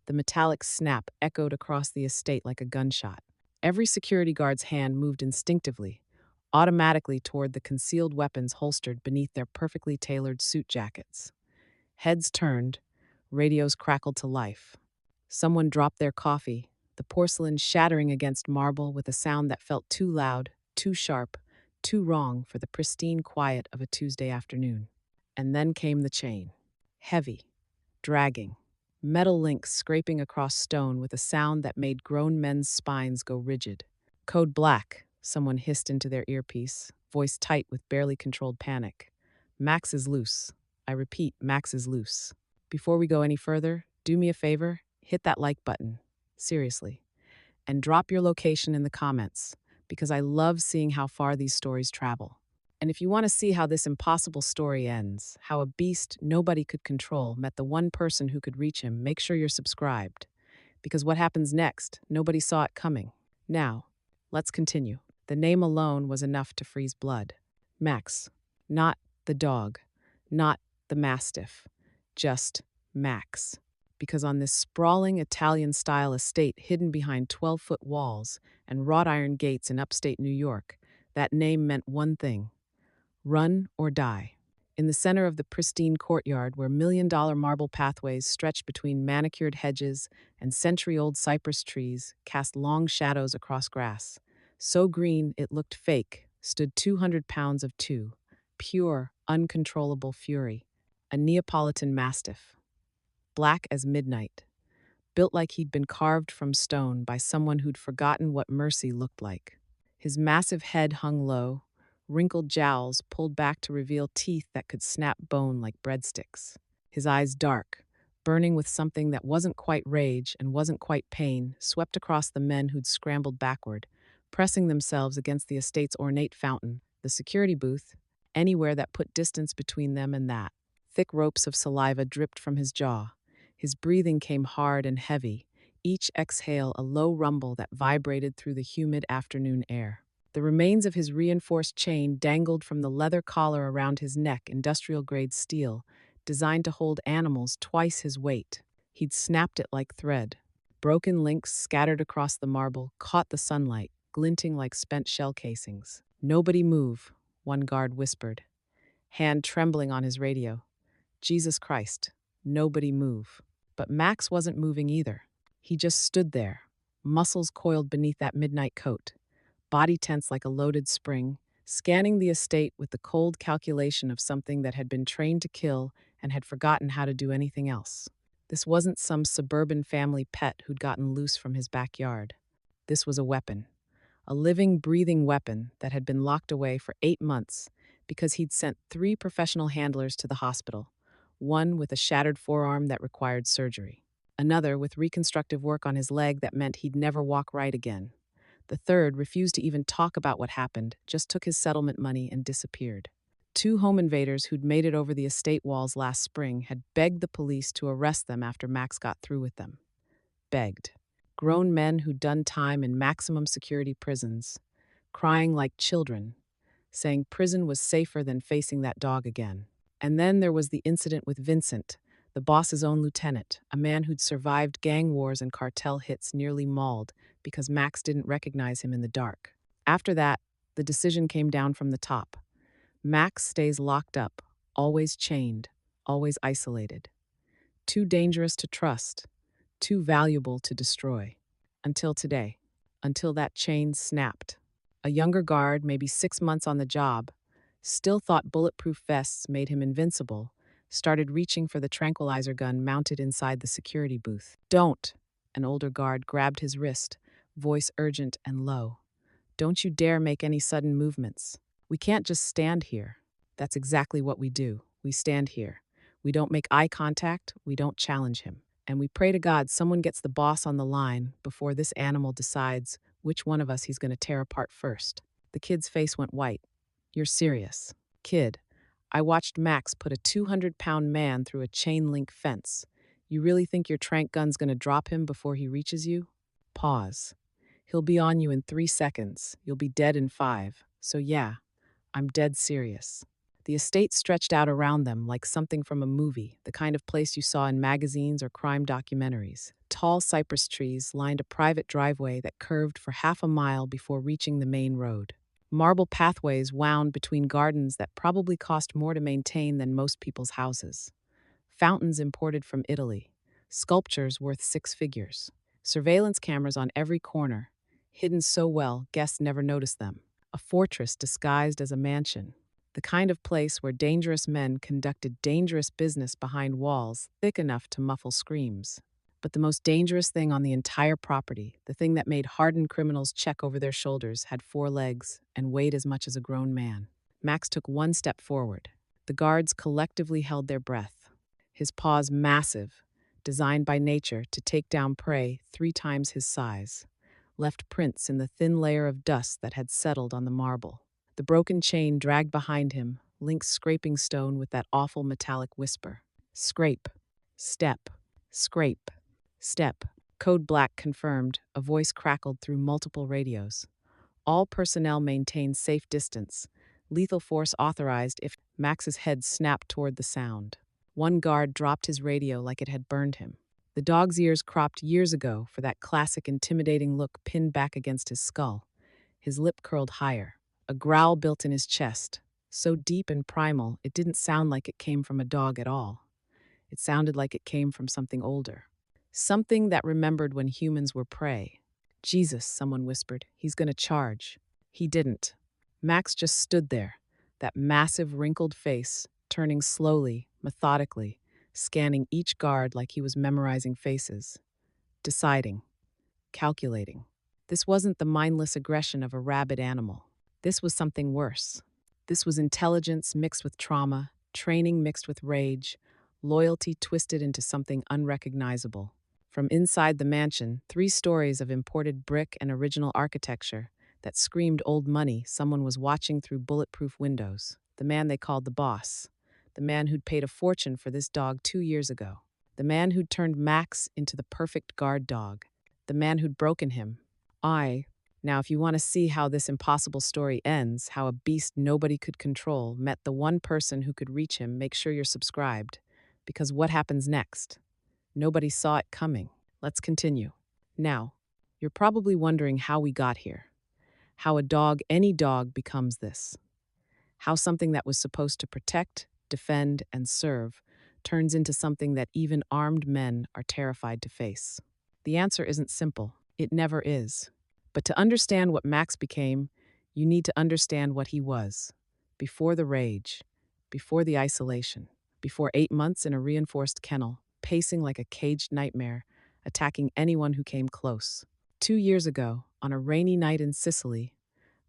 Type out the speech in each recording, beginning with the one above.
The metallic snap echoed across the estate like a gunshot. Every security guard's hand moved instinctively, automatically toward the concealed weapons holstered beneath their perfectly tailored suit jackets. Heads turned, radios crackled to life. Someone dropped their coffee, the porcelain shattering against marble with a sound that felt too loud, too sharp, too wrong for the pristine quiet of a Tuesday afternoon. And then came the chain. Heavy, dragging, metal links scraping across stone with a sound that made grown men's spines go rigid. Code Black, someone hissed into their earpiece, voice tight with barely controlled panic. Max is loose. I repeat, Max is loose. Before we go any further, do me a favor, hit that like button. Seriously. And drop your location in the comments, because I love seeing how far these stories travel. And if you want to see how this impossible story ends, how a beast nobody could control met the one person who could reach him, make sure you're subscribed. Because what happens next, nobody saw it coming. Now, let's continue. The name alone was enough to freeze blood. Max. Not the dog. Not the Mastiff. Just Max. Because on this sprawling Italian-style estate hidden behind 12-foot walls and wrought iron gates in upstate New York, that name meant one thing: run or die. In the center of the pristine courtyard where million-dollar marble pathways stretched between manicured hedges and century-old cypress trees cast long shadows across grass, so green it looked fake, stood 200 pounds of pure, uncontrollable fury, a Neapolitan Mastiff. Black as midnight, built like he'd been carved from stone by someone who'd forgotten what mercy looked like. His massive head hung low, wrinkled jowls pulled back to reveal teeth that could snap bone like breadsticks. His eyes dark, burning with something that wasn't quite rage and wasn't quite pain, swept across the men who'd scrambled backward, pressing themselves against the estate's ornate fountain, the security booth, anywhere that put distance between them and that. Thick ropes of saliva dripped from his jaw. His breathing came hard and heavy, each exhale a low rumble that vibrated through the humid afternoon air. The remains of his reinforced chain dangled from the leather collar around his neck, industrial-grade steel, designed to hold animals twice his weight. He'd snapped it like thread. Broken links scattered across the marble caught the sunlight, glinting like spent shell casings. "Nobody move," one guard whispered, hand trembling on his radio. Jesus Christ, nobody move. But Max wasn't moving either. He just stood there, muscles coiled beneath that midnight coat, body tense like a loaded spring, scanning the estate with the cold calculation of something that had been trained to kill and had forgotten how to do anything else. This wasn't some suburban family pet who'd gotten loose from his backyard. This was a weapon, a living, breathing weapon that had been locked away for 8 months because he'd sent 3 professional handlers to the hospital, one with a shattered forearm that required surgery, another with reconstructive work on his leg that meant he'd never walk right again. The third refused to even talk about what happened, just took his settlement money and disappeared. 2 home invaders who'd made it over the estate walls last spring had begged the police to arrest them after Max got through with them. Begged. Grown men who'd done time in maximum security prisons, crying like children, saying prison was safer than facing that dog again. And then there was the incident with Vincent, the boss's own lieutenant, a man who'd survived gang wars and cartel hits, nearly mauled because Max didn't recognize him in the dark. After that, the decision came down from the top. Max stays locked up, always chained, always isolated. Too dangerous to trust, too valuable to destroy. Until today, until that chain snapped. A younger guard, maybe 6 months on the job, still thought bulletproof vests made him invincible, started reaching for the tranquilizer gun mounted inside the security booth. "Don't!" An older guard grabbed his wrist, voice urgent and low. "Don't you dare make any sudden movements. We can't just stand here." That's exactly what we do. We stand here. We don't make eye contact, we don't challenge him. And we pray to God someone gets the boss on the line before this animal decides which one of us he's going to tear apart first. The kid's face went white. "You're serious." "Kid, I watched Max put a 200-pound man through a chain-link fence. You really think your tranq gun's gonna drop him before he reaches you?" Pause. "He'll be on you in 3 seconds. You'll be dead in 5. So yeah, I'm dead serious." The estate stretched out around them like something from a movie, the kind of place you saw in magazines or crime documentaries. Tall tall cypress trees lined a private driveway that curved for half a mile before reaching the main road. Marble pathways wound between gardens that probably cost more to maintain than most people's houses. Fountains imported from Italy, sculptures worth six figures, surveillance cameras on every corner, hidden so well guests never noticed them. A fortress disguised as a mansion, the kind of place where dangerous men conducted dangerous business behind walls thick enough to muffle screams. But the most dangerous thing on the entire property, the thing that made hardened criminals check over their shoulders, had four legs and weighed as much as a grown man. Max took one step forward. The guards collectively held their breath. His paws massive, designed by nature to take down prey 3 times his size, left prints in the thin layer of dust that had settled on the marble. The broken chain dragged behind him, links scraping stone with that awful metallic whisper. Scrape. Step. Scrape. Step. Code Black confirmed, a voice crackled through multiple radios. All personnel maintain safe distance. Lethal force authorized if Max's head snapped toward the sound. One guard dropped his radio like it had burned him. The dog's ears cropped years ago for that classic intimidating look pinned back against his skull. His lip curled higher. A growl built in his chest, so deep and primal it didn't sound like it came from a dog at all. It sounded like it came from something older. Something that remembered when humans were prey. Jesus, someone whispered, he's gonna charge. He didn't. Max just stood there, that massive wrinkled face, turning slowly, methodically, scanning each guard like he was memorizing faces. Deciding. Calculating. This wasn't the mindless aggression of a rabid animal. This was something worse. This was intelligence mixed with trauma, training mixed with rage, loyalty twisted into something unrecognizable. From inside the mansion, 3 stories of imported brick and original architecture that screamed old money, someone was watching through bulletproof windows. The man they called the boss. The man who'd paid a fortune for this dog 2 years ago. The man who'd turned Max into the perfect guard dog. The man who'd broken him. Now, if you want to see how this impossible story ends, how a beast nobody could control met the one person who could reach him, make sure you're subscribed. Because what happens next? Nobody saw it coming. Let's continue. Now, you're probably wondering how we got here. How a dog, any dog, becomes this. How something that was supposed to protect, defend, and serve turns into something that even armed men are terrified to face. The answer isn't simple. It never is. But to understand what Max became, you need to understand what he was. Before the rage, before the isolation, before 8 months in a reinforced kennel, pacing like a caged nightmare, attacking anyone who came close. 2 years ago, on a rainy night in Sicily,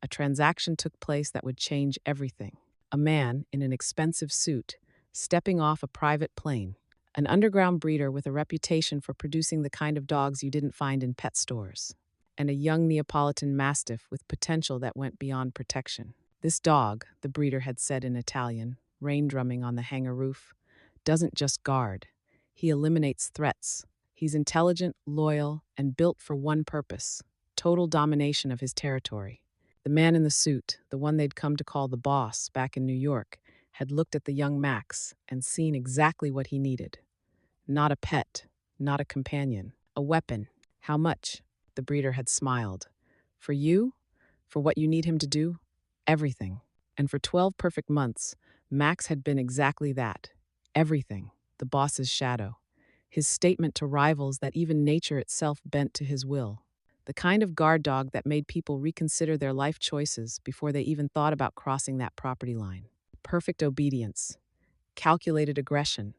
a transaction took place that would change everything. A man in an expensive suit, stepping off a private plane. An underground breeder with a reputation for producing the kind of dogs you didn't find in pet stores. And a young Neapolitan Mastiff with potential that went beyond protection. This dog, the breeder had said in Italian, rain drumming on the hangar roof, doesn't just guard. He eliminates threats. He's intelligent, loyal, and built for one purpose: total domination of his territory. The man in the suit, the one they'd come to call the boss back in New York, had looked at the young Max and seen exactly what he needed. Not a pet, not a companion, a weapon. How much? The breeder had smiled. For you? For what you need him to do? Everything. And for 12 perfect months, Max had been exactly that. Everything. The boss's shadow. His statement to rivals that even nature itself bent to his will. The kind of guard dog that made people reconsider their life choices before they even thought about crossing that property line. Perfect obedience. Calculated aggression.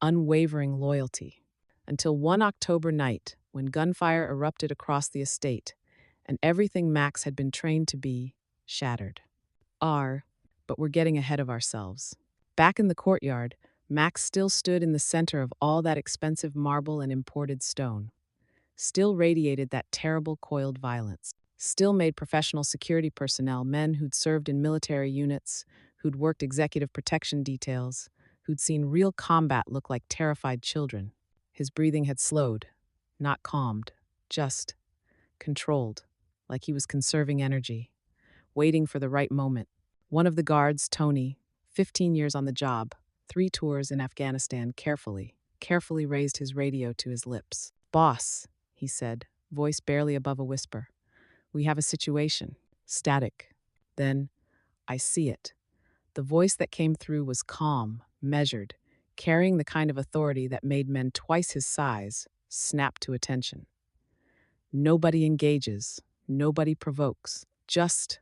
Unwavering loyalty. Until one October night, when gunfire erupted across the estate, and everything Max had been trained to be shattered. But we're getting ahead of ourselves. Back in the courtyard, Max still stood in the center of all that expensive marble and imported stone. Still radiated that terrible coiled violence. Still made professional security personnel, men who'd served in military units, who'd worked executive protection details, who'd seen real combat look like terrified children. His breathing had slowed, not calmed, just controlled, like he was conserving energy, waiting for the right moment. One of the guards, Tony, 15 years on the job, 3 tours in Afghanistan, carefully raised his radio to his lips. Boss, he said, voice barely above a whisper. We have a situation. Static. Then, I see it. The voice that came through was calm, measured, carrying the kind of authority that made men twice his size snap to attention. Nobody engages. Nobody provokes. Just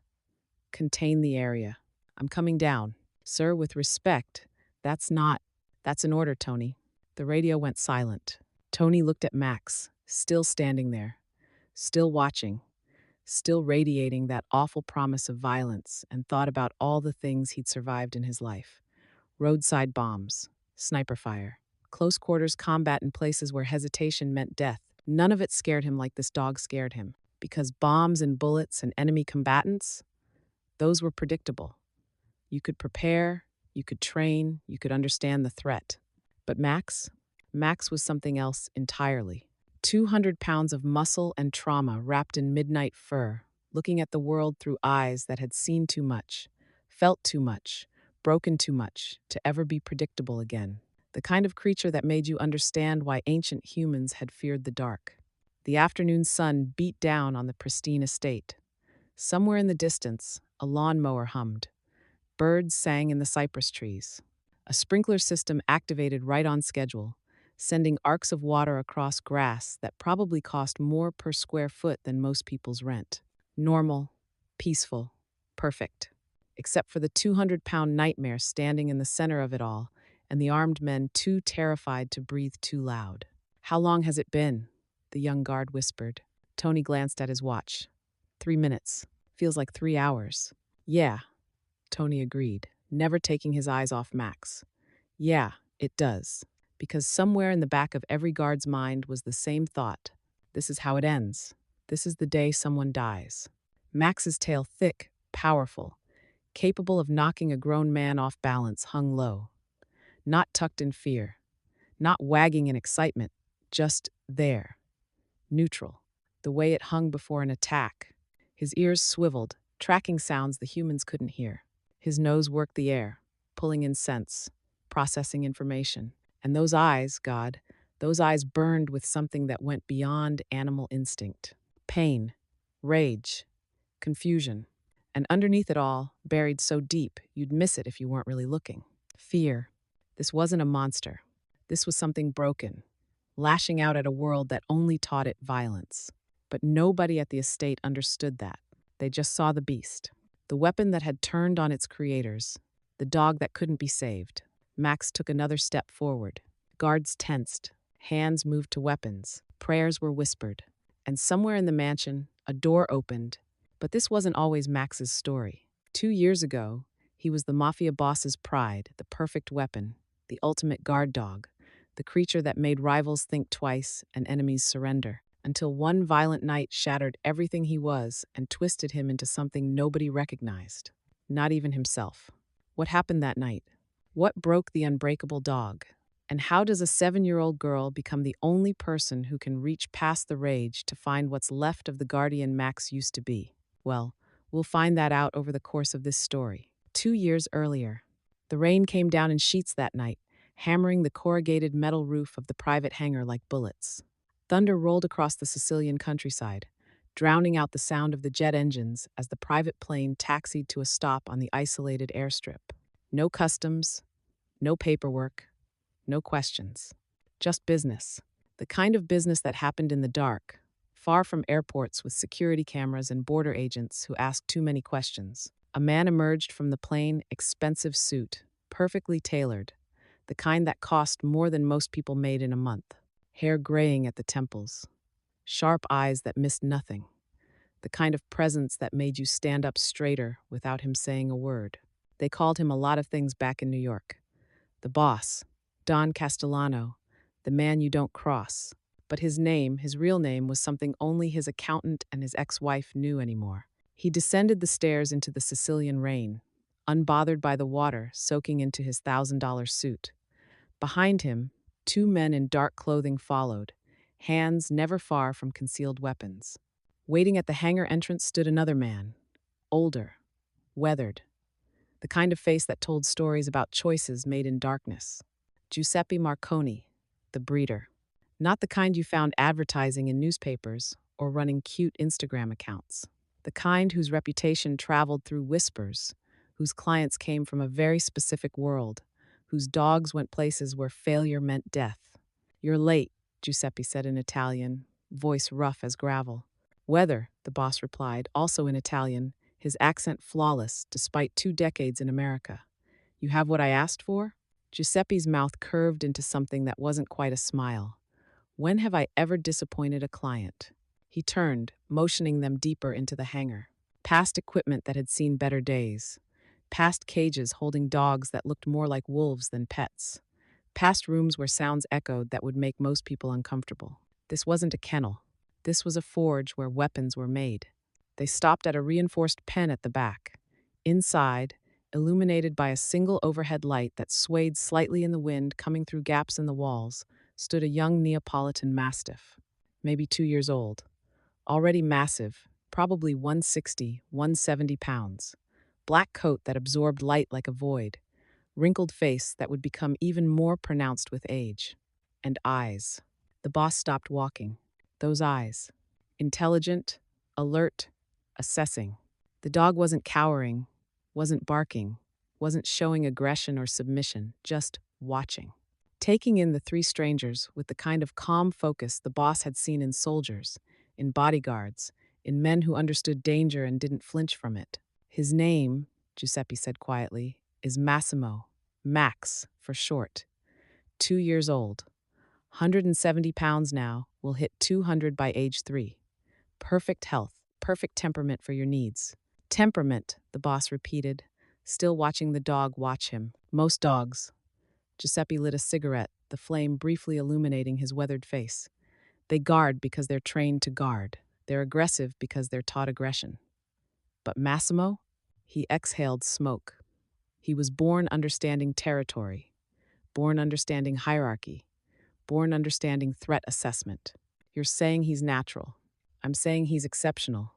contain the area. I'm coming down. Sir, with respect, that's not. That's an order, Tony. The radio went silent. Tony looked at Max, still standing there, still watching, still radiating that awful promise of violence, and thought about all the things he'd survived in his life. Roadside bombs, sniper fire, close quarters combat in places where hesitation meant death. None of it scared him like this dog scared him, because bombs and bullets and enemy combatants, those were predictable. You could prepare, you could train, you could understand the threat. But Max was something else entirely. 200 pounds of muscle and trauma wrapped in midnight fur, looking at the world through eyes that had seen too much, felt too much, broken too much to ever be predictable again. The kind of creature that made you understand why ancient humans had feared the dark. The afternoon sun beat down on the pristine estate. Somewhere in the distance, a lawnmower hummed. Birds sang in the cypress trees. A sprinkler system activated right on schedule, sending arcs of water across grass that probably cost more per square foot than most people's rent. Normal, peaceful, perfect. Except for the 200-pound nightmare standing in the center of it all, and the armed men too terrified to breathe too loud. How long has it been? The young guard whispered. Tony glanced at his watch. 3 minutes. Feels like 3 hours. Yeah, Tony agreed, never taking his eyes off Max. Yeah, it does. Because somewhere in the back of every guard's mind was the same thought. This is how it ends. This is the day someone dies. Max's tail thick, powerful, capable of knocking a grown man off balance, hung low. Not tucked in fear, not wagging in excitement, just there. Neutral. The way it hung before an attack. His ears swiveled, tracking sounds the humans couldn't hear. His nose worked the air, pulling in scents, processing information. And those eyes, those eyes burned with something that went beyond animal instinct. Pain, rage, confusion. And underneath it all, buried so deep, you'd miss it if you weren't really looking. Fear. This wasn't a monster. This was something broken, lashing out at a world that only taught it violence. But nobody at the estate understood that. They just saw the beast. The weapon that had turned on its creators. The dog that couldn't be saved. Max took another step forward. Guards tensed. Hands moved to weapons. Prayers were whispered. And somewhere in the mansion, a door opened. But this wasn't always Max's story. 2 years ago, he was the Mafia boss's pride, the perfect weapon, the ultimate guard dog, the creature that made rivals think twice and enemies surrender. Until one violent night shattered everything he was and twisted him into something nobody recognized. Not even himself. What happened that night? What broke the unbreakable dog? And how does a 7-year-old girl become the only person who can reach past the rage to find what's left of the guardian Max used to be? Well, we'll find that out over the course of this story. 2 years earlier, the rain came down in sheets that night, hammering the corrugated metal roof of the private hangar like bullets. Thunder rolled across the Sicilian countryside, drowning out the sound of the jet engines as the private plane taxied to a stop on the isolated airstrip. No customs, no paperwork, no questions. Just business. The kind of business that happened in the dark, far from airports with security cameras and border agents who asked too many questions. A man emerged from the plain, expensive suit, perfectly tailored, the kind that cost more than most people made in a month. Hair graying at the temples, sharp eyes that missed nothing, the kind of presence that made you stand up straighter without him saying a word. They called him a lot of things back in New York. The boss, Don Castellano, the man you don't cross. But his name, his real name, was something only his accountant and his ex-wife knew anymore. He descended the stairs into the Sicilian rain, unbothered by the water soaking into his $1,000 suit. Behind him, 2 men in dark clothing followed, hands never far from concealed weapons. Waiting at the hangar entrance stood another man, older, weathered, the kind of face that told stories about choices made in darkness. Giuseppe Marconi, the breeder. Not the kind you found advertising in newspapers or running cute Instagram accounts. The kind whose reputation traveled through whispers, whose clients came from a very specific world, whose dogs went places where failure meant death. "You're late," Giuseppe said in Italian, voice rough as gravel. "Weather," the boss replied, also in Italian, his accent flawless despite 2 decades in America. "You have what I asked for?" Giuseppe's mouth curved into something that wasn't quite a smile. "When have I ever disappointed a client?" He turned, motioning them deeper into the hangar. Past equipment that had seen better days. Past cages holding dogs that looked more like wolves than pets. Past rooms where sounds echoed that would make most people uncomfortable. This wasn't a kennel. This was a forge where weapons were made. They stopped at a reinforced pen at the back. Inside, illuminated by a single overhead light that swayed slightly in the wind coming through gaps in the walls, stood a young Neapolitan Mastiff, maybe 2 years old. Already massive, probably 160, 170 pounds. Black coat that absorbed light like a void. Wrinkled face that would become even more pronounced with age. And eyes. The boss stopped walking. Those eyes. Intelligent, alert, assessing. The dog wasn't cowering, wasn't barking, wasn't showing aggression or submission, just watching. Taking in the three strangers with the kind of calm focus the boss had seen in soldiers, in bodyguards, in men who understood danger and didn't flinch from it. "His name," Giuseppe said quietly, "is Massimo. Max, for short. 2 years old. 170 pounds now, will hit 200 by age 3. Perfect health, perfect temperament for your needs." "Temperament," the boss repeated, still watching the dog watch him. "Most dogs." Giuseppe lit a cigarette, the flame briefly illuminating his weathered face. "They guard because they're trained to guard. They're aggressive because they're taught aggression. But Massimo?" He exhaled smoke. "He was born understanding territory, born understanding hierarchy, born understanding threat assessment. You're saying he's natural. I'm saying he's exceptional."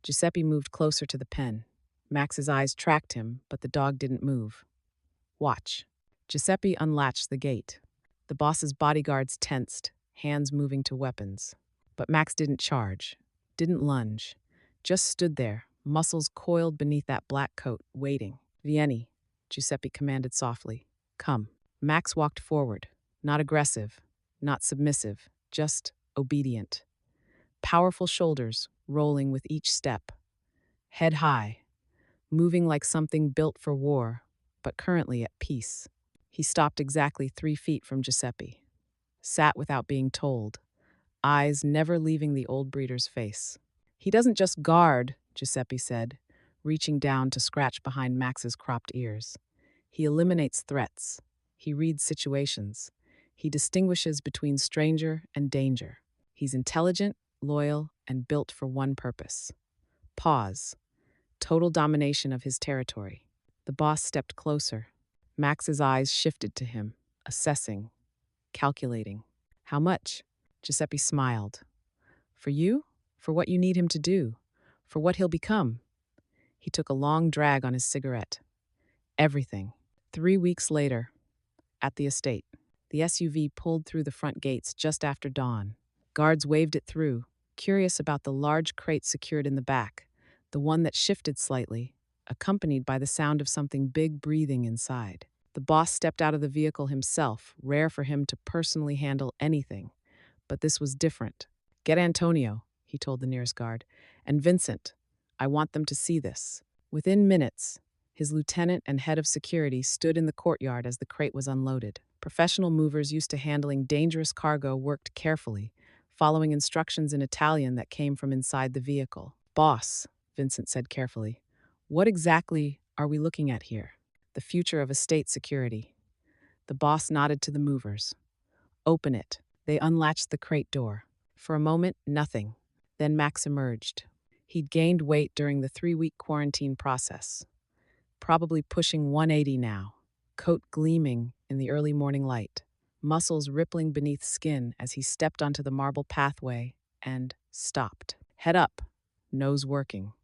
Giuseppe moved closer to the pen. Max's eyes tracked him, but the dog didn't move. "Watch." Giuseppe unlatched the gate. The boss's bodyguards tensed, hands moving to weapons. But Max didn't charge, didn't lunge, just stood there, muscles coiled beneath that black coat, waiting. "Vieni," Giuseppe commanded softly. "Come." Max walked forward, not aggressive, not submissive, just obedient. Powerful shoulders, rolling with each step. Head high, moving like something built for war, but currently at peace. He stopped exactly 3 feet from Giuseppe. Sat without being told, eyes never leaving the old breeder's face. "He doesn't just guard," Giuseppe said, reaching down to scratch behind Max's cropped ears. "He eliminates threats. He reads situations. He distinguishes between stranger and danger. He's intelligent, loyal, and built for one purpose." Pause. Total domination of his territory. The boss stepped closer. Max's eyes shifted to him, assessing, calculating. "How much?" Giuseppe smiled. "For you? For what you need him to do? For what he'll become?" He took a long drag on his cigarette. "Everything." 3 weeks later, at the estate, the SUV pulled through the front gates just after dawn. Guards waved it through, curious about the large crate secured in the back, the one that shifted slightly, accompanied by the sound of something big breathing inside. The boss stepped out of the vehicle himself, rare for him to personally handle anything. But this was different. "Get Antonio," he told the nearest guard, "and Vincent. I want them to see this." Within minutes, his lieutenant and head of security stood in the courtyard as the crate was unloaded. Professional movers used to handling dangerous cargo worked carefully, following instructions in Italian that came from inside the vehicle. "Boss," Vincent said carefully, "what exactly are we looking at here?" "The future of estate security." The boss nodded to the movers. "Open it." They unlatched the crate door. For a moment, nothing. Then Max emerged. He'd gained weight during the 3-week quarantine process. Probably pushing 180 now. Coat gleaming in the early morning light. Muscles rippling beneath skin as he stepped onto the marble pathway and stopped. Head up, nose working.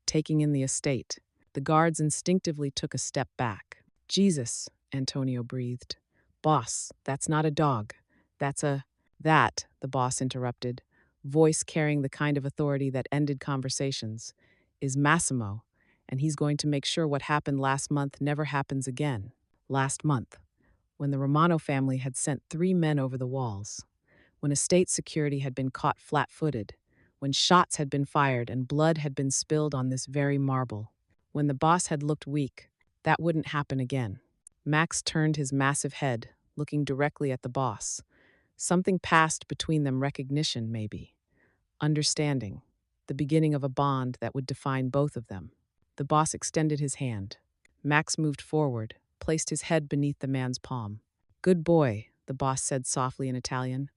Taking in the estate. The guards instinctively took a step back. "Jesus," Antonio breathed. "Boss, that's not a dog. That's a..." That, the boss interrupted, voice carrying the kind of authority that ended conversations, is Massimo, and he's going to make sure what happened last month never happens again. Last month, when the Romano family had sent 3 men over the walls, when estate security had been caught flat footed, when shots had been fired and blood had been spilled on this very marble, when the boss had looked weak, that wouldn't happen again. Max turned his massive head, looking directly at the boss. Something passed between them, recognition, maybe. Understanding. The beginning of a bond that would define both of them. The boss extended his hand. Max moved forward, placed his head beneath the man's palm. Good boy, the boss said softly in Italian.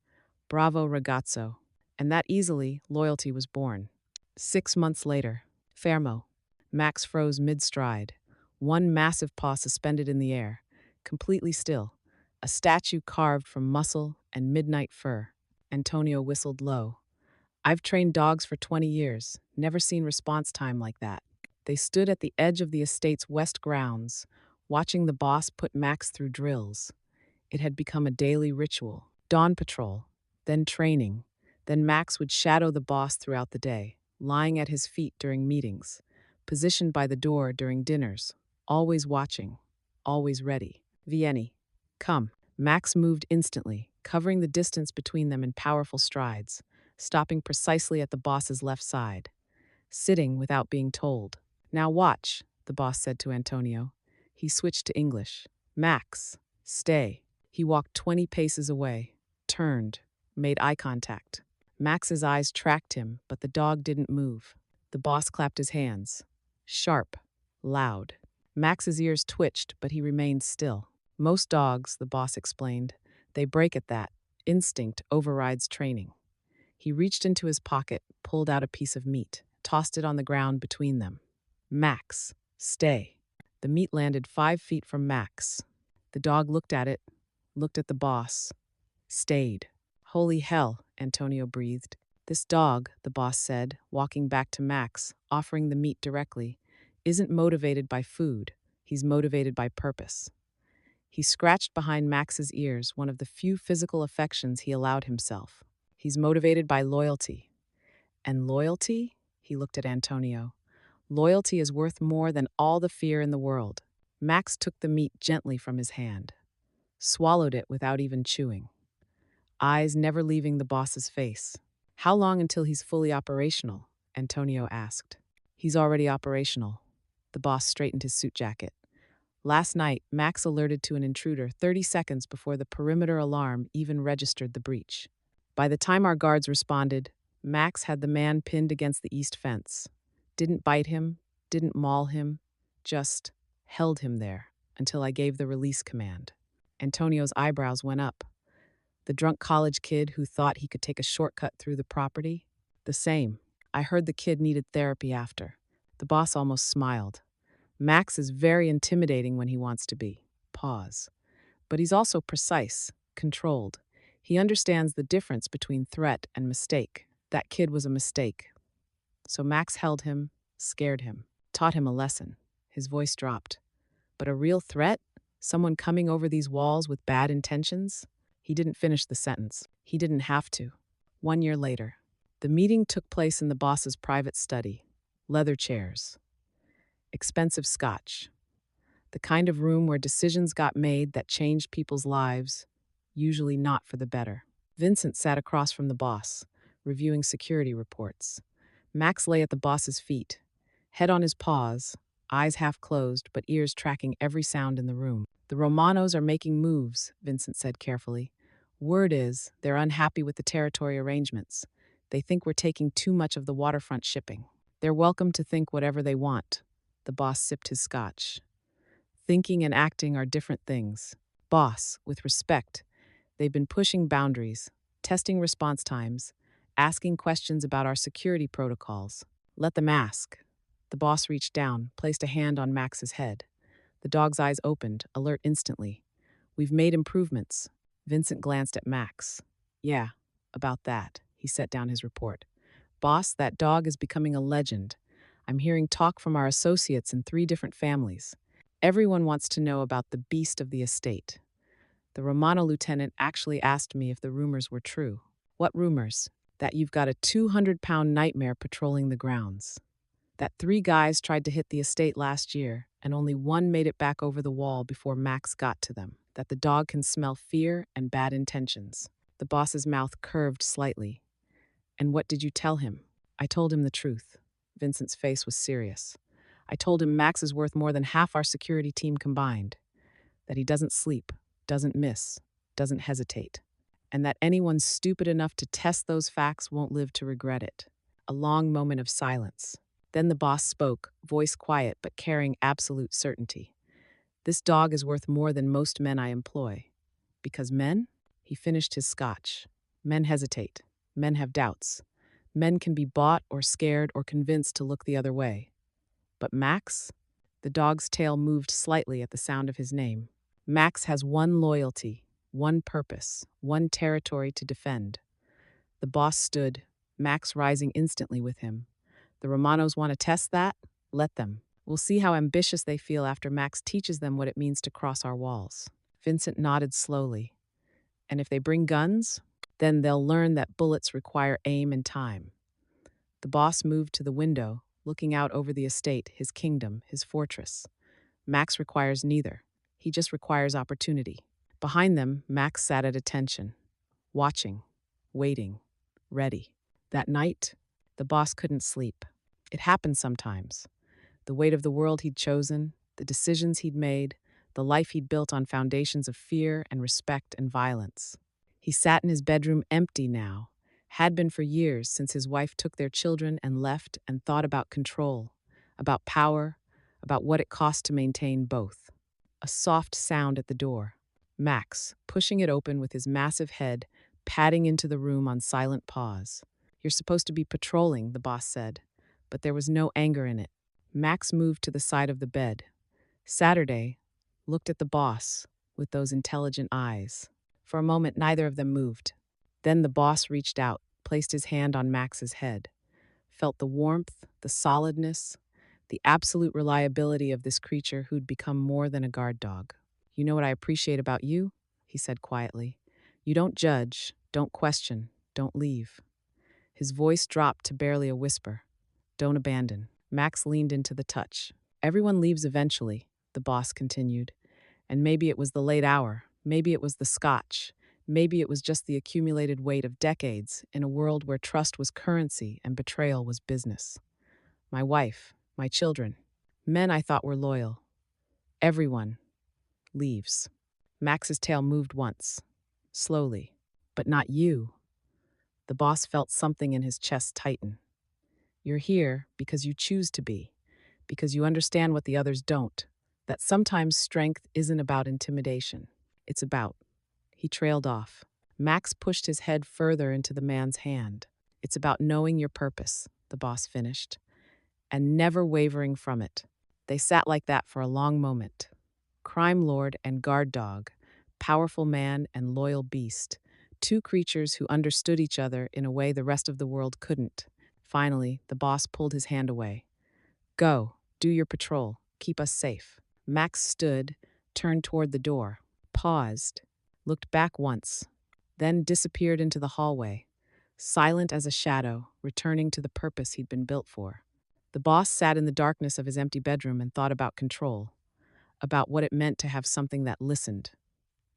Bravo, ragazzo. And that easily, loyalty was born. 6 months later, fermo. Max froze mid-stride, one massive paw suspended in the air, completely still, a statue carved from muscle and midnight fur. Antonio whistled low. I've trained dogs for 20 years, never seen response time like that. They stood at the edge of the estate's west grounds, watching the boss put Max through drills. It had become a daily ritual. Dawn patrol, then training, then Max would shadow the boss throughout the day, lying at his feet during meetings, positioned by the door during dinners, always watching, always ready. Vieni. Come. Max moved instantly, covering the distance between them in powerful strides, stopping precisely at the boss's left side, sitting without being told. Now watch, the boss said to Antonio. He switched to English. Max, stay. He walked 20 paces away, turned, made eye contact. Max's eyes tracked him, but the dog didn't move. The boss clapped his hands. Sharp, loud. Max's ears twitched, but he remained still. Most dogs, the boss explained, they break at that. Instinct overrides training. He reached into his pocket, pulled out a piece of meat, tossed it on the ground between them. Max, stay. The meat landed 5 feet from Max. The dog looked at it, looked at the boss, stayed. Holy hell, Antonio breathed. This dog, the boss said, walking back to Max, offering the meat directly, isn't motivated by food. He's motivated by purpose. He scratched behind Max's ears, one of the few physical affections he allowed himself. He's motivated by loyalty. And loyalty? He looked at Antonio. Loyalty is worth more than all the fear in the world. Max took the meat gently from his hand, swallowed it without even chewing, eyes never leaving the boss's face. How long until he's fully operational? Antonio asked. He's already operational. The boss straightened his suit jacket. Last night, Max alerted to an intruder 30 seconds before the perimeter alarm even registered the breach. By the time our guards responded, Max had the man pinned against the east fence. Didn't bite him, didn't maul him, just held him there until I gave the release command. Antonio's eyebrows went up. The drunk college kid who thought he could take a shortcut through the property? The same. I heard the kid needed therapy after. The boss almost smiled. Max is very intimidating when he wants to be. Pause. But he's also precise, controlled. He understands the difference between threat and mistake. That kid was a mistake. So Max held him, scared him, taught him a lesson. His voice dropped. But a real threat? Someone coming over these walls with bad intentions? He didn't finish the sentence. He didn't have to. 1 year later, the meeting took place in the boss's private study. Leather chairs. Expensive scotch. The kind of room where decisions got made that changed people's lives, usually not for the better. Vincent sat across from the boss, reviewing security reports. Max lay at the boss's feet, head on his paws, eyes half closed but ears tracking every sound in the room. The Romanos are making moves, Vincent said carefully. Word is, they're unhappy with the territory arrangements. They think we're taking too much of the waterfront shipping. They're welcome to think whatever they want. The boss sipped his scotch. Thinking and acting are different things. Boss, with respect, they've been pushing boundaries, testing response times, asking questions about our security protocols. Let them ask. The boss reached down, placed a hand on Max's head. The dog's eyes opened, alert instantly. We've made improvements. Vincent glanced at Max. Yeah, about that. He set down his report. Boss, that dog is becoming a legend. I'm hearing talk from our associates in 3 different families. Everyone wants to know about the beast of the estate. The Romano lieutenant actually asked me if the rumors were true. What rumors? That you've got a 200-pound nightmare patrolling the grounds. That 3 guys tried to hit the estate last year, and only one made it back over the wall before Max got to them. That the dog can smell fear and bad intentions. The boss's mouth curved slightly. And what did you tell him? I told him the truth. Vincent's face was serious. I told him Max is worth more than half our security team combined. That he doesn't sleep, doesn't miss, doesn't hesitate. And that anyone stupid enough to test those facts won't live to regret it. A long moment of silence. Then the boss spoke, voice quiet but carrying absolute certainty. This dog is worth more than most men I employ. Because men? He finished his scotch. Men hesitate. Men have doubts. Men can be bought or scared or convinced to look the other way. But Max? The dog's tail moved slightly at the sound of his name. Max has one loyalty, one purpose, one territory to defend. The boss stood, Max rising instantly with him. The Romanos want to test that? Let them. We'll see how ambitious they feel after Max teaches them what it means to cross our walls. Vincent nodded slowly. And if they bring guns, then they'll learn that bullets require aim and time. The boss moved to the window, looking out over the estate, his kingdom, his fortress. Max requires neither. He just requires opportunity. Behind them, Max sat at attention, watching, waiting, ready. That night, the boss couldn't sleep. It happened sometimes. The weight of the world he'd chosen, the decisions he'd made, the life he'd built on foundations of fear and respect and violence. He sat in his bedroom empty now, had been for years since his wife took their children and left, and thought about control, about power, about what it cost to maintain both. A soft sound at the door. Max, pushing it open with his massive head, padding into the room on silent pause. You're supposed to be patrolling, the boss said, but there was no anger in it. Max moved to the side of the bed. Saturday looked at the boss with those intelligent eyes. For a moment, neither of them moved. Then the boss reached out, placed his hand on Max's head, felt the warmth, the solidness, the absolute reliability of this creature who'd become more than a guard dog. You know what I appreciate about you? He said quietly. You don't judge, don't question, don't leave. His voice dropped to barely a whisper. Don't abandon. Max leaned into the touch. Everyone leaves eventually, the boss continued. And maybe it was the late hour, maybe it was the scotch, maybe it was just the accumulated weight of decades in a world where trust was currency and betrayal was business. My wife, my children, men I thought were loyal. Everyone leaves. Max's tail moved once, slowly. But not you. The boss felt something in his chest tighten. You're here because you choose to be, because you understand what the others don't, that sometimes strength isn't about intimidation. It's about. He trailed off. Max pushed his head further into the man's hand. It's about knowing your purpose, the boss finished, and never wavering from it. They sat like that for a long moment. Crime lord and guard dog, powerful man and loyal beast, 2 creatures who understood each other in a way the rest of the world couldn't. Finally, the boss pulled his hand away. Go, do your patrol, keep us safe. Max stood, turned toward the door, paused, looked back once, then disappeared into the hallway, silent as a shadow, returning to the purpose he'd been built for. The boss sat in the darkness of his empty bedroom and thought about control, about what it meant to have something that listened,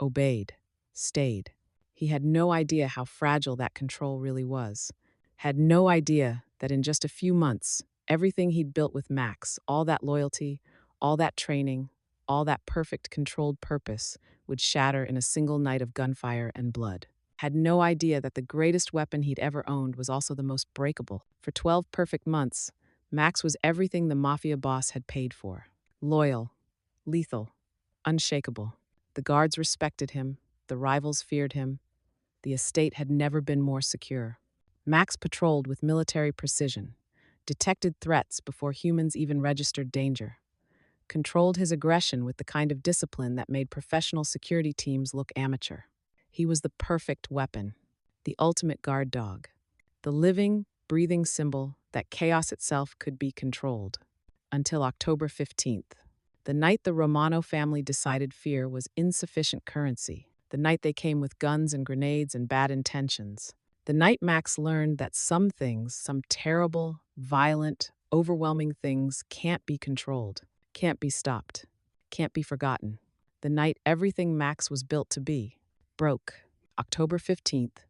obeyed, stayed. He had no idea how fragile that control really was, had no idea that in just a few months, everything he'd built with Max, all that loyalty, all that training, all that perfect controlled purpose, would shatter in a single night of gunfire and blood. Had no idea that the greatest weapon he'd ever owned was also the most breakable. For 12 perfect months, Max was everything the Mafia boss had paid for. Loyal, lethal, unshakable. The guards respected him, the rivals feared him. The estate had never been more secure. Max patrolled with military precision, detected threats before humans even registered danger, controlled his aggression with the kind of discipline that made professional security teams look amateur. He was the perfect weapon, the ultimate guard dog, the living, breathing symbol that chaos itself could be controlled. Until October 15th, the night the Romano family decided fear was insufficient currency. The night they came with guns and grenades and bad intentions. The night Max learned that some things, some terrible, violent, overwhelming things, can't be controlled, can't be stopped, can't be forgotten. The night everything Max was built to be broke. October 15th,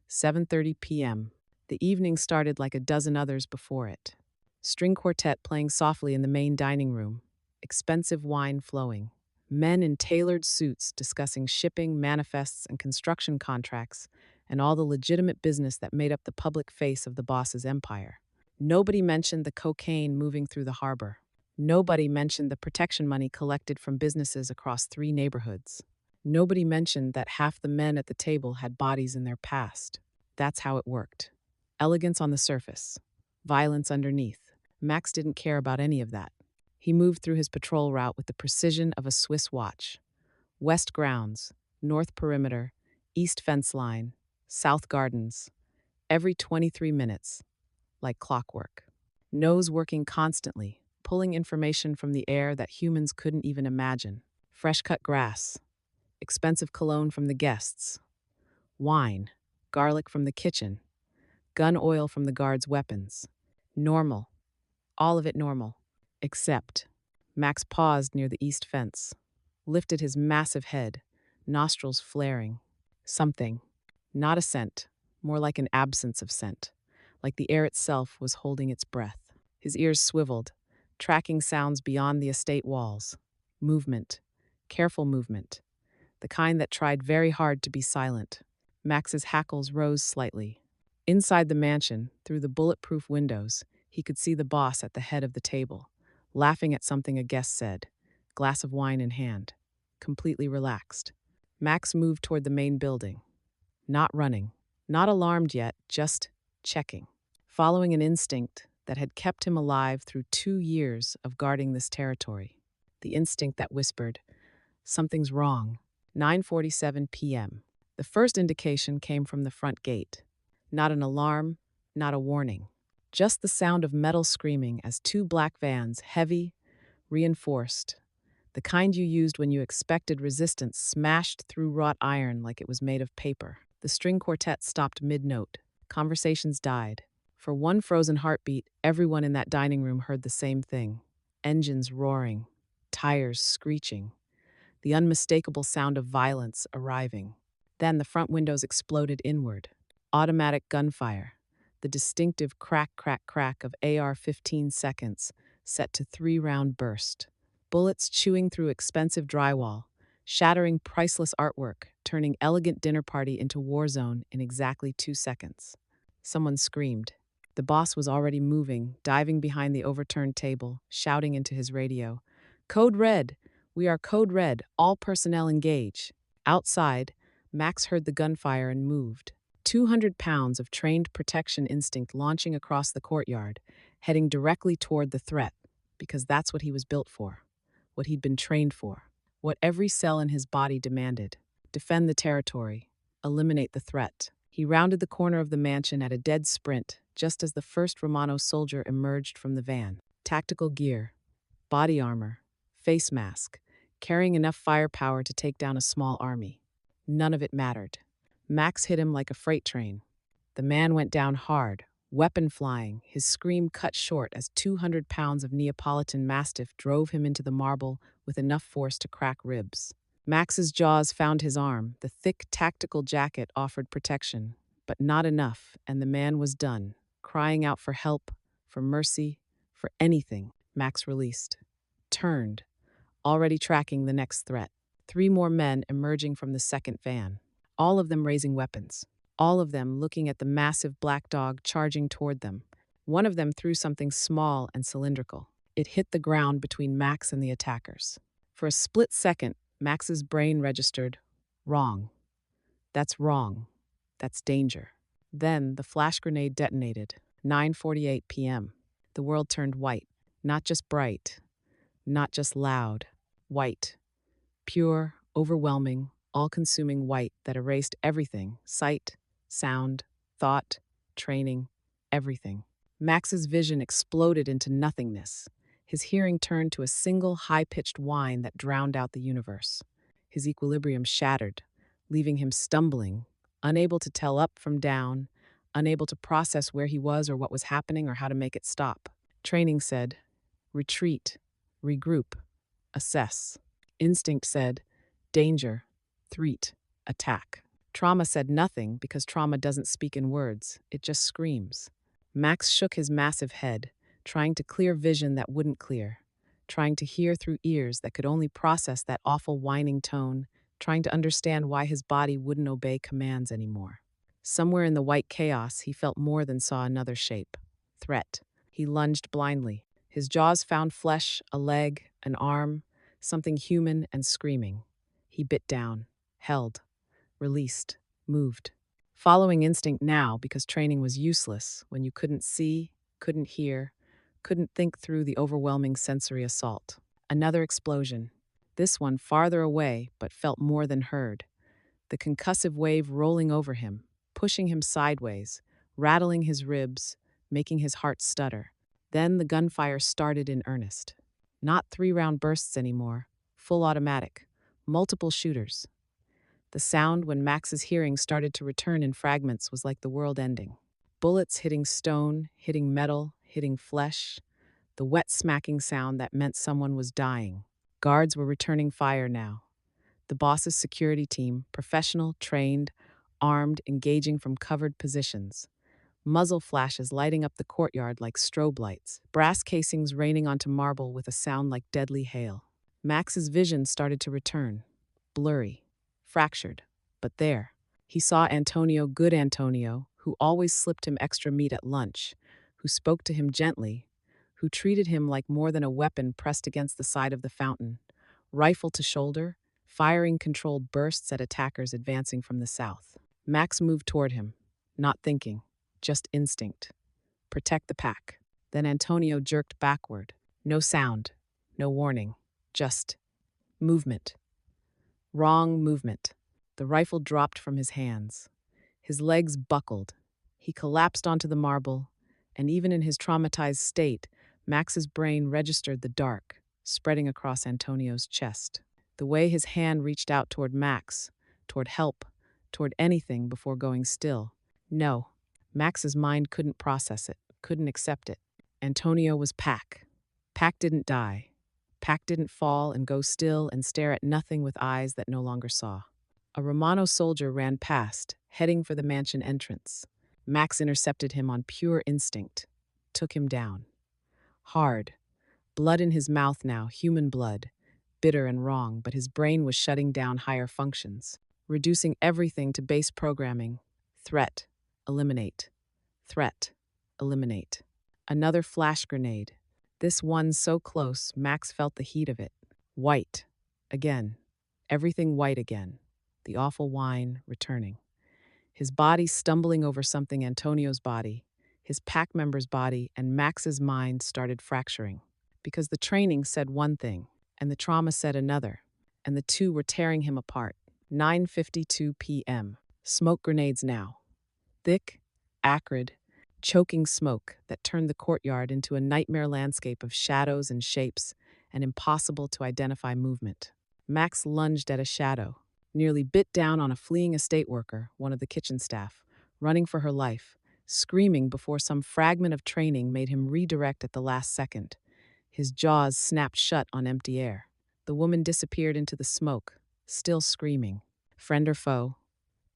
7:30 p.m. The evening started like a dozen others before it. String quartet playing softly in the main dining room, expensive wine flowing. Men in tailored suits discussing shipping, manifests, and construction contracts, and all the legitimate business that made up the public face of the boss's empire. Nobody mentioned the cocaine moving through the harbor. Nobody mentioned the protection money collected from businesses across 3 neighborhoods. Nobody mentioned that half the men at the table had bodies in their past. That's how it worked. Elegance on the surface, violence underneath. Max didn't care about any of that. He moved through his patrol route with the precision of a Swiss watch. West grounds, north perimeter, east fence line, south gardens. Every 23 minutes, like clockwork. Nose working constantly, pulling information from the air that humans couldn't even imagine. Fresh cut grass, expensive cologne from the guests, wine, garlic from the kitchen, gun oil from the guards' weapons. Normal. All of it normal. Except, Max paused near the east fence, lifted his massive head, nostrils flaring. Something. Not a scent, more like an absence of scent, like the air itself was holding its breath. His ears swiveled, tracking sounds beyond the estate walls. Movement. Careful movement. The kind that tried very hard to be silent. Max's hackles rose slightly. Inside the mansion, through the bulletproof windows, he could see the boss at the head of the table, laughing at something a guest said, glass of wine in hand, completely relaxed. Max moved toward the main building. Not running, not alarmed yet, just checking. Following an instinct that had kept him alive through 2 years of guarding this territory. The instinct that whispered, something's wrong. 9:47 p.m. The first indication came from the front gate. Not an alarm, not a warning. Just the sound of metal screaming as 2 black vans, heavy, reinforced, the kind you used when you expected resistance, smashed through wrought iron like it was made of paper. The string quartet stopped mid-note. Conversations died. For one frozen heartbeat, everyone in that dining room heard the same thing. Engines roaring, tires screeching, the unmistakable sound of violence arriving. Then the front windows exploded inward. Automatic gunfire, the distinctive crack, crack, crack of AR-15 seconds, set to 3-round burst. Bullets chewing through expensive drywall, shattering priceless artwork, turning elegant dinner party into war zone in exactly 2 seconds. Someone screamed. The boss was already moving, diving behind the overturned table, shouting into his radio. Code Red! We are Code Red. All personnel engage. Outside, Max heard the gunfire and moved. 200 pounds of trained protection instinct launching across the courtyard, heading directly toward the threat, because that's what he was built for, what he'd been trained for, what every cell in his body demanded. Defend the territory, eliminate the threat. He rounded the corner of the mansion at a dead sprint, just as the first Romano soldier emerged from the van. Tactical gear, body armor, face mask, carrying enough firepower to take down a small army. None of it mattered. Max hit him like a freight train. The man went down hard, weapon flying, his scream cut short as 200 pounds of Neapolitan Mastiff drove him into the marble with enough force to crack ribs. Max's jaws found his arm. The thick tactical jacket offered protection, but not enough, and the man was done, crying out for help, for mercy, for anything. Max released. Turned, already tracking the next threat. 3 more men emerging from the second van, all of them raising weapons, all of them looking at the massive black dog charging toward them. One of them threw something small and cylindrical. It hit the ground between Max and the attackers. For a split second, Max's brain registered, wrong. That's wrong. That's danger. Then the flash grenade detonated. 9:48 p.m. The world turned white. Not just bright, not just loud. White. Pure, overwhelming, all-consuming white that erased everything: sight, sound, thought, training, everything. Max's vision exploded into nothingness. His hearing turned to a single high-pitched whine that drowned out the universe. His equilibrium shattered, leaving him stumbling, unable to tell up from down, unable to process where he was or what was happening or how to make it stop. Training said, retreat, regroup, assess. Instinct said, danger, threat, attack. Trauma said nothing because trauma doesn't speak in words, it just screams. Max shook his massive head, trying to clear vision that wouldn't clear, trying to hear through ears that could only process that awful whining tone, trying to understand why his body wouldn't obey commands anymore. Somewhere in the white chaos, he felt more than saw another shape. Threat. He lunged blindly. His jaws found flesh, a leg, an arm, something human and screaming. He bit down, held, released, moved. Following instinct now because training was useless when you couldn't see, couldn't hear, couldn't think through the overwhelming sensory assault. Another explosion. This one farther away, but felt more than heard. The concussive wave rolling over him, pushing him sideways, rattling his ribs, making his heart stutter. Then the gunfire started in earnest. Not 3-round bursts anymore, full automatic, multiple shooters. The sound when Max's hearing started to return in fragments was like the world ending. Bullets hitting stone, hitting metal, hitting flesh. The wet smacking sound that meant someone was dying. Guards were returning fire now. The boss's security team, professional, trained, armed, engaging from covered positions. Muzzle flashes lighting up the courtyard like strobe lights. Brass casings raining onto marble with a sound like deadly hail. Max's vision started to return. Blurry. Fractured. But there. He saw Antonio, good Antonio, who always slipped him extra meat at lunch, who spoke to him gently, who treated him like more than a weapon pressed against the side of the fountain. Rifle to shoulder, firing controlled bursts at attackers advancing from the south. Max moved toward him, not thinking, just instinct. Protect the pack. Then Antonio jerked backward. No sound, no warning, just movement. Wrong movement. The rifle dropped from his hands. His legs buckled. He collapsed onto the marble, and even in his traumatized state, Max's brain registered the dark, spreading across Antonio's chest. The way his hand reached out toward Max, toward help, toward anything before going still. No. Max's mind couldn't process it, couldn't accept it. Antonio was Pac. Pac didn't die. Pac didn't fall and go still and stare at nothing with eyes that no longer saw. A Romano soldier ran past, heading for the mansion entrance. Max intercepted him on pure instinct, took him down. Hard. Blood in his mouth now, human blood. Bitter and wrong, but his brain was shutting down higher functions, reducing everything to base programming. Threat. Eliminate. Threat. Eliminate. Another flash grenade. This one so close, Max felt the heat of it. White. Again. Everything white again. The awful whine returning. His body stumbling over something Antonio's body, his pack member's body, and Max's mind started fracturing. Because the training said one thing, and the trauma said another, and the two were tearing him apart. 9:52 p.m. Smoke grenades now. Thick, acrid, choking smoke that turned the courtyard into a nightmare landscape of shadows and shapes and impossible to identify movement. Max lunged at a shadow, nearly bit down on a fleeing estate worker, one of the kitchen staff, running for her life, screaming before some fragment of training made him redirect at the last second. His jaws snapped shut on empty air. The woman disappeared into the smoke, still screaming. Friend or foe?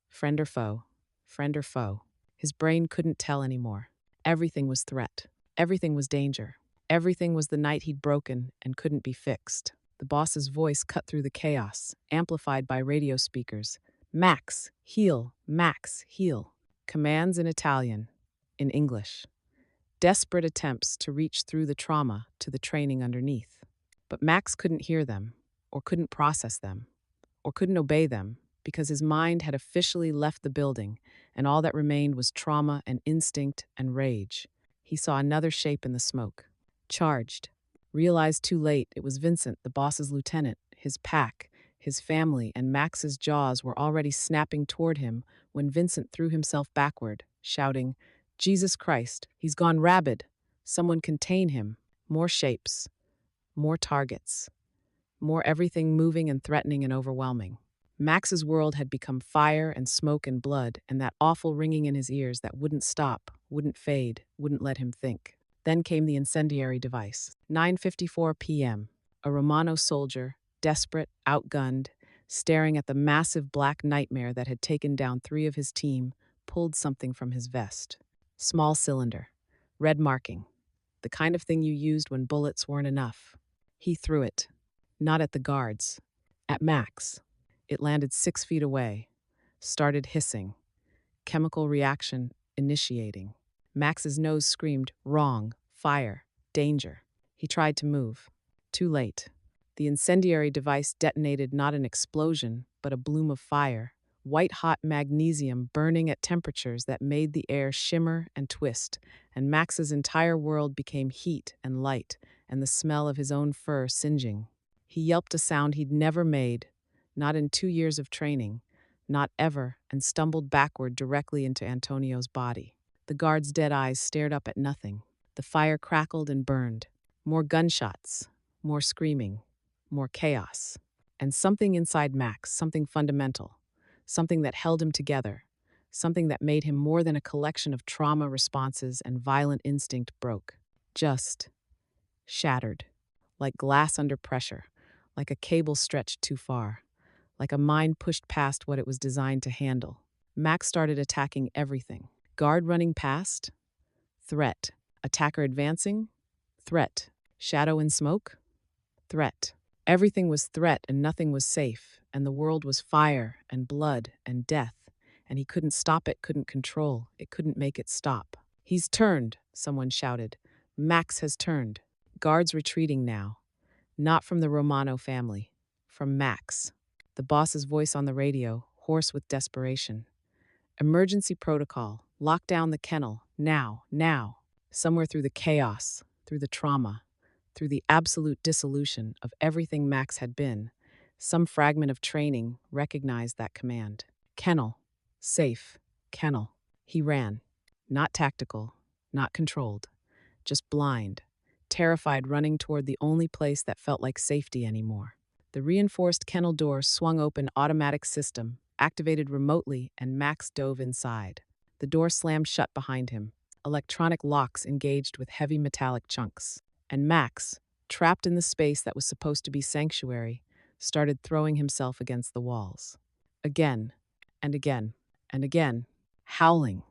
Friend or foe? Friend or foe? His brain couldn't tell anymore. Everything was threat. Everything was danger. Everything was the night he'd broken and couldn't be fixed. The boss's voice cut through the chaos, amplified by radio speakers. Max, heal. Max, heal. Commands in Italian, in English. Desperate attempts to reach through the trauma to the training underneath. But Max couldn't hear them, or couldn't process them, or couldn't obey them, because his mind had officially left the building, and all that remained was trauma and instinct and rage. He saw another shape in the smoke. Charged. Realized too late it was Vincent, the boss's lieutenant, his pack, his family, and Max's jaws were already snapping toward him when Vincent threw himself backward, shouting, Jesus Christ, he's gone rabid. Someone contain him. More shapes. More targets. More everything moving and threatening and overwhelming. Max's world had become fire and smoke and blood, and that awful ringing in his ears that wouldn't stop, wouldn't fade, wouldn't let him think. Then came the incendiary device. 9:54 p.m. A Romano soldier, desperate, outgunned, staring at the massive black nightmare that had taken down 3 of his team, pulled something from his vest. Small cylinder, red marking, the kind of thing you used when bullets weren't enough. He threw it, not at the guards, at Max. It landed 6 feet away, started hissing, chemical reaction initiating. Max's nose screamed, wrong, fire, danger. He tried to move. Too late. The incendiary device detonated not an explosion, but a bloom of fire, white-hot magnesium burning at temperatures that made the air shimmer and twist, and Max's entire world became heat and light, and the smell of his own fur singeing. He yelped a sound he'd never made, not in 2 years of training, not ever, and stumbled backward directly into Antonio's body. The guard's dead eyes stared up at nothing. The fire crackled and burned. More gunshots, more screaming, more chaos. And something inside Max, something fundamental, something that held him together, something that made him more than a collection of trauma responses and violent instinct broke. Just shattered, like glass under pressure, like a cable stretched too far, like a mine pushed past what it was designed to handle. Max started attacking everything. Guard running past? Threat. Attacker advancing? Threat. Shadow in smoke? Threat. Everything was threat and nothing was safe, and the world was fire and blood and death, and he couldn't stop it, couldn't control, it couldn't make it stop. He's turned, someone shouted. Max has turned. Guards retreating now. Not from the Romano family, from Max. The boss's voice on the radio, hoarse with desperation. Emergency protocol. Lock down the kennel. Now, now. Somewhere through the chaos, through the trauma, through the absolute dissolution of everything Max had been, some fragment of training recognized that command. Kennel. Safe. Kennel. He ran. Not tactical, not controlled, just blind, terrified, running toward the only place that felt like safety anymore. The reinforced kennel door swung open, automatic system, activated remotely, and Max dove inside. The door slammed shut behind him, electronic locks engaged with heavy metallic chunks. And Max, trapped in the space that was supposed to be sanctuary, started throwing himself against the walls. Again, and again, and again, howling.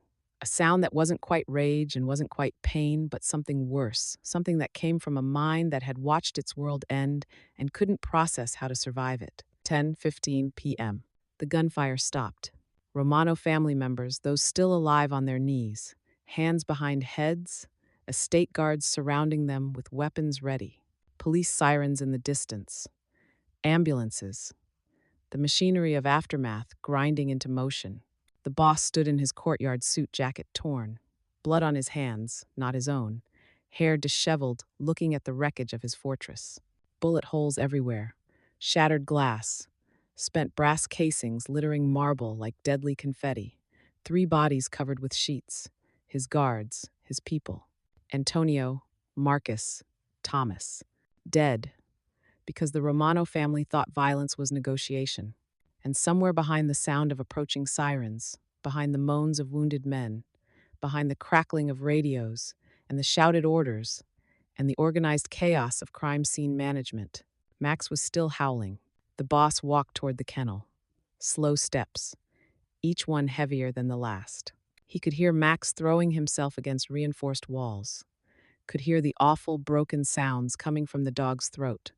A sound that wasn't quite rage and wasn't quite pain, but something worse, something that came from a mind that had watched its world end and couldn't process how to survive it. 10:15 p.m. The gunfire stopped. Romano family members, those still alive on their knees, hands behind heads, estate guards surrounding them with weapons ready, police sirens in the distance, ambulances, the machinery of aftermath grinding into motion. The boss stood in his courtyard suit jacket torn, blood on his hands, not his own, hair disheveled, looking at the wreckage of his fortress. Bullet holes everywhere, shattered glass, spent brass casings littering marble like deadly confetti, 3 bodies covered with sheets, his guards, his people. Antonio, Marcus, Thomas, dead, because the Romano family thought violence was negotiation. And somewhere behind the sound of approaching sirens, behind the moans of wounded men, behind the crackling of radios and the shouted orders and the organized chaos of crime scene management, Max was still howling. The boss walked toward the kennel. Slow steps, each one heavier than the last. He could hear Max throwing himself against reinforced walls, could hear the awful broken sounds coming from the dog's throat,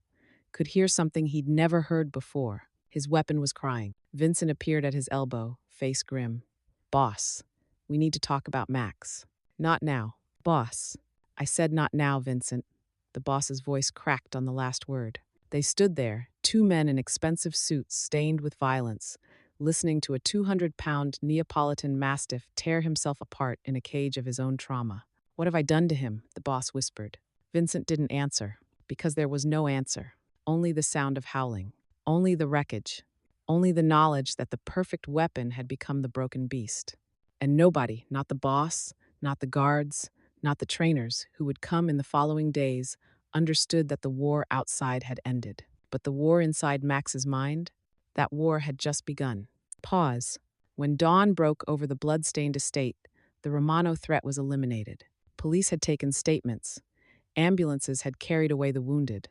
could hear something he'd never heard before. His weapon was crying. Vincent appeared at his elbow, face grim. Boss, we need to talk about Max. Not now. Boss. I said not now, Vincent. The boss's voice cracked on the last word. They stood there, 2 men in expensive suits stained with violence, listening to a 200-pound Neapolitan Mastiff tear himself apart in a cage of his own trauma. What have I done to him? The boss whispered. Vincent didn't answer, because there was no answer. Only the sound of howling. Only the wreckage. Only the knowledge that the perfect weapon had become the broken beast. And nobody, not the boss, not the guards, not the trainers who would come in the following days, understood that the war outside had ended. But the war inside Max's mind, That war had just begun. Pause. When dawn broke over the blood-stained estate, the Romano threat was eliminated. Police had taken statements. Ambulances had carried away the wounded.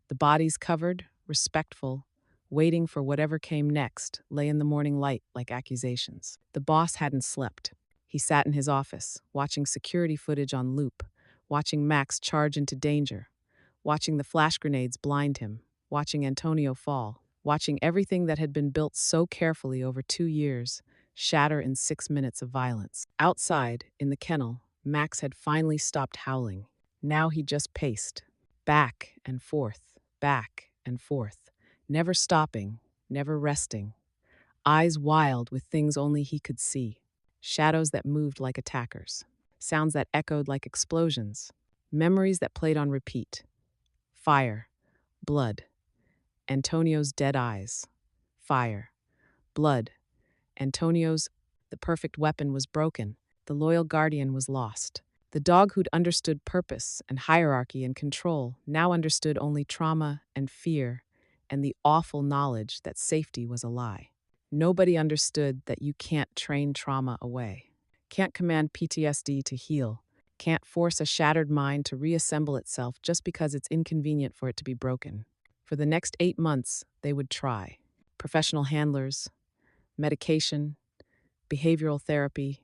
The bodies covered, respectful, waiting for whatever came next, lay in the morning light like accusations. The boss hadn't slept. He sat in his office, watching security footage on loop, watching Max charge into danger, watching the flash grenades blind him, watching Antonio fall, watching everything that had been built so carefully over 2 years shatter in 6 minutes of violence. Outside, in the kennel, Max had finally stopped howling. Now he just paced, back and forth, never stopping, never resting, eyes wild with things only he could see, shadows that moved like attackers, sounds that echoed like explosions, memories that played on repeat. Fire, blood, Antonio's dead eyes. Fire, blood, Antonio's. The perfect weapon was broken. The loyal guardian was lost. The dog who'd understood purpose and hierarchy and control now understood only trauma and fear and the awful knowledge that safety was a lie. Nobody understood that you can't train trauma away, can't command PTSD to heal, can't force a shattered mind to reassemble itself just because it's inconvenient for it to be broken. For the next 8 months, they would try. Professional handlers, medication, behavioral therapy,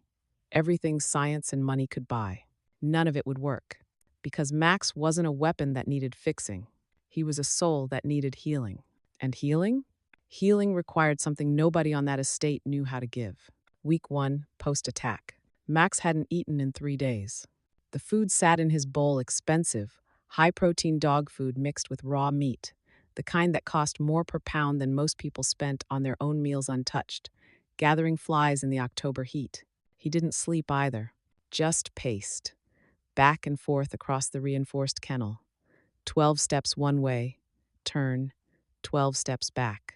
everything science and money could buy. None of it would work. Because Max wasn't a weapon that needed fixing. He was a soul that needed healing. And healing? Healing required something nobody on that estate knew how to give. Week 1, post-attack. Max hadn't eaten in 3 days. The food sat in his bowl, expensive, high-protein dog food mixed with raw meat, the kind that cost more per pound than most people spent on their own meals untouched, gathering flies in the October heat. He didn't sleep either, just paced, back and forth across the reinforced kennel. 12 steps one way, turn, 12 steps back,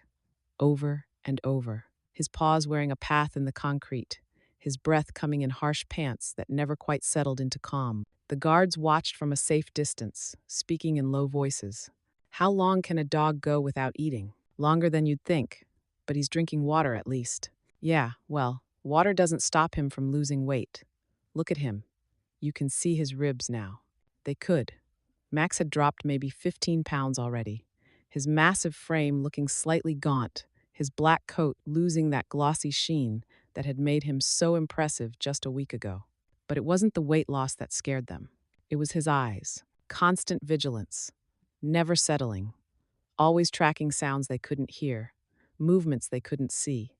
over and over, his paws wearing a path in the concrete, his breath coming in harsh pants that never quite settled into calm. The guards watched from a safe distance, speaking in low voices. How long can a dog go without eating? Longer than you'd think, but he's drinking water at least. Yeah, well, water doesn't stop him from losing weight. Look at him. You can see his ribs now. They could. Max had dropped maybe 15 pounds already, his massive frame looking slightly gaunt, his black coat losing that glossy sheen that had made him so impressive just a week ago. But it wasn't the weight loss that scared them. It was his eyes, constant vigilance, never settling, always tracking sounds they couldn't hear, movements they couldn't see,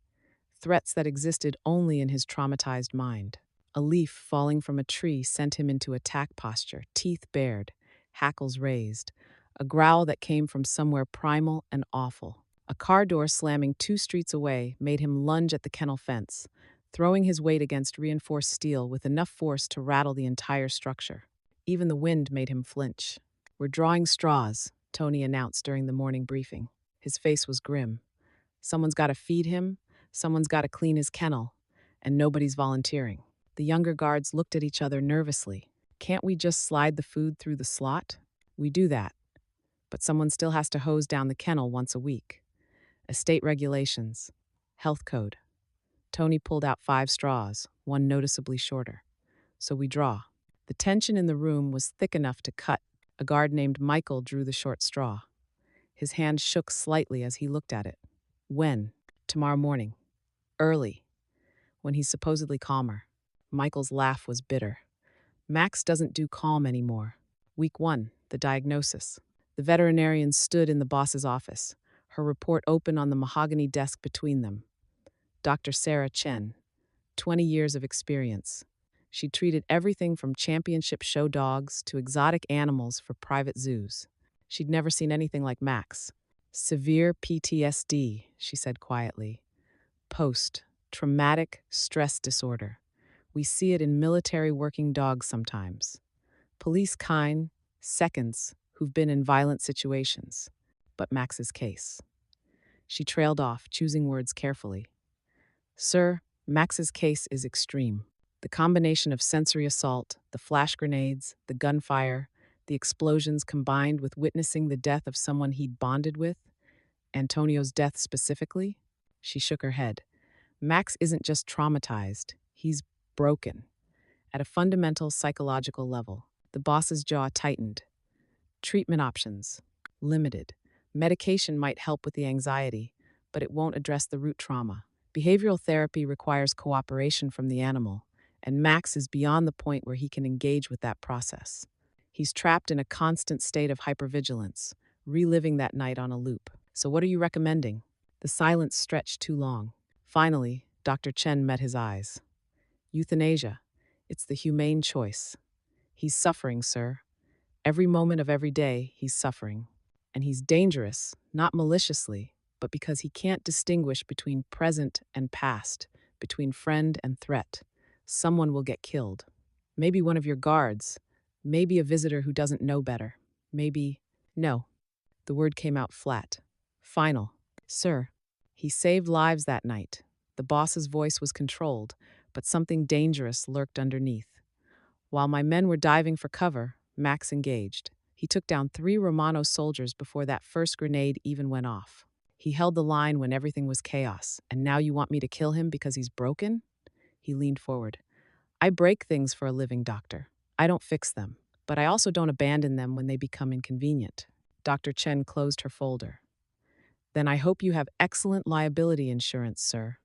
threats that existed only in his traumatized mind. A leaf falling from a tree sent him into attack posture, teeth bared, hackles raised, a growl that came from somewhere primal and awful. A car door slamming 2 streets away made him lunge at the kennel fence, throwing his weight against reinforced steel with enough force to rattle the entire structure. Even the wind made him flinch. "We're drawing straws," Tony announced during the morning briefing. His face was grim. Someone's got to feed him, someone's got to clean his kennel, and nobody's volunteering. The younger guards looked at each other nervously. "Can't we just slide the food through the slot?" "We do that, but someone still has to hose down the kennel once a week. Estate regulations, health code." Tony pulled out 5 straws, one noticeably shorter. "So we draw." The tension in the room was thick enough to cut. A guard named Michael drew the short straw. His hand shook slightly as he looked at it. "When?" "Tomorrow morning. Early. When he's supposedly calmer." Michael's laugh was bitter. "Max doesn't do calm anymore." Week 1, the diagnosis. The veterinarian stood in the boss's office, her report open on the mahogany desk between them. Dr. Sarah Chen, 20 years of experience. She treated everything from championship show dogs to exotic animals for private zoos. She'd never seen anything like Max. "Severe PTSD," she said quietly. "Post-traumatic stress disorder. We see it in military working dogs sometimes. Police kind, seconds, who've been in violent situations. But Max's case." She trailed off, choosing words carefully. "Sir, Max's case is extreme. The combination of sensory assault, the flash grenades, the gunfire, the explosions combined with witnessing the death of someone he'd bonded with, Antonio's death specifically? She shook her head. Max isn't just traumatized, he's broken. At a fundamental psychological level, the boss's jaw tightened. Treatment options limited. Medication might help with the anxiety, but it won't address the root trauma. Behavioral therapy requires cooperation from the animal, and Max is beyond the point where he can engage with that process. He's trapped in a constant state of hypervigilance, reliving that night on a loop. So, what are you recommending? The silence stretched too long. Finally, Dr. Chen met his eyes. Euthanasia. It's the humane choice. He's suffering, sir. Every moment of every day, he's suffering. And he's dangerous, not maliciously, but because he can't distinguish between present and past, between friend and threat. Someone will get killed. Maybe one of your guards. Maybe a visitor who doesn't know better. Maybe. No. The word came out flat. Final. Sir. He saved lives that night. The boss's voice was controlled, but something dangerous lurked underneath. While my men were diving for cover, Max engaged. He took down 3 Romano soldiers before that first grenade even went off. He held the line when everything was chaos, and now you want me to kill him because he's broken? He leaned forward. I break things for a living, doctor. I don't fix them, but I also don't abandon them when they become inconvenient. Dr. Chen closed her folder. Then I hope you have excellent liability insurance, sir,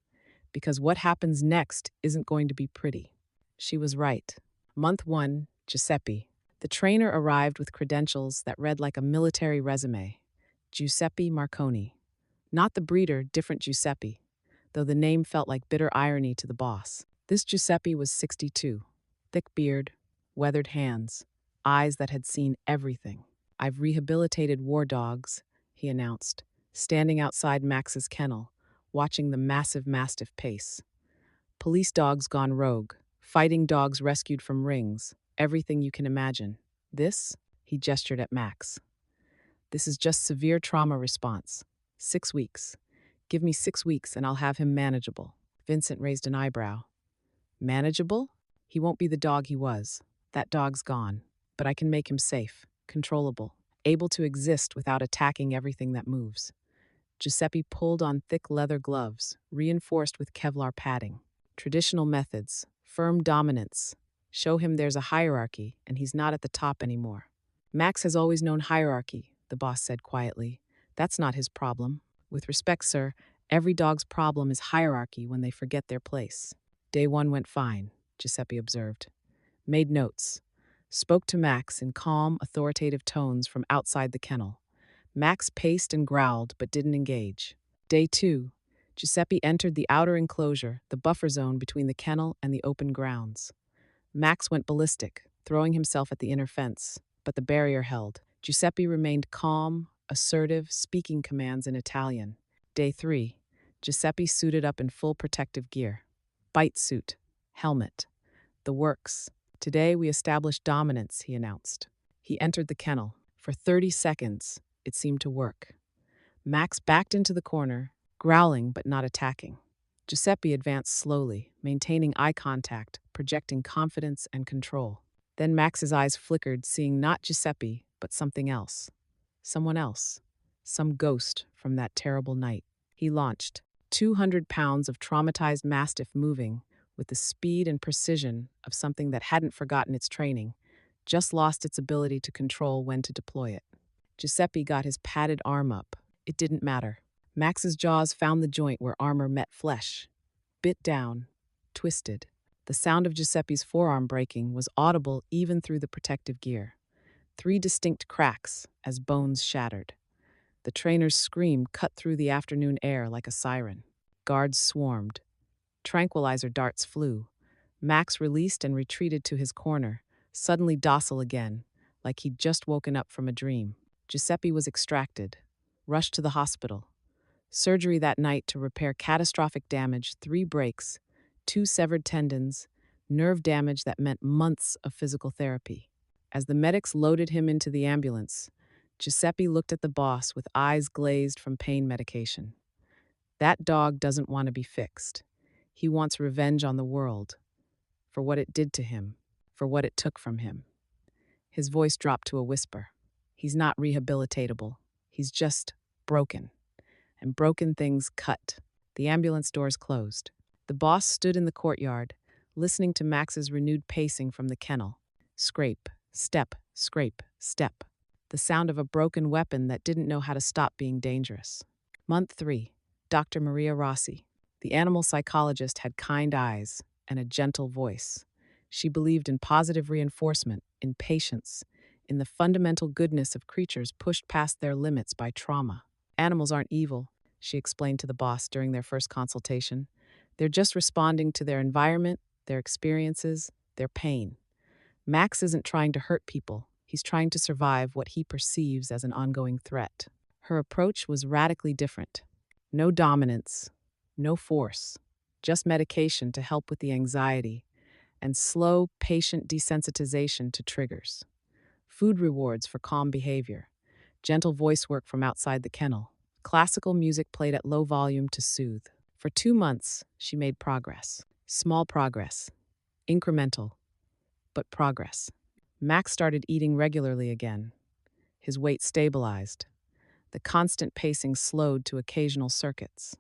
because what happens next isn't going to be pretty. She was right. Month 1, Giuseppe. The trainer arrived with credentials that read like a military resume. Giuseppe Marconi. Not the breeder, different Giuseppe, though the name felt like bitter irony to the boss. This Giuseppe was 62. Thick beard, weathered hands, eyes that had seen everything. I've rehabilitated war dogs, he announced, standing outside Max's kennel, watching the massive Mastiff pace. Police dogs gone rogue, fighting dogs rescued from rings, everything you can imagine. This, he gestured at Max. This is just severe trauma response. 6 weeks. Give me 6 weeks and I'll have him manageable. Vincent raised an eyebrow. Manageable? He won't be the dog he was. That dog's gone. But I can make him safe, controllable, able to exist without attacking everything that moves. Giuseppe pulled on thick leather gloves, reinforced with Kevlar padding. Traditional methods, firm dominance. Show him there's a hierarchy and he's not at the top anymore. Max has always known hierarchy, the boss said quietly. That's not his problem. With respect, sir, every dog's problem is hierarchy when they forget their place. Day 1 went fine, Giuseppe observed. Made notes. Spoke to Max in calm, authoritative tones from outside the kennel. Max paced and growled but didn't engage. Day 2. Giuseppe entered the outer enclosure, the buffer zone between the kennel and the open grounds. Max went ballistic, throwing himself at the inner fence, but the barrier held. Giuseppe remained calm, assertive, speaking commands in Italian. Day 3. Giuseppe suited up in full protective gear. Bite suit, helmet, the works. Today we established dominance, he announced. He entered the kennel. For 30 seconds, it seemed to work. Max backed into the corner, growling but not attacking. Giuseppe advanced slowly, maintaining eye contact, projecting confidence and control. Then Max's eyes flickered, seeing not Giuseppe, but something else. Someone else. Some ghost from that terrible night. He launched, 200 pounds of traumatized Mastiff moving, with the speed and precision of something that hadn't forgotten its training, just lost its ability to control when to deploy it. Giuseppe got his padded arm up. It didn't matter. Max's jaws found the joint where armor met flesh. Bit down, twisted. The sound of Giuseppe's forearm breaking was audible even through the protective gear. 3 distinct cracks as bones shattered. The trainer's scream cut through the afternoon air like a siren. Guards swarmed. Tranquilizer darts flew. Max released and retreated to his corner, suddenly docile again, like he'd just woken up from a dream. Giuseppe was extracted, rushed to the hospital. Surgery that night to repair catastrophic damage, 3 breaks, 2 severed tendons, nerve damage that meant months of physical therapy. As the medics loaded him into the ambulance, Giuseppe looked at the boss with eyes glazed from pain medication. That dog doesn't want to be fixed. He wants revenge on the world, for what it did to him, for what it took from him. His voice dropped to a whisper. He's not rehabilitatable. He's just broken. and broken things cut. The ambulance doors closed. The boss stood in the courtyard, listening to Max's renewed pacing from the kennel. Scrape, step, scrape, step. The sound of a broken weapon that didn't know how to stop being dangerous. Month 3. Dr. Maria Rossi. The animal psychologist had kind eyes and a gentle voice. She believed in positive reinforcement, in patience, in the fundamental goodness of creatures pushed past their limits by trauma. Animals aren't evil, she explained to the boss during their first consultation. They're just responding to their environment, their experiences, their pain. Max isn't trying to hurt people. He's trying to survive what he perceives as an ongoing threat. Her approach was radically different. No dominance, no force, just medication to help with the anxiety, and slow, patient desensitization to triggers. Food rewards for calm behavior, gentle voice work from outside the kennel, classical music played at low volume to soothe. For 2 months, she made progress. Small progress, incremental, but progress. Max started eating regularly again. His weight stabilized. The constant pacing slowed to occasional circuits.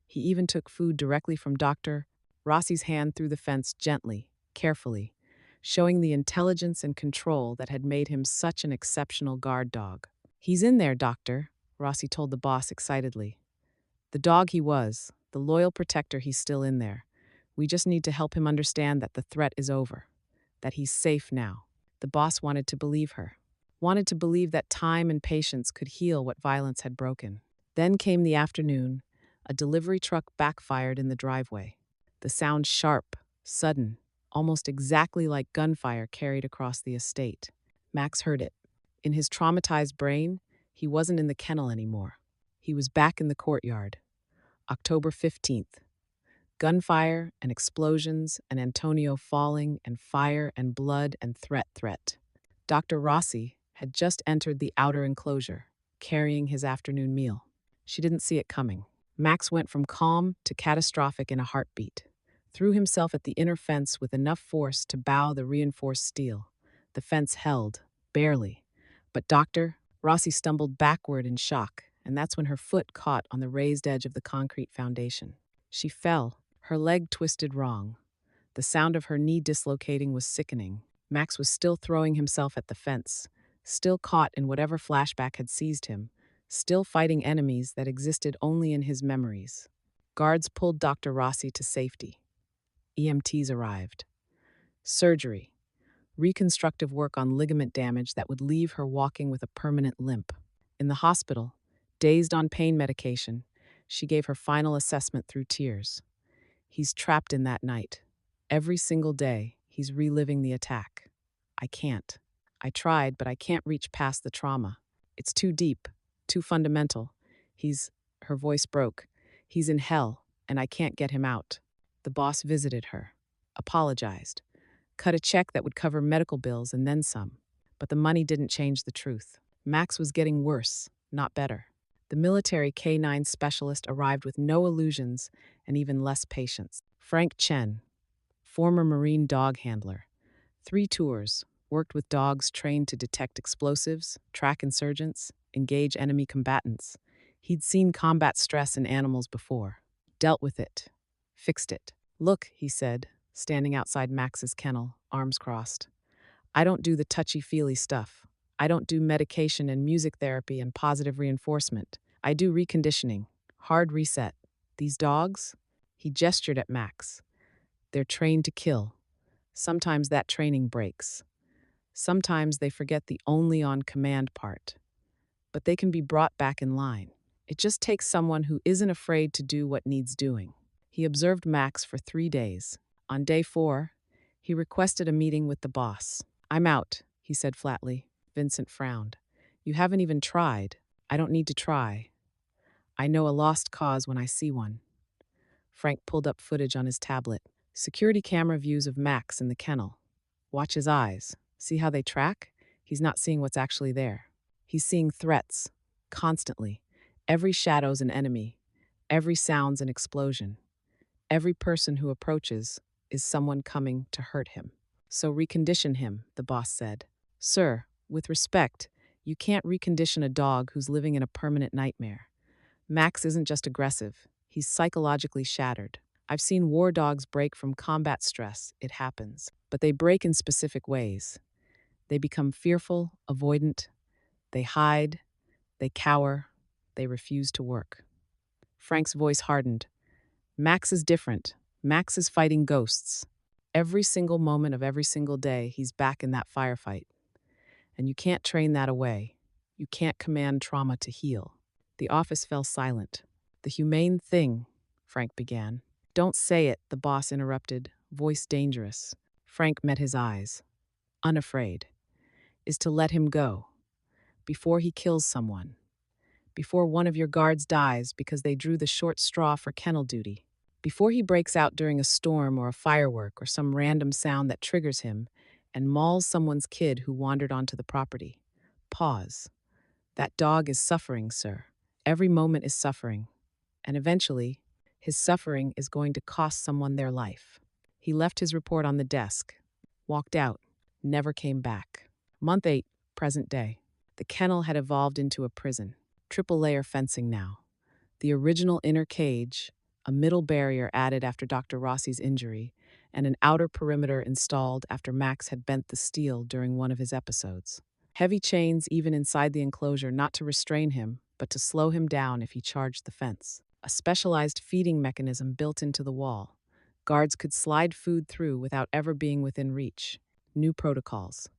He even took food directly from Dr. Rossi's hand through the fence gently, carefully, showing the intelligence and control that had made him such an exceptional guard dog. "He's in there, Doctor," Rossi told the boss excitedly. "The dog he was, the loyal protector, he's still in there. We just need to help him understand that the threat is over, that he's safe now." The boss wanted to believe her, wanted to believe that time and patience could heal what violence had broken. Then came the afternoon. A delivery truck backfired in the driveway. The sound sharp, sudden, almost exactly like gunfire carried across the estate. Max heard it. In his traumatized brain, he wasn't in the kennel anymore. He was back in the courtyard. October 15th. Gunfire and explosions and Antonio falling and fire and blood and threat. Dr. Rossi had just entered the outer enclosure, carrying his afternoon meal. She didn't see it coming. Max went from calm to catastrophic in a heartbeat, threw himself at the inner fence with enough force to bow the reinforced steel. The fence held, barely. But Dr. Rossi stumbled backward in shock, and that's when her foot caught on the raised edge of the concrete foundation. She fell, her leg twisted wrong. The sound of her knee dislocating was sickening. Max was still throwing himself at the fence, still caught in whatever flashback had seized him, still fighting enemies that existed only in his memories. Guards pulled Dr. Rossi to safety. EMTs arrived. Surgery. Reconstructive work on ligament damage that would leave her walking with a permanent limp. In the hospital, dazed on pain medication, she gave her final assessment through tears. He's trapped in that night. Every single day, he's reliving the attack. I can't. I tried, but I can't reach past the trauma. It's too deep, too fundamental. Her voice broke. He's in hell, and I can't get him out. The boss visited her, apologized, cut a check that would cover medical bills and then some. But the money didn't change the truth. Max was getting worse, not better. The military K9 specialist arrived with no illusions and even less patience. Frank Chen, former Marine dog handler. 3 tours, worked with dogs trained to detect explosives, track insurgents, engage enemy combatants. He'd seen combat stress in animals before, dealt with it, fixed it. "Look," he said, standing outside Max's kennel, arms crossed. "I don't do the touchy-feely stuff. I don't do medication and music therapy and positive reinforcement. I do reconditioning, hard reset. These dogs," he gestured at Max, "they're trained to kill. Sometimes that training breaks. Sometimes they forget the only on command part. But they can be brought back in line. It just takes someone who isn't afraid to do what needs doing." He observed Max for 3 days. On day 4, he requested a meeting with the boss. "I'm out," he said flatly. Vincent frowned. "You haven't even tried." "I don't need to try. I know a lost cause when I see one." Frank pulled up footage on his tablet. Security camera views of Max in the kennel. "Watch his eyes. See how they track? He's not seeing what's actually there. He's seeing threats, constantly. Every shadow's an enemy. Every sound's an explosion. Every person who approaches is someone coming to hurt him. So recondition him," the boss said. "Sir, with respect, you can't recondition a dog who's living in a permanent nightmare. Max isn't just aggressive, he's psychologically shattered. I've seen war dogs break from combat stress, it happens. But they break in specific ways. They become fearful, avoidant, they hide, they cower, they refuse to work. Frank's voice hardened. Max is different. Max is fighting ghosts. Every single moment of every single day, he's back in that firefight. And you can't train that away. You can't command trauma to heal. The office fell silent. The humane thing, Frank began. Don't say it, the boss interrupted, voice dangerous. Frank met his eyes, unafraid, is to let him go before he kills someone, before one of your guards dies because they drew the short straw for kennel duty, before he breaks out during a storm or a firework or some random sound that triggers him and mauls someone's kid who wandered onto the property. Pause. That dog is suffering, sir. Every moment is suffering. And eventually, his suffering is going to cost someone their life. He left his report on the desk, walked out, never came back. Month 8, present day. The kennel had evolved into a prison. Triple layer fencing now. The original inner cage, a middle barrier added after Dr. Rossi's injury, and an outer perimeter installed after Max had bent the steel during one of his episodes. Heavy chains even inside the enclosure, not to restrain him, but to slow him down if he charged the fence. A specialized feeding mechanism built into the wall. Guards could slide food through without ever being within reach. New protocols.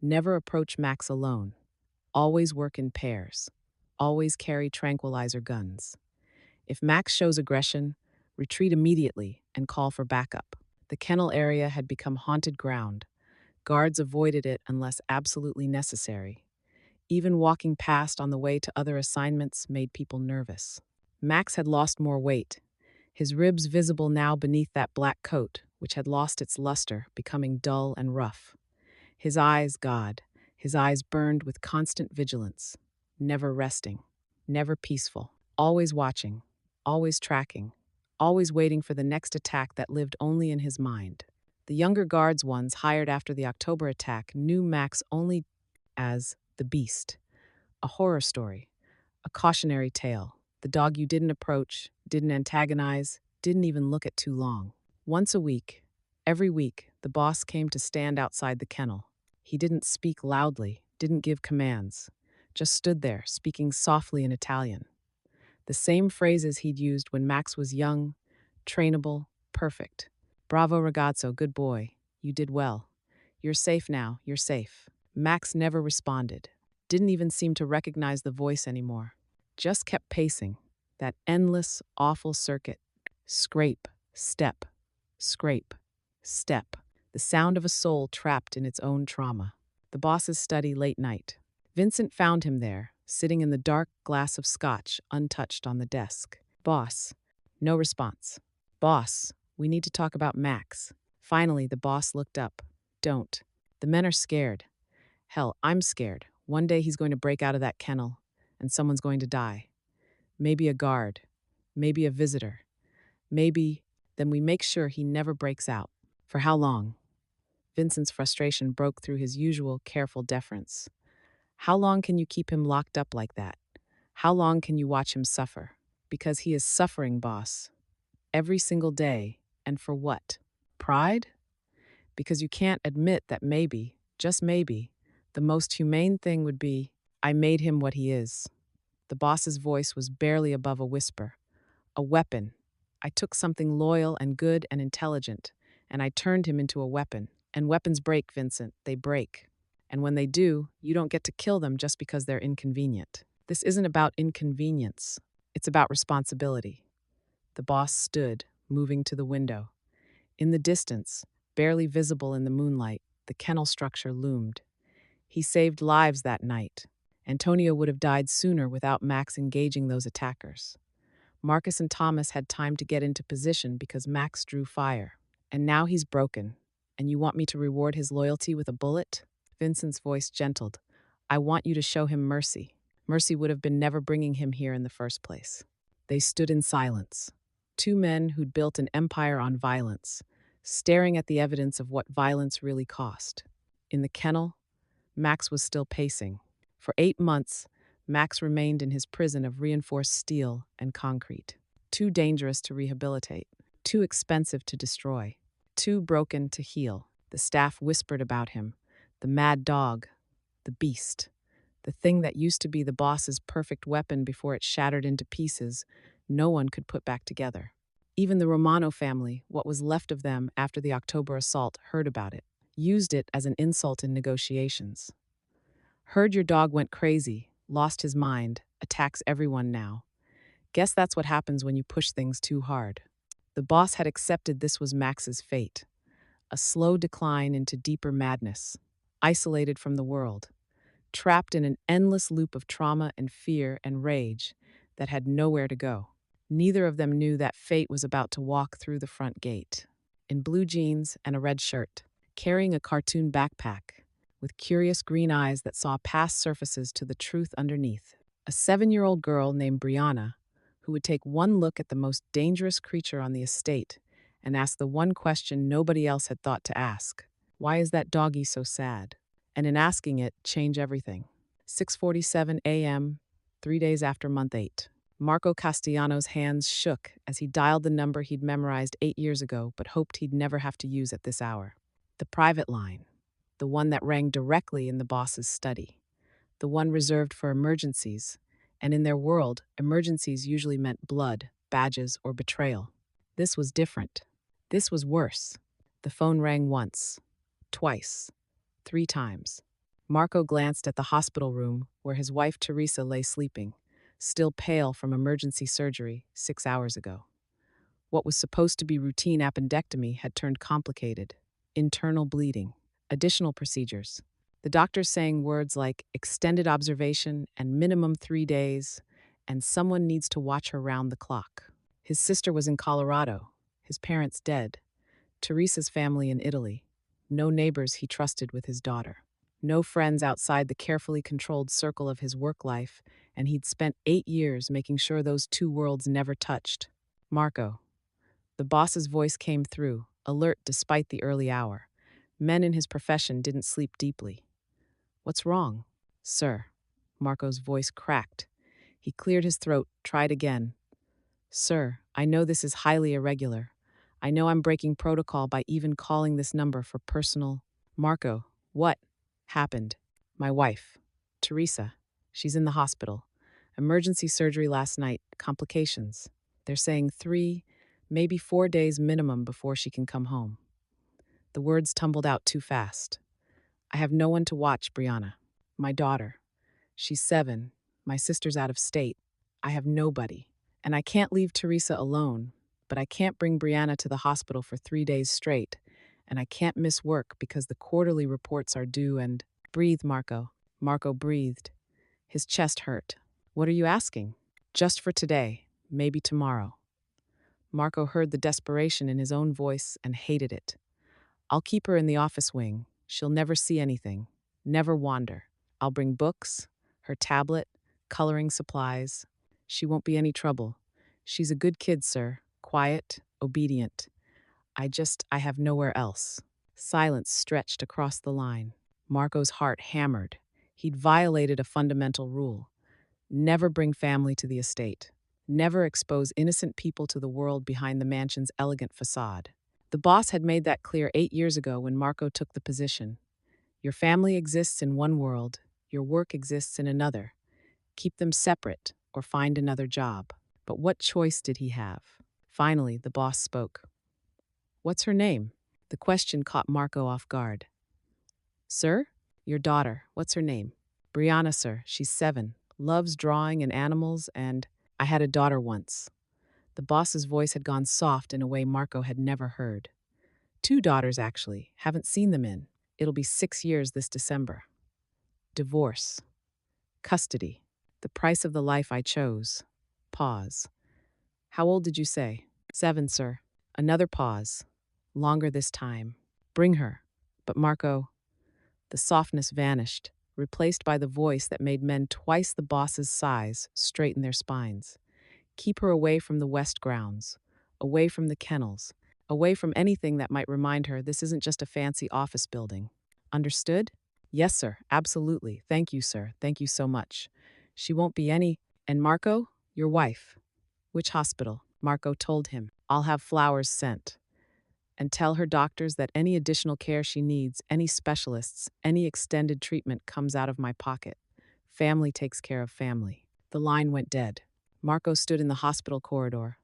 Never approach Max alone. Always work in pairs. Always carry tranquilizer guns. If Max shows aggression, retreat immediately and call for backup. The kennel area had become haunted ground. Guards avoided it unless absolutely necessary. Even walking past on the way to other assignments made people nervous. Max had lost more weight, his ribs visible now beneath that black coat, which had lost its luster, becoming dull and rough. His eyes, God, his eyes burned with constant vigilance, never resting, never peaceful, always watching, always tracking, always waiting for the next attack that lived only in his mind. The younger guards ones hired after the October attack knew Max only as the Beast, a horror story, a cautionary tale, the dog you didn't approach, didn't antagonize, didn't even look at too long. Once a week, every week, the boss came to stand outside the kennel. He didn't speak loudly, didn't give commands, just stood there, speaking softly in Italian. The same phrases he'd used when Max was young, trainable, perfect. Bravo ragazzo, good boy. You did well. You're safe now, you're safe. Max never responded, didn't even seem to recognize the voice anymore. Just kept pacing, that endless, awful circuit. Scrape, step, scrape, step. The sound of a soul trapped in its own trauma. The boss's study late night. Vincent found him there, sitting in the dark glass of scotch, untouched on the desk. Boss. No response. Boss, we need to talk about Max. Finally, the boss looked up. Don't. The men are scared. Hell, I'm scared. One day he's going to break out of that kennel, and someone's going to die. Maybe a guard. Maybe a visitor. Maybe, then we make sure he never breaks out. For how long? Vincent's frustration broke through his usual careful deference. How long can you keep him locked up like that? How long can you watch him suffer? Because he is suffering, boss. Every single day. And for what? Pride? Because you can't admit that maybe, just maybe, the most humane thing would be, I made him what he is. The boss's voice was barely above a whisper. A weapon. I took something loyal and good and intelligent, and I turned him into a weapon. And weapons break, Vincent. They break. And when they do, you don't get to kill them just because they're inconvenient. This isn't about inconvenience. It's about responsibility. The boss stood, moving to the window. In the distance, barely visible in the moonlight, the kennel structure loomed. He saved lives that night. Antonio would have died sooner without Max engaging those attackers. Marcus and Thomas had time to get into position because Max drew fire. And now he's broken. And you want me to reward his loyalty with a bullet? Vincent's voice gentled. I want you to show him mercy. Mercy would have been never bringing him here in the first place. They stood in silence. Two men who'd built an empire on violence, staring at the evidence of what violence really cost. In the kennel, Max was still pacing. For 8 months, Max remained in his prison of reinforced steel and concrete. Too dangerous to rehabilitate, too expensive to destroy, too broken to heal. The staff whispered about him. The mad dog, the beast, the thing that used to be the boss's perfect weapon before it shattered into pieces, no one could put back together. Even the Romano family, what was left of them after the October assault, heard about it, used it as an insult in negotiations. Heard your dog went crazy, lost his mind, attacks everyone now. Guess that's what happens when you push things too hard. The boss had accepted this was Max's fate, a slow decline into deeper madness, isolated from the world, trapped in an endless loop of trauma and fear and rage that had nowhere to go. Neither of them knew that fate was about to walk through the front gate, in blue jeans and a red shirt, carrying a cartoon backpack, with curious green eyes that saw past surfaces to the truth underneath. A 7-year-old girl named Brianna, who would take one look at the most dangerous creature on the estate and ask the one question nobody else had thought to ask. Why is that doggy so sad? And in asking it, change everything. 6:47 a.m., 3 days after month 8. Marco Castellano's hands shook as he dialed the number he'd memorized 8 years ago but hoped he'd never have to use at this hour. The private line, the one that rang directly in the boss's study, the one reserved for emergencies, and in their world, emergencies usually meant blood, badges, or betrayal. This was different. This was worse. The phone rang once, twice, 3 times. Marco glanced at the hospital room where his wife Teresa lay sleeping, still pale from emergency surgery 6 hours ago. What was supposed to be routine appendectomy had turned complicated. Internal bleeding, additional procedures. The doctors saying words like extended observation and minimum 3 days, and someone needs to watch her round the clock. His sister was in Colorado, his parents dead, Teresa's family in Italy, no neighbors he trusted with his daughter, no friends outside the carefully controlled circle of his work life, and he'd spent 8 years making sure those two worlds never touched. Marco. The boss's voice came through, alert despite the early hour. Men in his profession didn't sleep deeply. What's wrong? Sir. Marco's voice cracked. He cleared his throat, tried again. Sir, I know this is highly irregular. I know I'm breaking protocol by even calling this number for personal. Marco, what happened? My wife, Teresa. She's in the hospital. Emergency surgery last night, complications. They're saying 3, maybe 4 days minimum before she can come home. The words tumbled out too fast. I have no one to watch, Brianna. My daughter. She's 7. My sister's out of state. I have nobody. And I can't leave Teresa alone, but I can't bring Brianna to the hospital for 3 days straight, and I can't miss work because the quarterly reports are due and… Breathe, Marco. Marco breathed. His chest hurt. What are you asking? Just for today, maybe tomorrow. Marco heard the desperation in his own voice and hated it. I'll keep her in the office wing. She'll never see anything, never wander. I'll bring books, her tablet, coloring supplies. She won't be any trouble. She's a good kid, sir. Quiet, obedient. I have nowhere else. Silence stretched across the line. Marco's heart hammered. He'd violated a fundamental rule. Never bring family to the estate. Never expose innocent people to the world behind the mansion's elegant facade. The boss had made that clear 8 years ago when Marco took the position. Your family exists in one world, your work exists in another. Keep them separate or find another job. But what choice did he have? Finally, the boss spoke. What's her name? The question caught Marco off guard. Sir? Your daughter. What's her name? Brianna, sir. She's 7. Loves drawing and animals, and I had a daughter once. The boss's voice had gone soft in a way Marco had never heard. 2 daughters, actually. Haven't seen them in. It'll be 6 years this December. Divorce. Custody. The price of the life I chose. Pause. How old did you say? 7, sir. Another pause. Longer this time. Bring her. But Marco… The softness vanished, replaced by the voice that made men twice the boss's size straighten their spines. Keep her away from the West grounds, away from the kennels, away from anything that might remind her this isn't just a fancy office building. Understood? Yes, sir. Absolutely. Thank you, sir. Thank you so much. She won't be any. And Marco, your wife. Which hospital? Marco told him. I'll have flowers sent. And tell her doctors that any additional care she needs, any specialists, any extended treatment comes out of my pocket. Family takes care of family. The line went dead. Marco stood in the hospital corridor,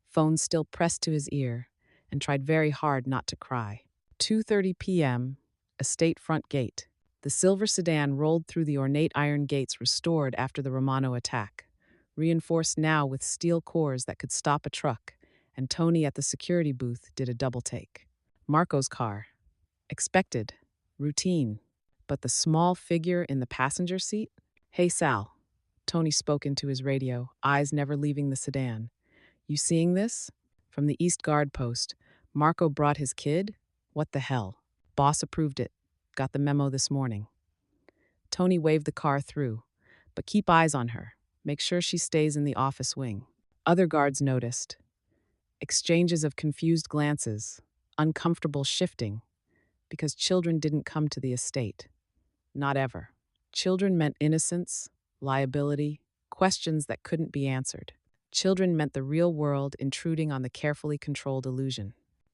phone still pressed to his ear, and tried very hard not to cry. 2:30 p.m., estate front gate. The silver sedan rolled through the ornate iron gates restored after the Romano attack, reinforced now with steel cores that could stop a truck, and Tony at the security booth did a double take. Marco's car. Expected. Routine. But the small figure in the passenger seat? Hey, Sal. Tony spoke into his radio, eyes never leaving the sedan. You seeing this? From the East Guard post, Marco brought his kid? What the hell? Boss approved it. Got the memo this morning. Tony waved the car through. But keep eyes on her. Make sure she stays in the office wing. Other guards noticed. Exchanges of confused glances, uncomfortable shifting, because children didn't come to the estate. Not ever. Children meant innocence, liability, questions that couldn't be answered. Children meant the real world intruding on the carefully controlled illusion.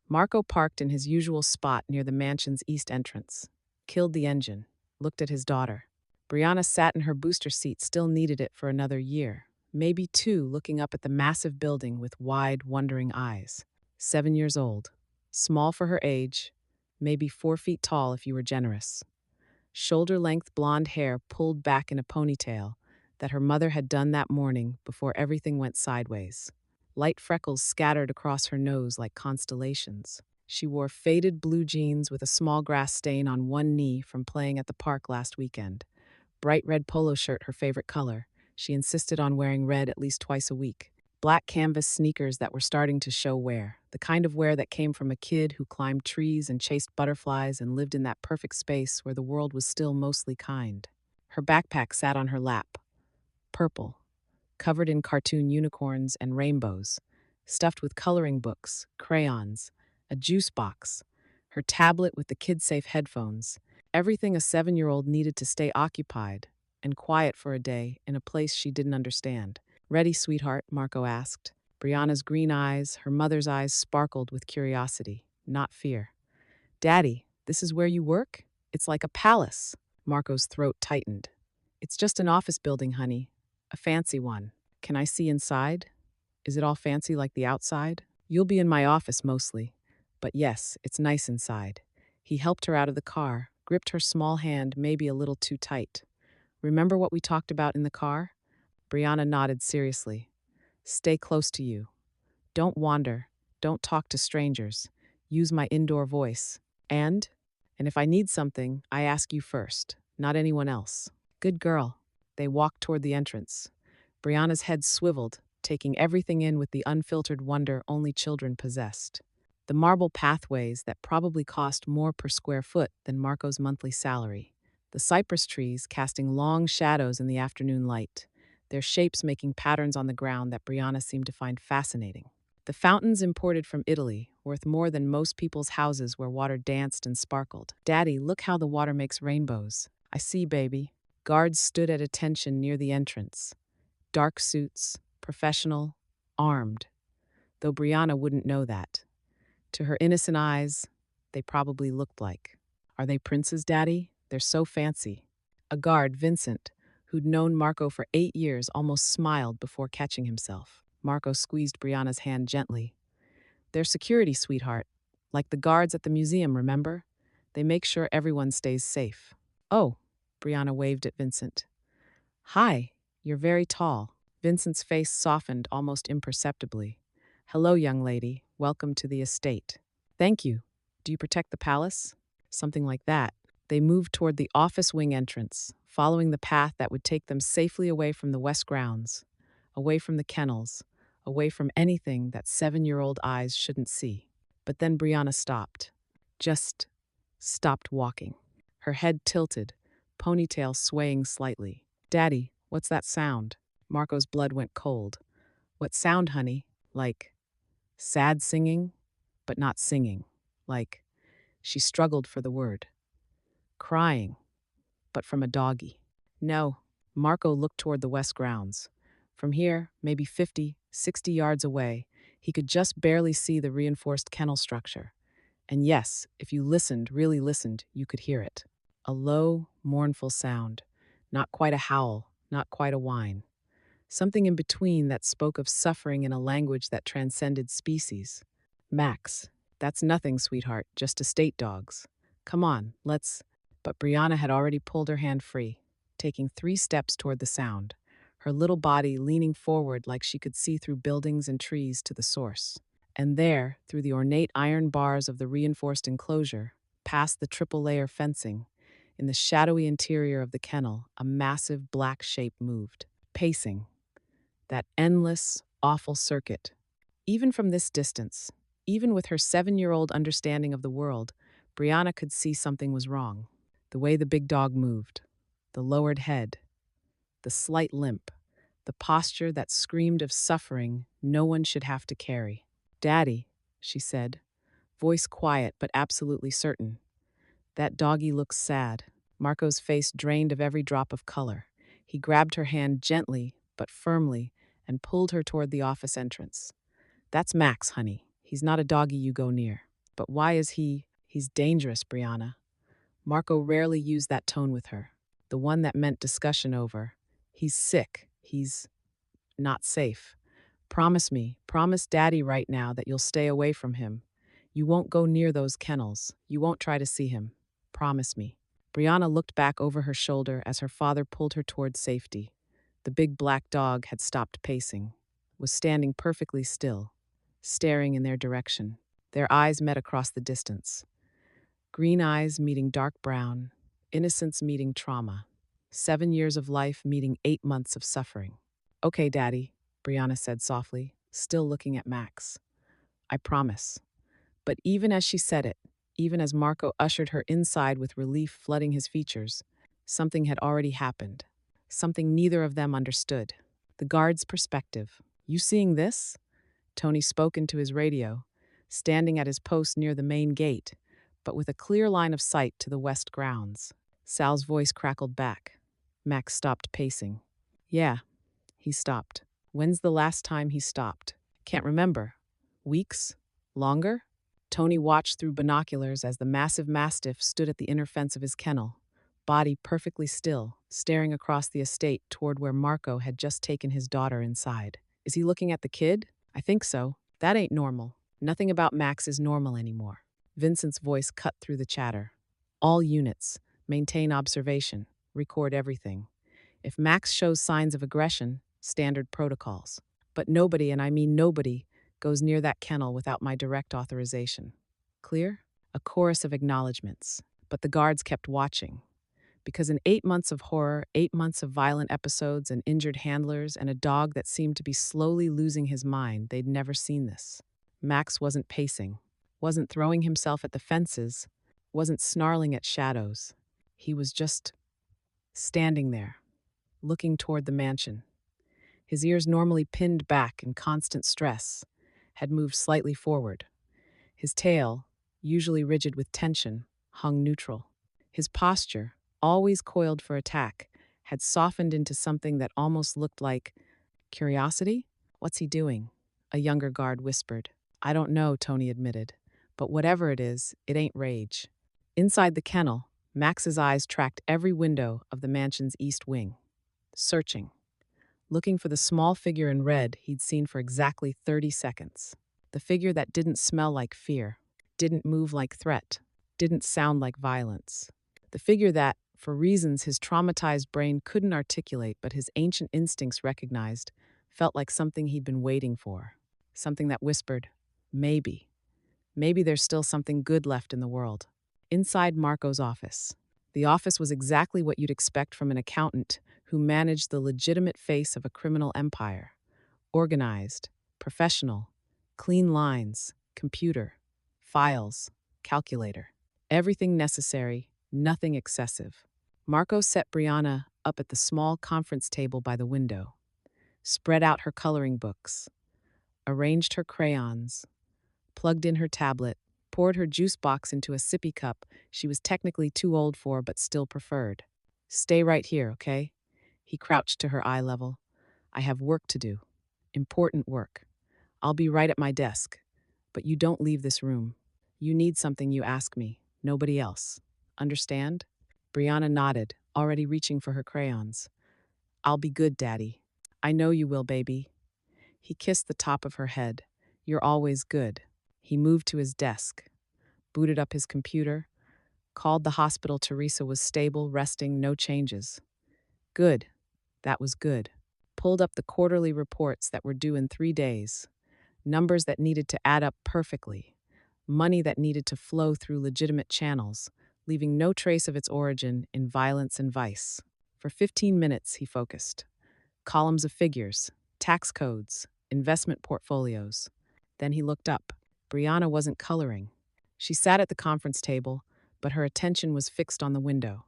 Marco parked in his usual spot near the mansion's east entrance, killed the engine, looked at his daughter. Brianna sat in her booster seat, still needed it for another year, maybe two, looking up at the massive building with wide, wondering eyes. 7 years old, small for her age, maybe 4 feet tall if you were generous. Shoulder-length blonde hair pulled back in a ponytail that her mother had done that morning before everything went sideways. Light freckles scattered across her nose like constellations. She wore faded blue jeans with a small grass stain on one knee from playing at the park last weekend. Bright red polo shirt, her favorite color. She insisted on wearing red at least twice a week. Black canvas sneakers that were starting to show wear, the kind of wear that came from a kid who climbed trees and chased butterflies and lived in that perfect space where the world was still mostly kind. Her backpack sat on her lap, purple, covered in cartoon unicorns and rainbows, stuffed with coloring books, crayons, a juice box, her tablet with the kid-safe headphones, everything a 7-year-old needed to stay occupied and quiet for a day in a place she didn't understand. Ready, sweetheart? Marco asked. Brianna's green eyes, her mother's eyes, sparkled with curiosity, not fear. Daddy, this is where you work? It's like a palace. Marco's throat tightened. It's just an office building, honey. A fancy one. Can I see inside? Is it all fancy like the outside? You'll be in my office mostly. But yes, it's nice inside. He helped her out of the car, gripped her small hand maybe a little too tight. Remember what we talked about in the car? Brianna nodded seriously. Stay close to you. Don't wander. Don't talk to strangers. Use my indoor voice. And if I need something, I ask you first, not anyone else. Good girl. They walked toward the entrance. Brianna's head swiveled, taking everything in with the unfiltered wonder only children possessed. The marble pathways that probably cost more per square foot than Marco's monthly salary. The cypress trees casting long shadows in the afternoon light, their shapes making patterns on the ground that Brianna seemed to find fascinating. The fountains imported from Italy, worth more than most people's houses where water danced and sparkled. Daddy, look how the water makes rainbows. I see, baby. Guards stood at attention near the entrance. Dark suits, professional, armed. Though Brianna wouldn't know that. To her innocent eyes, they probably looked like. Are they princes, Daddy? They're so fancy. A guard, Vincent, who'd known Marco for 8 years, almost smiled before catching himself. Marco squeezed Brianna's hand gently. They're security, sweetheart. Like the guards at the museum, remember? They make sure everyone stays safe. Oh, Brianna waved at Vincent. Hi, you're very tall. Vincent's face softened almost imperceptibly. Hello, young lady. Welcome to the estate. Thank you. Do you protect the palace? Something like that. They moved toward the office wing entrance, following the path that would take them safely away from the west grounds, away from the kennels, away from anything that 7-year-old eyes shouldn't see. But then Brianna stopped. Just stopped walking. Her head tilted, ponytail swaying slightly. Daddy, what's that sound? Marco's blood went cold. What sound, honey? Like sad singing, but not singing. Like, she struggled for the word. Crying, but from a doggy. No, Marco looked toward the west grounds. From here, maybe 50, 60 yards away, he could just barely see the reinforced kennel structure. And yes, if you listened, really listened, you could hear it. A low, mournful sound. Not quite a howl, not quite a whine. Something in between that spoke of suffering in a language that transcended species. Max, that's nothing, sweetheart, just estate dogs. Come on, let's. But Brianna had already pulled her hand free, taking 3 steps toward the sound, her little body leaning forward like she could see through buildings and trees to the source. And there, through the ornate iron bars of the reinforced enclosure, past the triple layer fencing, in the shadowy interior of the kennel, a massive black shape moved, pacing. That endless, awful circuit. Even from this distance, even with her 7-year-old understanding of the world, Brianna could see something was wrong. The way the big dog moved, the lowered head, the slight limp, the posture that screamed of suffering no one should have to carry. Daddy, she said, voice quiet but absolutely certain. That doggy looks sad. Marco's face drained of every drop of color. He grabbed her hand gently but firmly and pulled her toward the office entrance. That's Max, honey. He's not a doggy you go near. But why is he? He's dangerous, Brianna. Marco rarely used that tone with her. The one that meant discussion over. He's sick. He's not safe. Promise Daddy right now that you'll stay away from him. You won't go near those kennels. You won't try to see him. Promise me. Brianna looked back over her shoulder as her father pulled her toward safety. The big black dog had stopped pacing, was standing perfectly still, staring in their direction. Their eyes met across the distance. Green eyes meeting dark brown, innocence meeting trauma. 7 years of life meeting 8 months of suffering. Okay, Daddy, Brianna said softly, still looking at Max. I promise. But even as she said it, even as Marco ushered her inside with relief flooding his features, something had already happened. Something neither of them understood. The guard's perspective. You seeing this? Tony spoke into his radio, standing at his post near the main gate, but with a clear line of sight to the west grounds. Sal's voice crackled back. Max stopped pacing. Yeah, he stopped. When's the last time he stopped? Can't remember. Weeks? Longer? Tony watched through binoculars as the massive Mastiff stood at the inner fence of his kennel, body perfectly still, staring across the estate toward where Marco had just taken his daughter inside. Is he looking at the kid? I think so. That ain't normal. Nothing about Max is normal anymore. Vincent's voice cut through the chatter. All units, maintain observation, record everything. If Max shows signs of aggression, standard protocols. But nobody, and I mean nobody, goes near that kennel without my direct authorization. Clear? A chorus of acknowledgments. But the guards kept watching. Because in 8 months of horror, 8 months of violent episodes and injured handlers and a dog that seemed to be slowly losing his mind, they'd never seen this. Max wasn't pacing, wasn't throwing himself at the fences, wasn't snarling at shadows. He was just standing there, looking toward the mansion. His ears, normally pinned back in constant stress, had moved slightly forward. His tail, usually rigid with tension, hung neutral. His posture, always coiled for attack, had softened into something that almost looked like curiosity. What's he doing? A younger guard whispered. I don't know, Tony admitted. But whatever it is, it ain't rage. Inside the kennel, Max's eyes tracked every window of the mansion's east wing, searching, looking for the small figure in red he'd seen for exactly 30 seconds. The figure that didn't smell like fear, didn't move like threat, didn't sound like violence. The figure that, for reasons his traumatized brain couldn't articulate but his ancient instincts recognized, felt like something he'd been waiting for. Something that whispered, maybe. Maybe there's still something good left in the world. Inside Marco's office. The office was exactly what you'd expect from an accountant who managed the legitimate face of a criminal empire. Organized, professional, clean lines, computer, files, calculator. Everything necessary, nothing excessive. Marco set Brianna up at the small conference table by the window, spread out her coloring books, arranged her crayons, plugged in her tablet, poured her juice box into a sippy cup she was technically too old for but still preferred. Stay right here, okay? He crouched to her eye level. I have work to do. Important work. I'll be right at my desk. But you don't leave this room. You need something, you ask me. Nobody else. Understand? Brianna nodded, already reaching for her crayons. I'll be good, Daddy. I know you will, baby. He kissed the top of her head. You're always good. He moved to his desk, booted up his computer, called the hospital. Teresa was stable, resting, no changes. Good. That was good. Pulled up the quarterly reports that were due in 3 days. Numbers that needed to add up perfectly. Money that needed to flow through legitimate channels, leaving no trace of its origin in violence and vice. For 15 minutes, he focused. Columns of figures, tax codes, investment portfolios. Then he looked up. Brianna wasn't coloring. She sat at the conference table, but her attention was fixed on the window,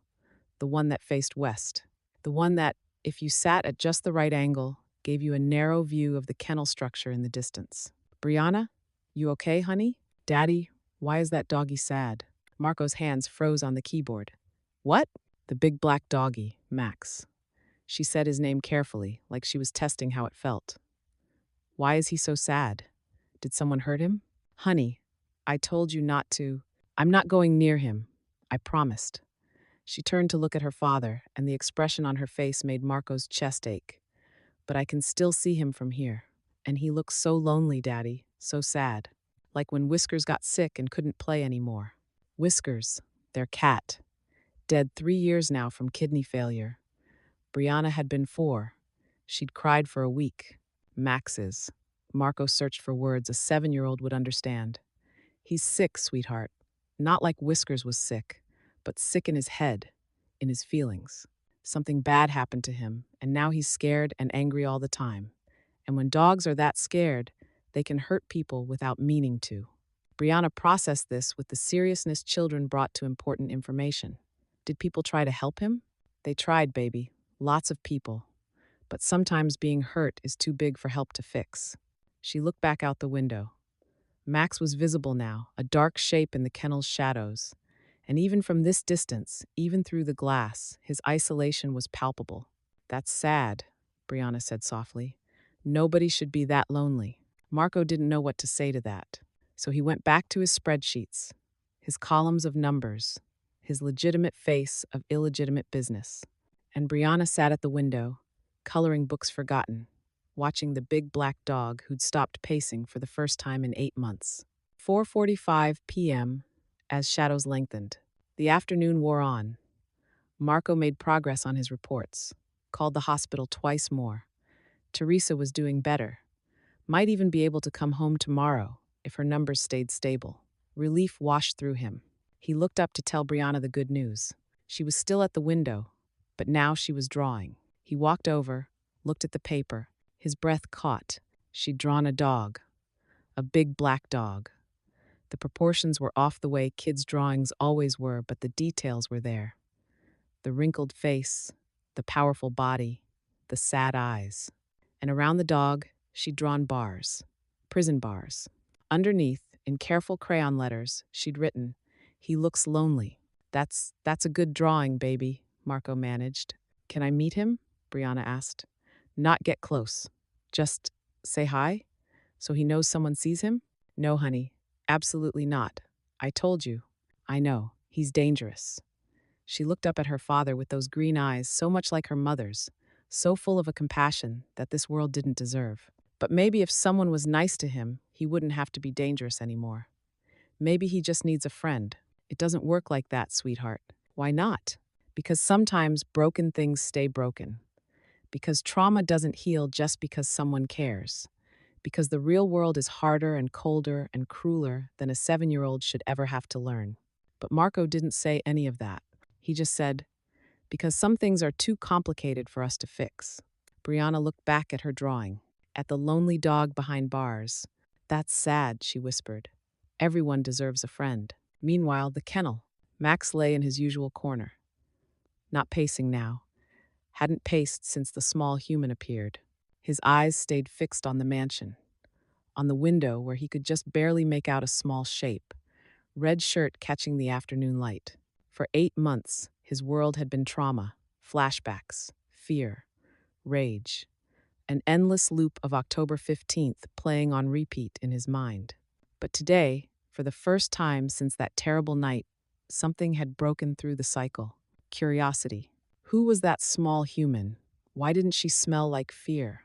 the one that faced west, the one that, if you sat at just the right angle, gave you a narrow view of the kennel structure in the distance. Brianna, you okay, honey? Daddy, why is that doggy sad? Marco's hands froze on the keyboard. What? The big black doggy, Max. She said his name carefully, like she was testing how it felt. Why is he so sad? Did someone hurt him? Honey, I told you not to. I'm not going near him. I promised. She turned to look at her father, and the expression on her face made Marco's chest ache. But I can still see him from here. And he looks so lonely, Daddy, so sad. Like when Whiskers got sick and couldn't play anymore. Whiskers, their cat, dead 3 years now from kidney failure. Brianna had been 4. She'd cried for a week. Max is. Marco searched for words a 7-year-old would understand. He's sick, sweetheart. Not like Whiskers was sick, but sick in his head, in his feelings. Something bad happened to him, and now he's scared and angry all the time. And when dogs are that scared, they can hurt people without meaning to. Brianna processed this with the seriousness children brought to important information. Did people try to help him? They tried, baby. Lots of people. But sometimes being hurt is too big for help to fix. She looked back out the window. Max was visible now, a dark shape in the kennel's shadows. And even from this distance, even through the glass, his isolation was palpable. That's sad, Brianna said softly. Nobody should be that lonely. Marco didn't know what to say to that. So he went back to his spreadsheets, his columns of numbers, his legitimate face of illegitimate business. And Brianna sat at the window, coloring books forgotten, watching the big black dog who'd stopped pacing for the first time in 8 months. 4:45 p.m. as shadows lengthened. The afternoon wore on. Marco made progress on his reports, called the hospital twice more. Teresa was doing better. Might even be able to come home tomorrow if her numbers stayed stable. Relief washed through him. He looked up to tell Brianna the good news. She was still at the window, but now she was drawing. He walked over, looked at the paper. His breath caught. She'd drawn a dog. A big black dog. The proportions were off the way kids' drawings always were, but the details were there. The wrinkled face, the powerful body, the sad eyes. And around the dog, she'd drawn bars. Prison bars. Underneath, in careful crayon letters, she'd written, "He looks lonely." That's a good drawing, baby, Marco managed. Can I meet him? Brianna asked. Not get close. Just say hi? So he knows someone sees him? No, honey. Absolutely not. I told you. I know. He's dangerous. She looked up at her father with those green eyes so much like her mother's, so full of a compassion that this world didn't deserve. But maybe if someone was nice to him, he wouldn't have to be dangerous anymore. Maybe he just needs a friend. It doesn't work like that, sweetheart. Why not? Because sometimes broken things stay broken. Because trauma doesn't heal just because someone cares. Because the real world is harder and colder and crueler than a 7-year-old should ever have to learn. But Marco didn't say any of that. He just said, because some things are too complicated for us to fix. Brianna looked back at her drawing, at the lonely dog behind bars. That's sad, she whispered. Everyone deserves a friend. Meanwhile, the kennel. Max lay in his usual corner. Not pacing now. Hadn't paced since the small human appeared. His eyes stayed fixed on the mansion, on the window where he could just barely make out a small shape, red shirt catching the afternoon light. For 8 months, his world had been trauma, flashbacks, fear. rage. An endless loop of October 15th playing on repeat in his mind. But today, for the first time since that terrible night, something had broken through the cycle. Curiosity. Who was that small human? Why didn't she smell like fear?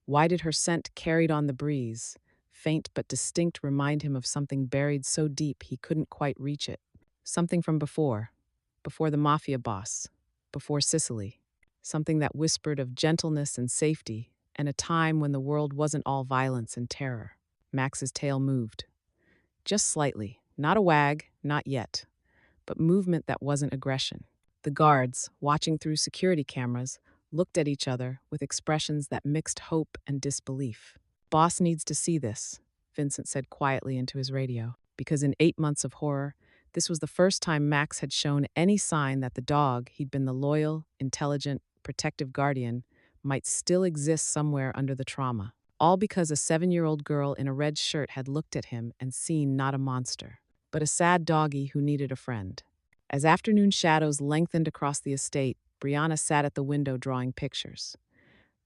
Why did her scent carried on the breeze, faint but distinct, remind him of something buried so deep he couldn't quite reach it? Something from before the Mafia boss, before Sicily. Something that whispered of gentleness and safety, and a time when the world wasn't all violence and terror. Max's tail moved. Just slightly, not a wag, not yet, but movement that wasn't aggression. The guards, watching through security cameras, looked at each other with expressions that mixed hope and disbelief. Boss needs to see this, Vincent said quietly into his radio, because in 8 months of horror, this was the first time Max had shown any sign that the dog he'd been the loyal, intelligent, protective guardian might still exist somewhere under the trauma. All because a 7-year-old girl in a red shirt had looked at him and seen not a monster, but a sad doggy who needed a friend. As afternoon shadows lengthened across the estate, Brianna sat at the window drawing pictures.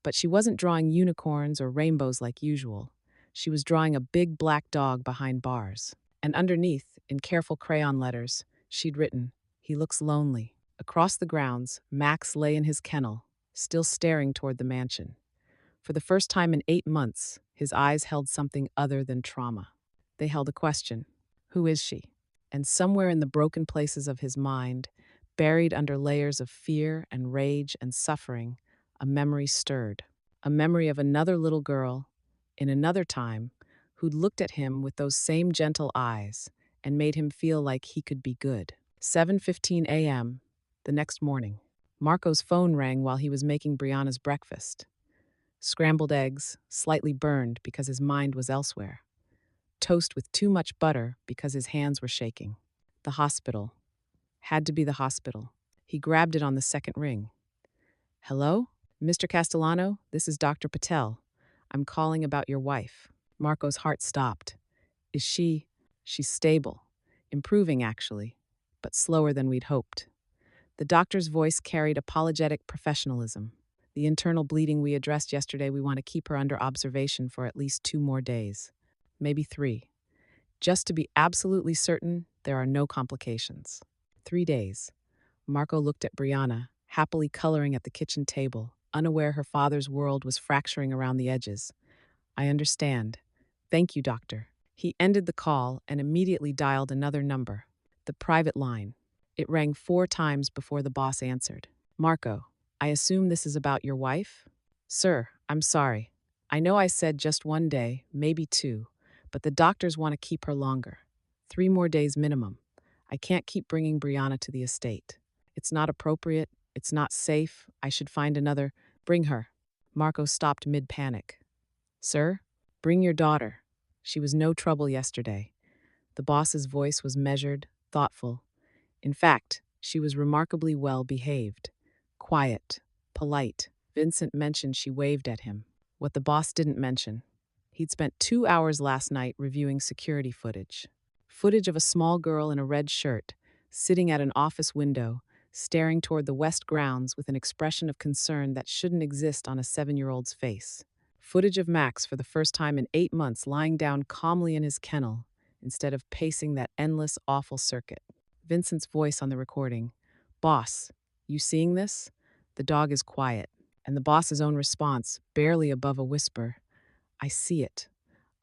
But she wasn't drawing unicorns or rainbows like usual. She was drawing a big black dog behind bars. And underneath, in careful crayon letters, she'd written, "He looks lonely." Across the grounds, Max lay in his kennel, still staring toward the mansion. For the first time in 8 months, his eyes held something other than trauma. They held a question. Who is she? And somewhere in the broken places of his mind, buried under layers of fear and rage and suffering, a memory stirred. A memory of another little girl, in another time, who'd looked at him with those same gentle eyes and made him feel like he could be good. 7:15 a.m. the next morning. Marco's phone rang while he was making Brianna's breakfast. Scrambled eggs, slightly burned because his mind was elsewhere. Toast with too much butter because his hands were shaking. The hospital. Had to be the hospital. He grabbed it on the second ring. Hello? Mr. Castellano, this is Dr. Patel. I'm calling about your wife. Marco's heart stopped. Is she? She's stable. Improving, actually, but slower than we'd hoped. The doctor's voice carried apologetic professionalism. The internal bleeding we addressed yesterday, we want to keep her under observation for at least 2 more days. Maybe 3. Just to be absolutely certain, there are no complications. 3 days. Marco looked at Brianna, happily coloring at the kitchen table, unaware her father's world was fracturing around the edges. I understand. Thank you, doctor. He ended the call and immediately dialed another number, the private line. It rang 4 times before the boss answered. Marco, I assume this is about your wife? Sir, I'm sorry. I know I said just 1 day, maybe 2, but the doctors want to keep her longer. 3 more days minimum. I can't keep bringing Brianna to the estate. It's not appropriate. It's not safe. I should find another. Bring her. Marco stopped mid-panic. Sir, bring your daughter. She was no trouble yesterday. The boss's voice was measured, thoughtful. In fact, she was remarkably well behaved. Quiet, polite. Vincent mentioned she waved at him. What the boss didn't mention. He'd spent 2 hours last night reviewing security footage. Footage of a small girl in a red shirt, sitting at an office window, staring toward the west grounds with an expression of concern that shouldn't exist on a 7-year-old's face. Footage of Max for the first time in 8 months lying down calmly in his kennel, instead of pacing that endless, awful circuit. Vincent's voice on the recording. Boss, you seeing this? The dog is quiet. And the boss's own response, barely above a whisper. I see it.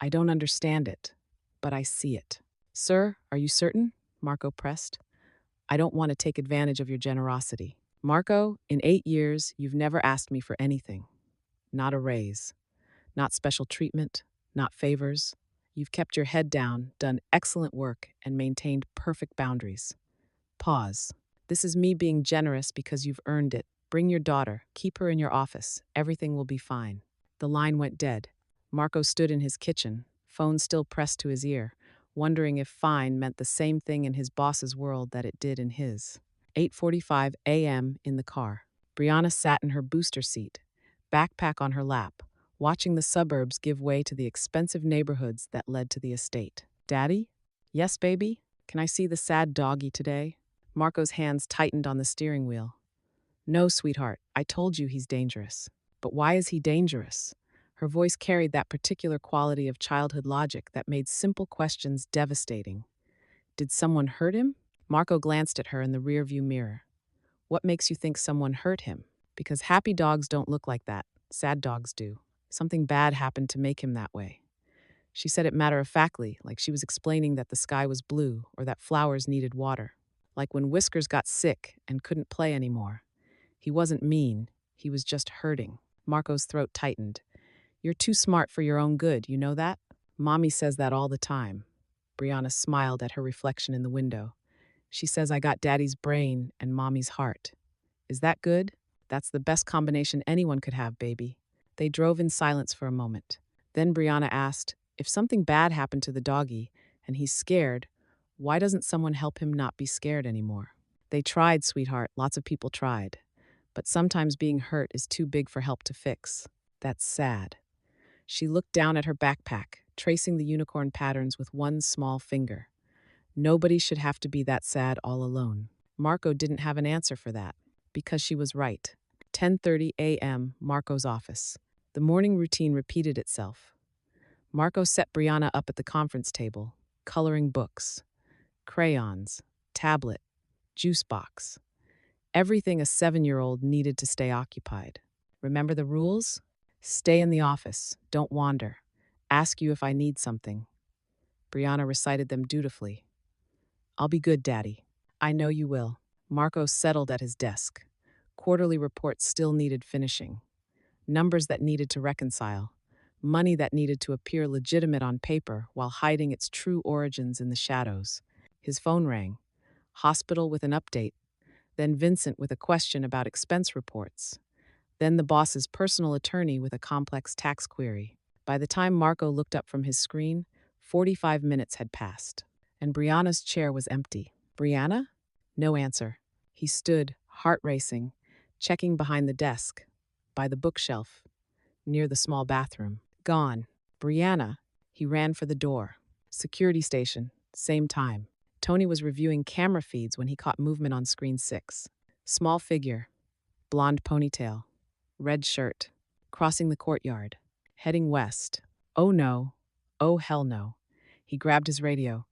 I don't understand it, but I see it. Sir, are you certain? Marco pressed. I don't want to take advantage of your generosity. Marco, in 8 years, you've never asked me for anything. Not a raise. Not special treatment. Not favors. You've kept your head down, done excellent work, and maintained perfect boundaries. Pause. This is me being generous because you've earned it. Bring your daughter. Keep her in your office. Everything will be fine. The line went dead. Marco stood in his kitchen, phone still pressed to his ear, wondering if fine meant the same thing in his boss's world that it did in his. 8:45 a.m. in the car. Brianna sat in her booster seat, backpack on her lap, watching the suburbs give way to the expensive neighborhoods that led to the estate. Daddy? Yes, baby? Can I see the sad doggy today? Marco's hands tightened on the steering wheel. No, sweetheart, I told you he's dangerous. But why is he dangerous? Her voice carried that particular quality of childhood logic that made simple questions devastating. Did someone hurt him? Marco glanced at her in the rearview mirror. What makes you think someone hurt him? Because happy dogs don't look like that. Sad dogs do. Something bad happened to make him that way. She said it matter-of-factly, like she was explaining that the sky was blue or that flowers needed water. Like when Whiskers got sick and couldn't play anymore. He wasn't mean, he was just hurting. Marco's throat tightened. You're too smart for your own good, you know that? Mommy says that all the time. Brianna smiled at her reflection in the window. She says I got Daddy's brain and Mommy's heart. Is that good? That's the best combination anyone could have, baby. They drove in silence for a moment. Then Brianna asked, if something bad happened to the doggy and he's scared, why doesn't someone help him not be scared anymore? They tried, sweetheart. Lots of people tried. But sometimes being hurt is too big for help to fix. That's sad. She looked down at her backpack, tracing the unicorn patterns with one small finger. Nobody should have to be that sad all alone. Marco didn't have an answer for that, because she was right. 10:30 a.m., Marco's office. The morning routine repeated itself. Marco set Brianna up at the conference table, coloring books, crayons, tablet, juice box. Everything a 7-year-old needed to stay occupied. Remember the rules? Stay in the office, don't wander. Ask you if I need something. Brianna recited them dutifully. I'll be good, Daddy. I know you will. Marco settled at his desk. Quarterly reports still needed finishing. Numbers that needed to reconcile. Money that needed to appear legitimate on paper while hiding its true origins in the shadows. His phone rang. Hospital with an update. Then Vincent with a question about expense reports. Then the boss's personal attorney with a complex tax query. By the time Marco looked up from his screen, 45 minutes had passed, and Brianna's chair was empty. Brianna? No answer. He stood, heart racing, checking behind the desk, by the bookshelf, near the small bathroom. Gone. Brianna. He ran for the door. Security station, same time. Tony was reviewing camera feeds when he caught movement on screen 6. Small figure, blonde ponytail, red shirt, crossing the courtyard, heading west. Oh no. Oh hell no. He grabbed his radio.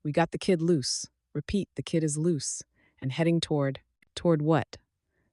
We got the kid loose. Repeat, the kid is loose. And heading toward what?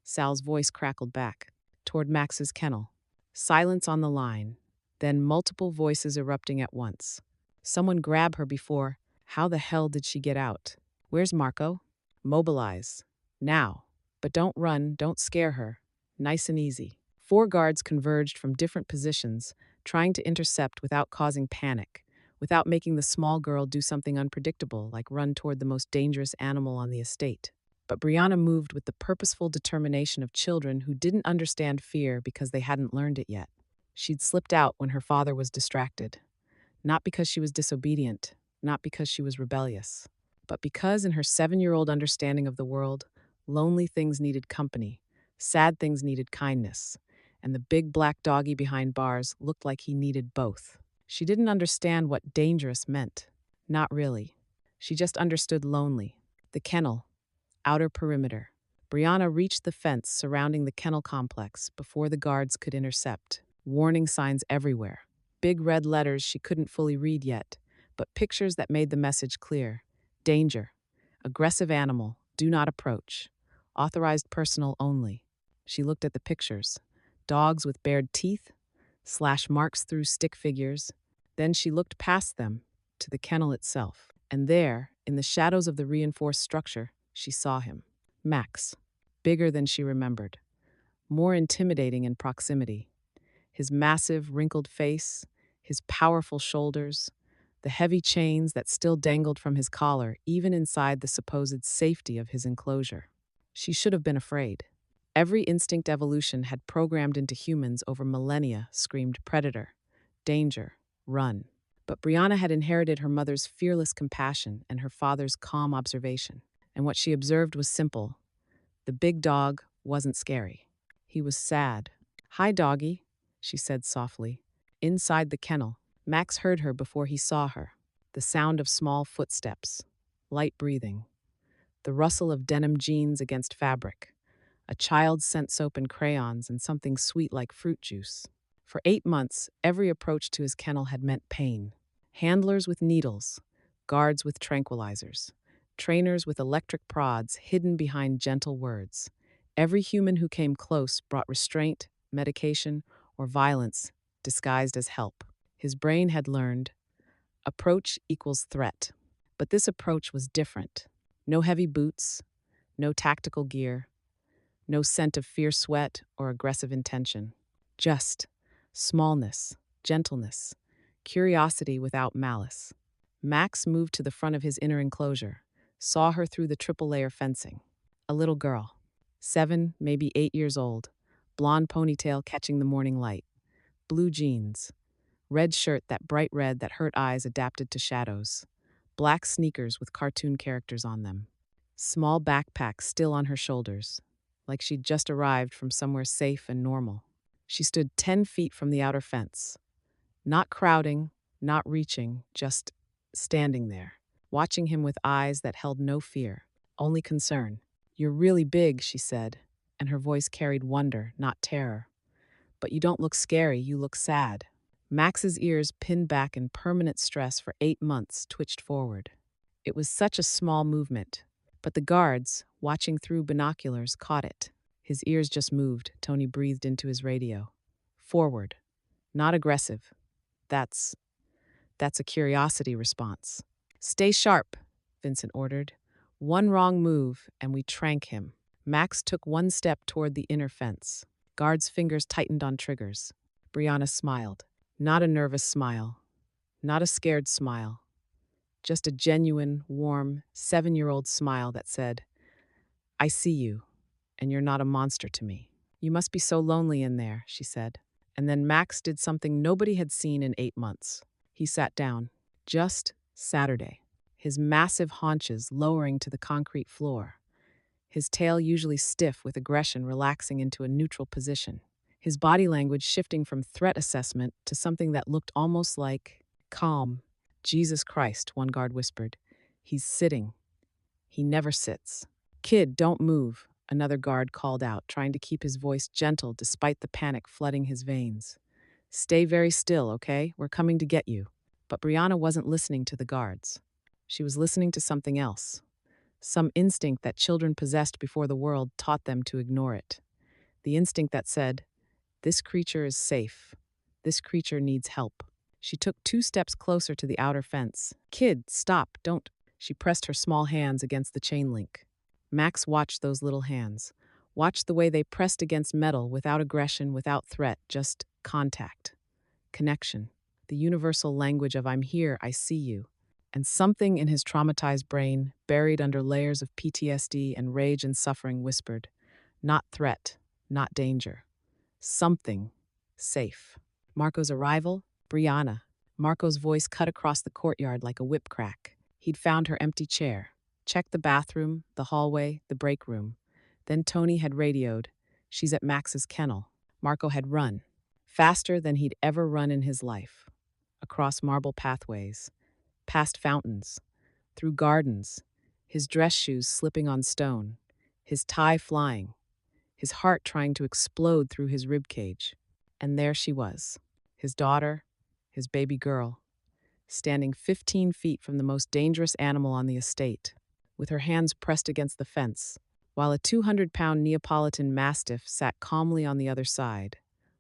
Sal's voice crackled back. Toward Max's kennel. Silence on the line. Then multiple voices erupting at once. Someone grab her before. How the hell did she get out? Where's Marco? Mobilize. Now. But don't run, don't scare her. Nice and easy. 4 guards converged from different positions, trying to intercept without causing panic, without making the small girl do something unpredictable like run toward the most dangerous animal on the estate. But Brianna moved with the purposeful determination of children who didn't understand fear because they hadn't learned it yet. She'd slipped out when her father was distracted. Not because she was disobedient, not because she was rebellious, but because in her 7-year-old understanding of the world, lonely things needed company, sad things needed kindness, and the big black doggy behind bars looked like he needed both. She didn't understand what dangerous meant. Not really. She just understood lonely. The kennel. Outer perimeter. Brianna reached the fence surrounding the kennel complex before the guards could intercept. Warning signs everywhere. Big red letters she couldn't fully read yet, but pictures that made the message clear. Danger. Aggressive animal. Do not approach. Authorized personnel only. She looked at the pictures. Dogs with bared teeth, slash marks through stick figures. Then she looked past them to the kennel itself. And there, in the shadows of the reinforced structure, she saw him. Max. Bigger than she remembered. More intimidating in proximity. His massive, wrinkled face, his powerful shoulders, the heavy chains that still dangled from his collar, even inside the supposed safety of his enclosure. She should have been afraid. Every instinct evolution had programmed into humans over millennia screamed predator, danger, run. But Brianna had inherited her mother's fearless compassion and her father's calm observation. And what she observed was simple. The big dog wasn't scary. He was sad. Hi, doggy, she said softly. Inside the kennel, Max heard her before he saw her. The sound of small footsteps, light breathing, the rustle of denim jeans against fabric, A child sent soap and crayons and something sweet like fruit juice. For 8 months, every approach to his kennel had meant pain. Handlers with needles, guards with tranquilizers, trainers with electric prods hidden behind gentle words. Every human who came close brought restraint, medication, or violence disguised as help. His brain had learned approach equals threat. But this approach was different. No heavy boots, no tactical gear, no scent of fierce sweat or aggressive intention. Just smallness, gentleness, curiosity without malice. Max moved to the front of his inner enclosure, saw her through the triple layer fencing. A little girl, 7, maybe 8 years old, blonde ponytail catching the morning light, blue jeans, red shirt that bright red that hurt eyes adapted to shadows, black sneakers with cartoon characters on them, small backpack still on her shoulders, like she'd just arrived from somewhere safe and normal. She stood 10 feet from the outer fence, not crowding, not reaching, just standing there, watching him with eyes that held no fear, only concern. "You're really big," she said, and her voice carried wonder, not terror. "But you don't look scary, you look sad." Max's ears, pinned back in permanent stress for 8 months, twitched forward. It was such a small movement, but the guards, watching through binoculars, caught it. His ears just moved, Tony breathed into his radio. "Forward. Not aggressive. That's a curiosity response." "Stay sharp," Vincent ordered. One wrong move, and we trank him. Max took one step toward the inner fence. Guards' fingers tightened on triggers. Brianna smiled. Not a nervous smile. Not a scared smile. Just a genuine, warm, 7-year-old smile that said, "I see you, and you're not a monster to me." "You must be so lonely in there," she said. And then Max did something nobody had seen in 8 months. He sat down. Just Saturday. His massive haunches lowering to the concrete floor. His tail, usually stiff with aggression, relaxing into a neutral position. His body language shifting from threat assessment to something that looked almost like calm. "Jesus Christ," one guard whispered. "He's sitting. He never sits." "Kid, don't move," another guard called out, trying to keep his voice gentle despite the panic flooding his veins. "Stay very still, okay? We're coming to get you." But Brianna wasn't listening to the guards. She was listening to something else. Some instinct that children possessed before the world taught them to ignore it. The instinct that said, "This creature is safe. This creature needs help." She took 2 steps closer to the outer fence. "Kid, stop, don't." She pressed her small hands against the chain link. Max watched those little hands. Watched the way they pressed against metal without aggression, without threat, just contact. Connection. The universal language of "I'm here, I see you." And something in his traumatized brain, buried under layers of PTSD and rage and suffering, whispered, "Not threat, not danger. Something safe." Marco's arrival? Brianna. Marco's voice cut across the courtyard like a whip crack. He'd found her empty chair. Checked the bathroom, the hallway, the break room. Then Tony had radioed, "She's at Max's kennel." Marco had run. Faster than he'd ever run in his life. Across marble pathways. Past fountains, through gardens, his dress shoes slipping on stone, his tie flying, his heart trying to explode through his ribcage. And there she was, his daughter, his baby girl, standing 15 feet from the most dangerous animal on the estate, with her hands pressed against the fence, while a 200-pound Neapolitan Mastiff sat calmly on the other side,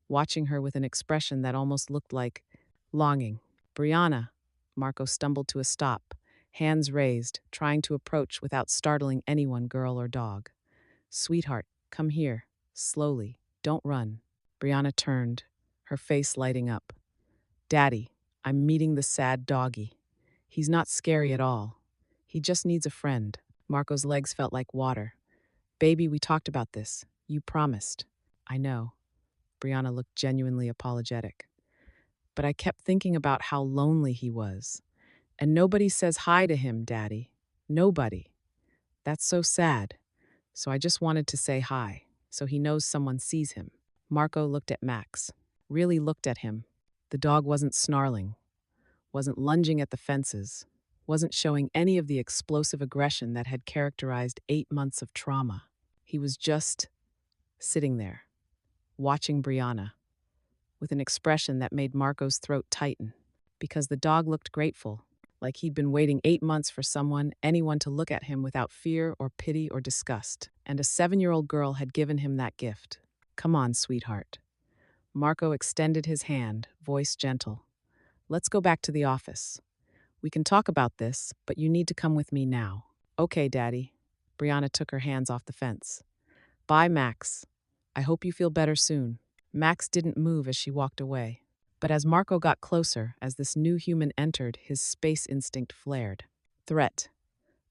watching her with an expression that almost looked like longing. "Brianna." Marco stumbled to a stop, hands raised, trying to approach without startling anyone, girl or dog. "Sweetheart, come here, slowly, don't run." Brianna turned, her face lighting up. "Daddy, I'm meeting the sad doggy. He's not scary at all. He just needs a friend." Marco's legs felt like water. "Baby, we talked about this. You promised." "I know." Brianna looked genuinely apologetic. "But I kept thinking about how lonely he was. And nobody says hi to him, Daddy. Nobody. That's so sad. So I just wanted to say hi, so he knows someone sees him." Marco looked at Max. Really looked at him. The dog wasn't snarling, wasn't lunging at the fences, wasn't showing any of the explosive aggression that had characterized 8 months of trauma. He was just sitting there, watching Brianna, with an expression that made Marco's throat tighten, because the dog looked grateful, like he'd been waiting 8 months for anyone to look at him without fear or pity or disgust, and a 7-year-old girl had given him that gift. Come on, sweetheart. Marco extended his hand, voice gentle. Let's go back to the office. We can talk about this, but you need to come with me now. Okay, Daddy. Brianna took her hands off the fence. Bye, Max. I hope you feel better soon. Max didn't move as she walked away. But as Marco got closer, as this new human entered, his space instinct flared. Threat.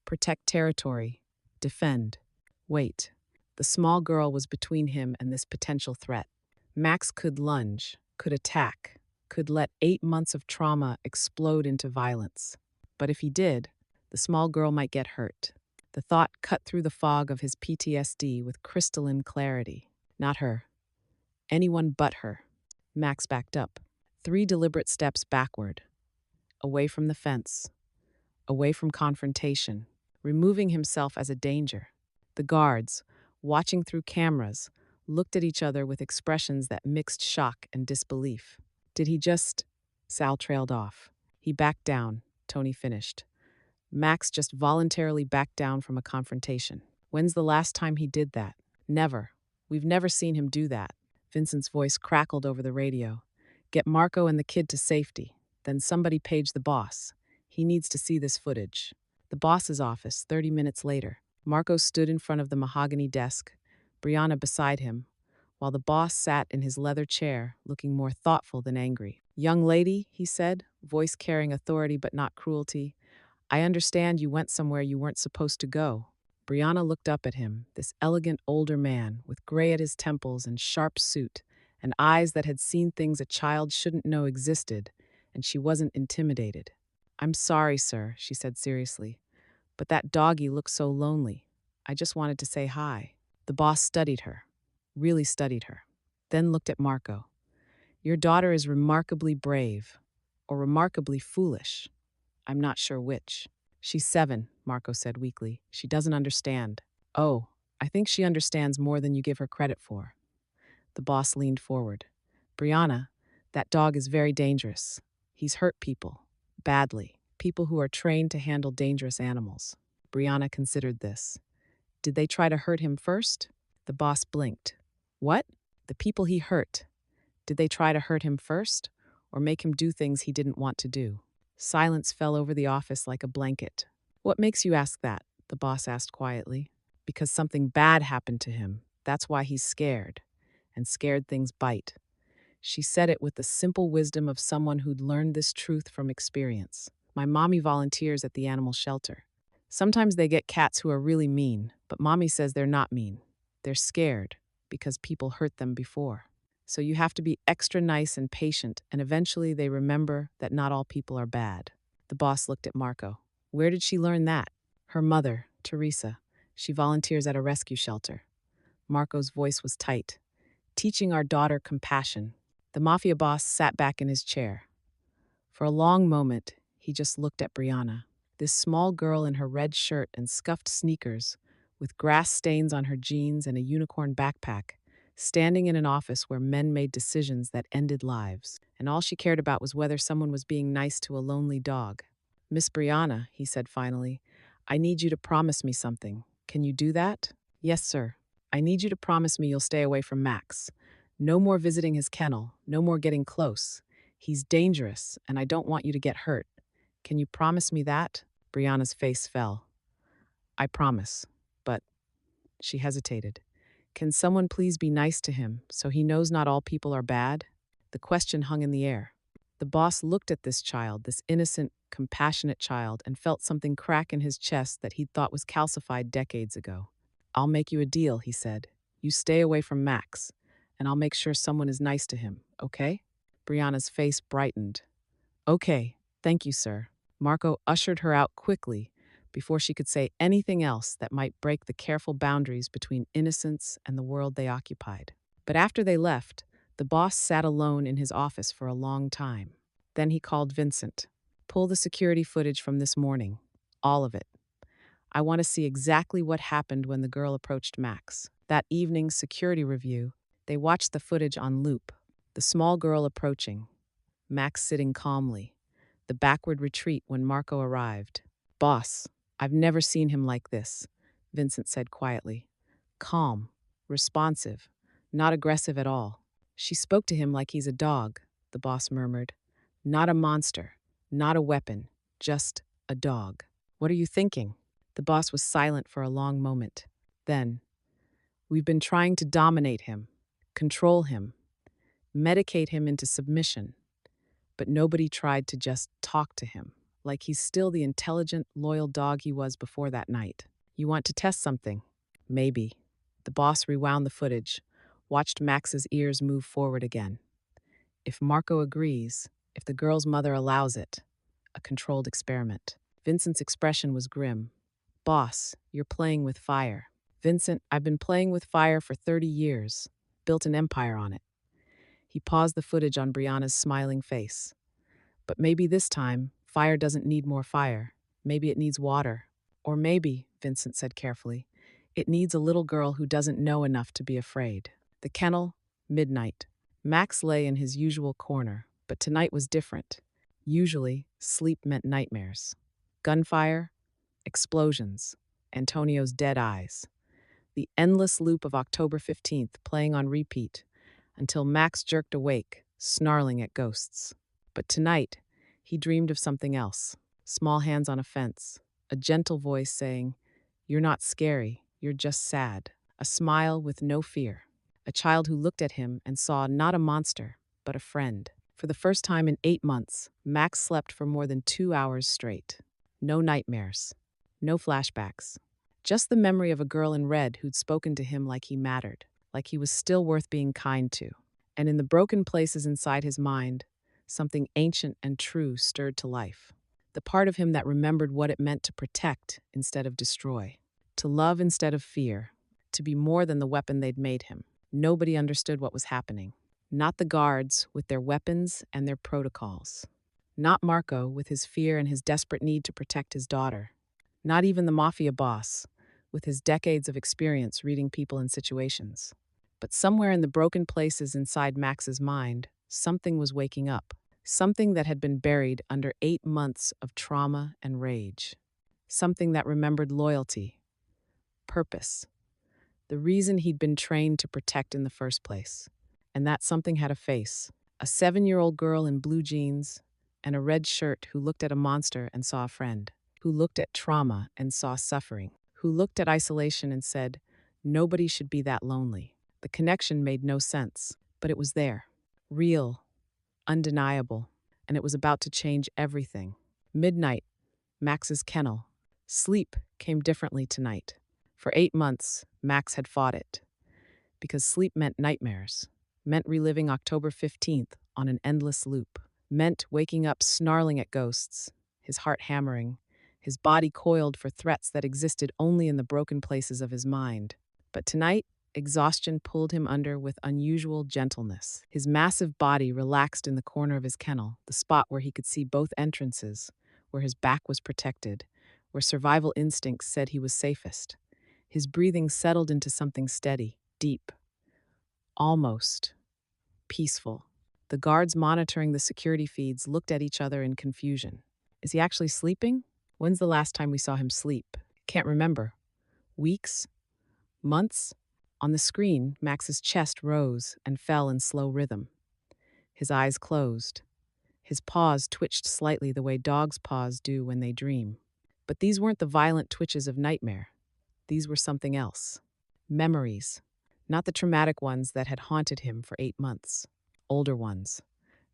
Protect territory. Defend. Wait. The small girl was between him and this potential threat. Max could lunge, could attack, could let 8 months of trauma explode into violence. But if he did, the small girl might get hurt. The thought cut through the fog of his PTSD with crystalline clarity. Not her. Anyone but her. Max backed up. 3 deliberate steps backward. Away from the fence. Away from confrontation. Removing himself as a danger. The guards, watching through cameras, looked at each other with expressions that mixed shock and disbelief. Did he just... Sal trailed off. He backed down, Tony finished. Max just voluntarily backed down from a confrontation. When's the last time he did that? Never. We've never seen him do that. Vincent's voice crackled over the radio. Get Marco and the kid to safety. Then somebody page the boss. He needs to see this footage. The boss's office, 30 minutes later. Marco stood in front of the mahogany desk, Brianna beside him, while the boss sat in his leather chair, looking more thoughtful than angry. Young lady, he said, voice carrying authority but not cruelty, I understand you went somewhere you weren't supposed to go. Brianna looked up at him, this elegant older man with gray at his temples and sharp suit, and eyes that had seen things a child shouldn't know existed, and she wasn't intimidated. I'm sorry, sir, she said seriously, but that doggy looked so lonely. I just wanted to say hi. The boss studied her, really studied her, then looked at Marco. Your daughter is remarkably brave, or remarkably foolish. I'm not sure which. She's 7, Marco said weakly. She doesn't understand. Oh, I think she understands more than you give her credit for. The boss leaned forward. Brianna, that dog is very dangerous. He's hurt people. Badly. People who are trained to handle dangerous animals. Brianna considered this. Did they try to hurt him first? The boss blinked. What? The people he hurt. Did they try to hurt him first, or make him do things he didn't want to do? Silence fell over the office like a blanket. What makes you ask that? The boss asked quietly. Because something bad happened to him. That's why he's scared. And scared things bite. She said it with the simple wisdom of someone who'd learned this truth from experience. My mommy volunteers at the animal shelter. Sometimes they get cats who are really mean, but mommy says they're not mean. They're scared because people hurt them before. So you have to be extra nice and patient, and eventually they remember that not all people are bad. The boss looked at Marco. Where did she learn that? Her mother, Teresa. She volunteers at a rescue shelter. Marco's voice was tight. Teaching our daughter compassion. The Mafia boss sat back in his chair. For a long moment, he just looked at Brianna, this small girl in her red shirt and scuffed sneakers, with grass stains on her jeans and a unicorn backpack, standing in an office where men made decisions that ended lives, and all she cared about was whether someone was being nice to a lonely dog. Miss Brianna, he said finally, I need you to promise me something. Can you do that? Yes, sir. I need you to promise me you'll stay away from Max. No more visiting his kennel, no more getting close. He's dangerous, and I don't want you to get hurt. Can you promise me that? Brianna's face fell. I promise, but... She hesitated. Can someone please be nice to him so he knows not all people are bad? The question hung in the air. The boss looked at this child, this innocent, compassionate child, and felt something crack in his chest that he'd thought was calcified decades ago. I'll make you a deal, he said. You stay away from Max, and I'll make sure someone is nice to him, okay? Brianna's face brightened. Okay, thank you, sir. Marco ushered her out quickly before she could say anything else that might break the careful boundaries between innocence and the world they occupied. But after they left, the boss sat alone in his office for a long time. Then he called Vincent. Pull the security footage from this morning. All of it. I want to see exactly what happened when the girl approached Max. That evening's security review, they watched the footage on loop. The small girl approaching, Max sitting calmly, the backward retreat when Marco arrived. Boss, I've never seen him like this, Vincent said quietly. Calm, responsive, not aggressive at all. She spoke to him like he's a dog, the boss murmured. Not a monster, not a weapon, just a dog. What are you thinking? The boss was silent for a long moment. Then, we've been trying to dominate him, control him, medicate him into submission, but nobody tried to just talk to him, like he's still the intelligent, loyal dog he was before that night. You want to test something? Maybe. The boss rewound the footage, watched Max's ears move forward again. If Marco agrees, if the girl's mother allows it, a controlled experiment. Vincent's expression was grim. Boss, you're playing with fire. Vincent, I've been playing with fire for 30 years, built an empire on it. He paused the footage on Brianna's smiling face. But maybe this time, fire doesn't need more fire. Maybe it needs water. Or maybe, Vincent said carefully, it needs a little girl who doesn't know enough to be afraid. The kennel, midnight. Max lay in his usual corner, but tonight was different. Usually, sleep meant nightmares. Gunfire, explosions, Antonio's dead eyes. The endless loop of October 15th playing on repeat until Max jerked awake, snarling at ghosts. But tonight, he dreamed of something else. Small hands on a fence, a gentle voice saying, "You're not scary, you're just sad." A smile with no fear. A child who looked at him and saw not a monster, but a friend. For the first time in 8 months, Max slept for more than 2 hours straight. No nightmares, no flashbacks. Just the memory of a girl in red who'd spoken to him like he mattered, like he was still worth being kind to. And in the broken places inside his mind, something ancient and true stirred to life. The part of him that remembered what it meant to protect instead of destroy, to love instead of fear, to be more than the weapon they'd made him. Nobody understood what was happening. Not the guards with their weapons and their protocols. Not Marco with his fear and his desperate need to protect his daughter. Not even the Mafia boss with his decades of experience reading people and situations. But somewhere in the broken places inside Max's mind, something was waking up. Something that had been buried under 8 months of trauma and rage. Something that remembered loyalty, purpose, the reason he'd been trained to protect in the first place. And that something had a face. A 7-year-old girl in blue jeans and a red shirt who looked at a monster and saw a friend. Who looked at trauma and saw suffering. Who looked at isolation and said, nobody should be that lonely. The connection made no sense, but it was there. Real, undeniable, and it was about to change everything. Midnight, Max's kennel. Sleep came differently tonight. For 8 months, Max had fought it. Because sleep meant nightmares, meant reliving October 15th on an endless loop, meant waking up snarling at ghosts, his heart hammering, his body coiled for threats that existed only in the broken places of his mind. But tonight, exhaustion pulled him under with unusual gentleness. His massive body relaxed in the corner of his kennel, the spot where he could see both entrances, where his back was protected, where survival instincts said he was safest. His breathing settled into something steady, deep, almost peaceful. The guards monitoring the security feeds looked at each other in confusion. Is he actually sleeping? When's the last time we saw him sleep? Can't remember. Weeks? Months? On the screen, Max's chest rose and fell in slow rhythm. His eyes closed. His paws twitched slightly the way dogs' paws do when they dream. But these weren't the violent twitches of nightmare. These were something else. Memories. Not the traumatic ones that had haunted him for 8 months. Older ones.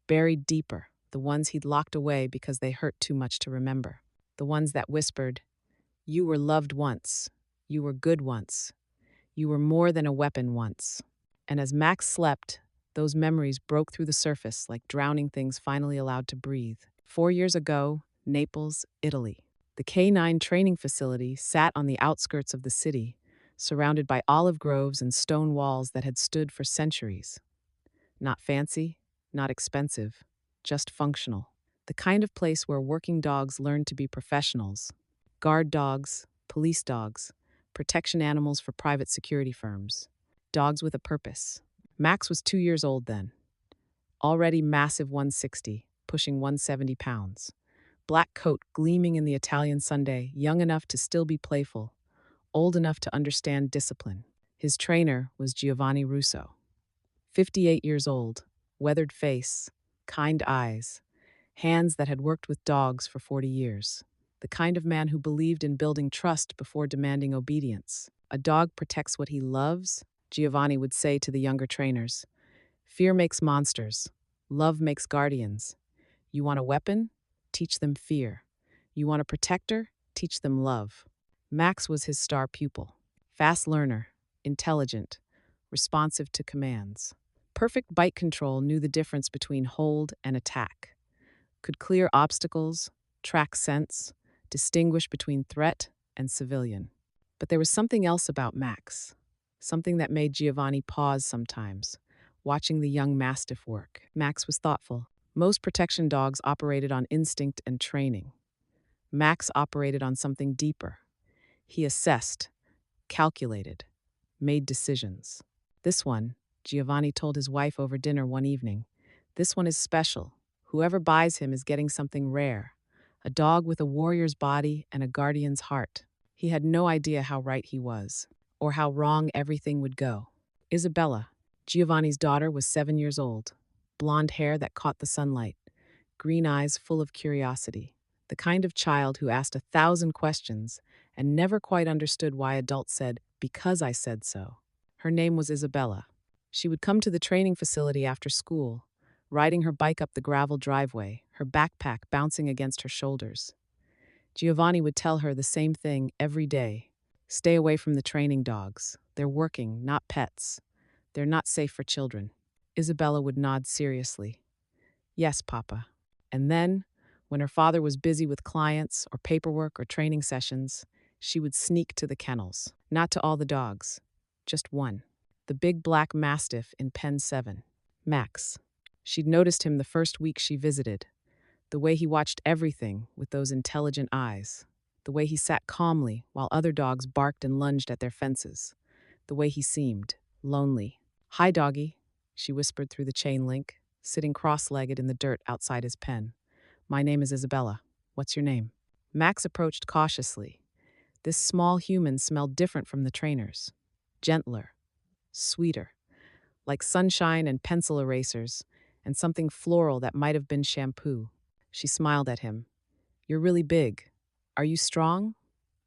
Buried deeper. The ones he'd locked away because they hurt too much to remember. The ones that whispered, "You were loved once. You were good once. You were more than a weapon once." And as Max slept, those memories broke through the surface like drowning things finally allowed to breathe. 4 years ago, Naples, Italy. The K9 training facility sat on the outskirts of the city, surrounded by olive groves and stone walls that had stood for centuries. Not fancy, not expensive, just functional. The kind of place where working dogs learned to be professionals. Guard dogs, police dogs, protection animals for private security firms, dogs with a purpose. Max was 2 years old then, already massive 160, pushing 170 pounds. Black coat gleaming in the Italian Sunday, young enough to still be playful, old enough to understand discipline. His trainer was Giovanni Russo, 58 years old, weathered face, kind eyes, hands that had worked with dogs for 40 years. The kind of man who believed in building trust before demanding obedience. A dog protects what he loves, Giovanni would say to the younger trainers. Fear makes monsters. Love makes guardians. You want a weapon? Teach them fear. You want a protector? Teach them love. Max was his star pupil. Fast learner, intelligent, responsive to commands. Perfect bite control, knew the difference between hold and attack. Could clear obstacles, track scents, distinguish between threat and civilian. But there was something else about Max, something that made Giovanni pause sometimes, watching the young Mastiff work. Max was thoughtful. Most protection dogs operated on instinct and training. Max operated on something deeper. He assessed, calculated, made decisions. This one, Giovanni told his wife over dinner one evening, this one is special. Whoever buys him is getting something rare. A dog with a warrior's body and a guardian's heart. He had no idea how right he was, or how wrong everything would go. Isabella, Giovanni's daughter, was 7 years old. Blonde hair that caught the sunlight. Green eyes full of curiosity. The kind of child who asked 1,000 questions and never quite understood why adults said, "Because I said so." Her name was Isabella. She would come to the training facility after school, riding her bike up the gravel driveway, her backpack bouncing against her shoulders. Giovanni would tell her the same thing every day. Stay away from the training dogs. They're working, not pets. They're not safe for children. Isabella would nod seriously. Yes, Papa. And then, when her father was busy with clients or paperwork or training sessions, she would sneak to the kennels. Not to all the dogs, just one. The big Black Mastiff in Pen 7. Max. She'd noticed him the first week she visited. The way he watched everything with those intelligent eyes. The way he sat calmly while other dogs barked and lunged at their fences. The way he seemed, lonely. Hi, doggy, she whispered through the chain link, sitting cross-legged in the dirt outside his pen. My name is Isabella. What's your name? Max approached cautiously. This small human smelled different from the trainers. Gentler, sweeter, like sunshine and pencil erasers, and something floral that might have been shampoo. She smiled at him. You're really big. Are you strong?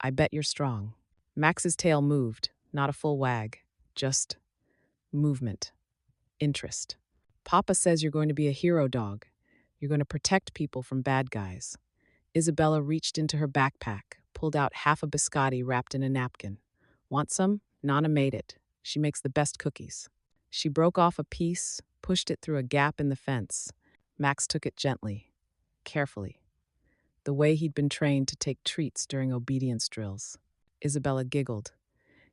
I bet you're strong. Max's tail moved, not a full wag, just movement, interest. Papa says you're going to be a hero dog. You're going to protect people from bad guys. Isabella reached into her backpack, pulled out half a biscotti wrapped in a napkin. Want some? Nana made it. She makes the best cookies. She broke off a piece, pushed it through a gap in the fence. Max took it gently, carefully, the way he'd been trained to take treats during obedience drills. Isabella giggled.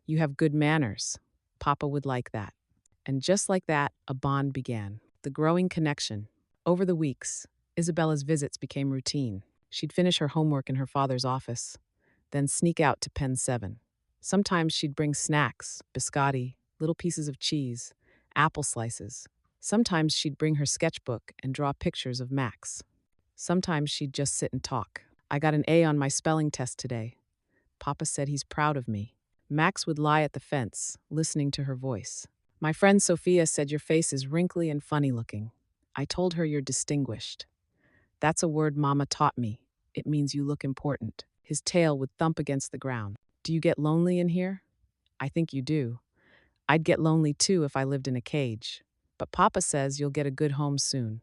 You have good manners. Papa would like that. And just like that, a bond began. The growing connection. Over the weeks, Isabella's visits became routine. She'd finish her homework in her father's office, then sneak out to Pen 7. Sometimes she'd bring snacks, biscotti, little pieces of cheese, apple slices. Sometimes she'd bring her sketchbook and draw pictures of Max. Sometimes she'd just sit and talk. I got an A on my spelling test today. Papa said he's proud of me. Max would lie at the fence, listening to her voice. My friend Sophia said your face is wrinkly and funny looking. I told her you're distinguished. That's a word Mama taught me. It means you look important. His tail would thump against the ground. Do you get lonely in here? I think you do. I'd get lonely too if I lived in a cage. But Papa says you'll get a good home soon.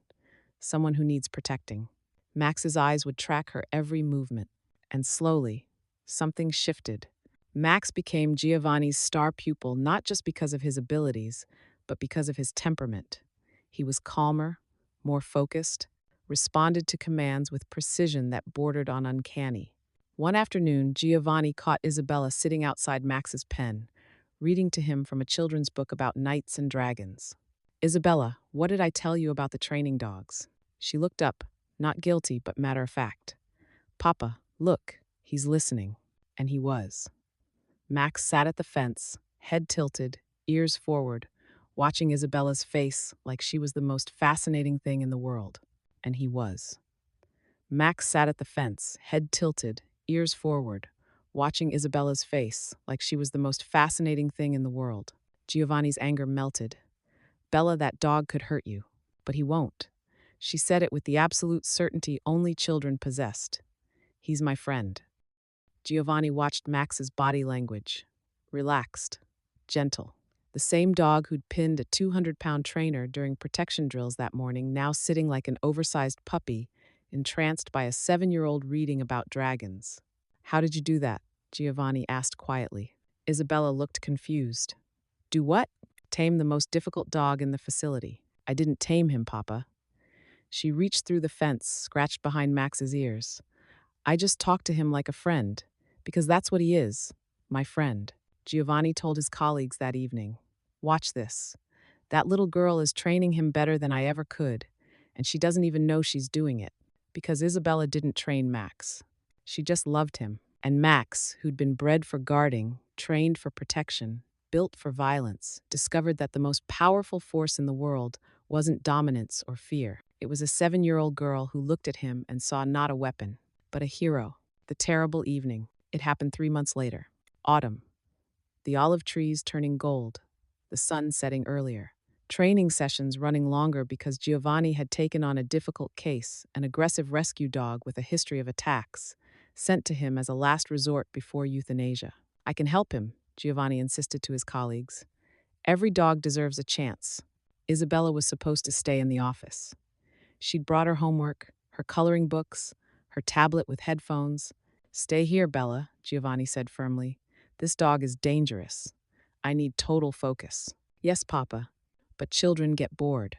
Someone who needs protecting. Max's eyes would track her every movement. And slowly, something shifted. Max became Giovanni's star pupil not just because of his abilities, but because of his temperament. He was calmer, more focused, responded to commands with precision that bordered on uncanny. One afternoon, Giovanni caught Isabella sitting outside Max's pen, reading to him from a children's book about knights and dragons. Isabella, what did I tell you about the training dogs? She looked up, not guilty, but matter of fact. Papa, look, he's listening. And he was. Max sat at the fence, head tilted, ears forward, watching Isabella's face like she was the most fascinating thing in the world. And he was. Max sat at the fence, head tilted, ears forward, watching Isabella's face like she was the most fascinating thing in the world. Giovanni's anger melted. Bella, that dog could hurt you, but he won't. She said it with the absolute certainty only children possessed. He's my friend. Giovanni watched Max's body language. Relaxed. Gentle. The same dog who'd pinned a 200-pound trainer during protection drills that morning, now sitting like an oversized puppy, entranced by a 7-year-old reading about dragons. How did you do that? Giovanni asked quietly. Isabella looked confused. Do what? Tame the most difficult dog in the facility. I didn't tame him, Papa. She reached through the fence, scratched behind Max's ears. I just talked to him like a friend, because that's what he is, my friend. Giovanni told his colleagues that evening. Watch this. That little girl is training him better than I ever could, and she doesn't even know she's doing it, because Isabella didn't train Max. She just loved him. And Max, who'd been bred for guarding, trained for protection, built for violence, discovered that the most powerful force in the world wasn't dominance or fear. It was a 7-year-old girl who looked at him and saw not a weapon, but a hero. The terrible evening. It happened 3 months later. Autumn. The olive trees turning gold. The sun setting earlier. Training sessions running longer because Giovanni had taken on a difficult case, an aggressive rescue dog with a history of attacks, sent to him as a last resort before euthanasia. I can help him, Giovanni insisted to his colleagues. Every dog deserves a chance. Isabella was supposed to stay in the office. She'd brought her homework, her coloring books, her tablet with headphones. Stay here, Bella, Giovanni said firmly. This dog is dangerous. I need total focus. Yes, Papa, but children get bored.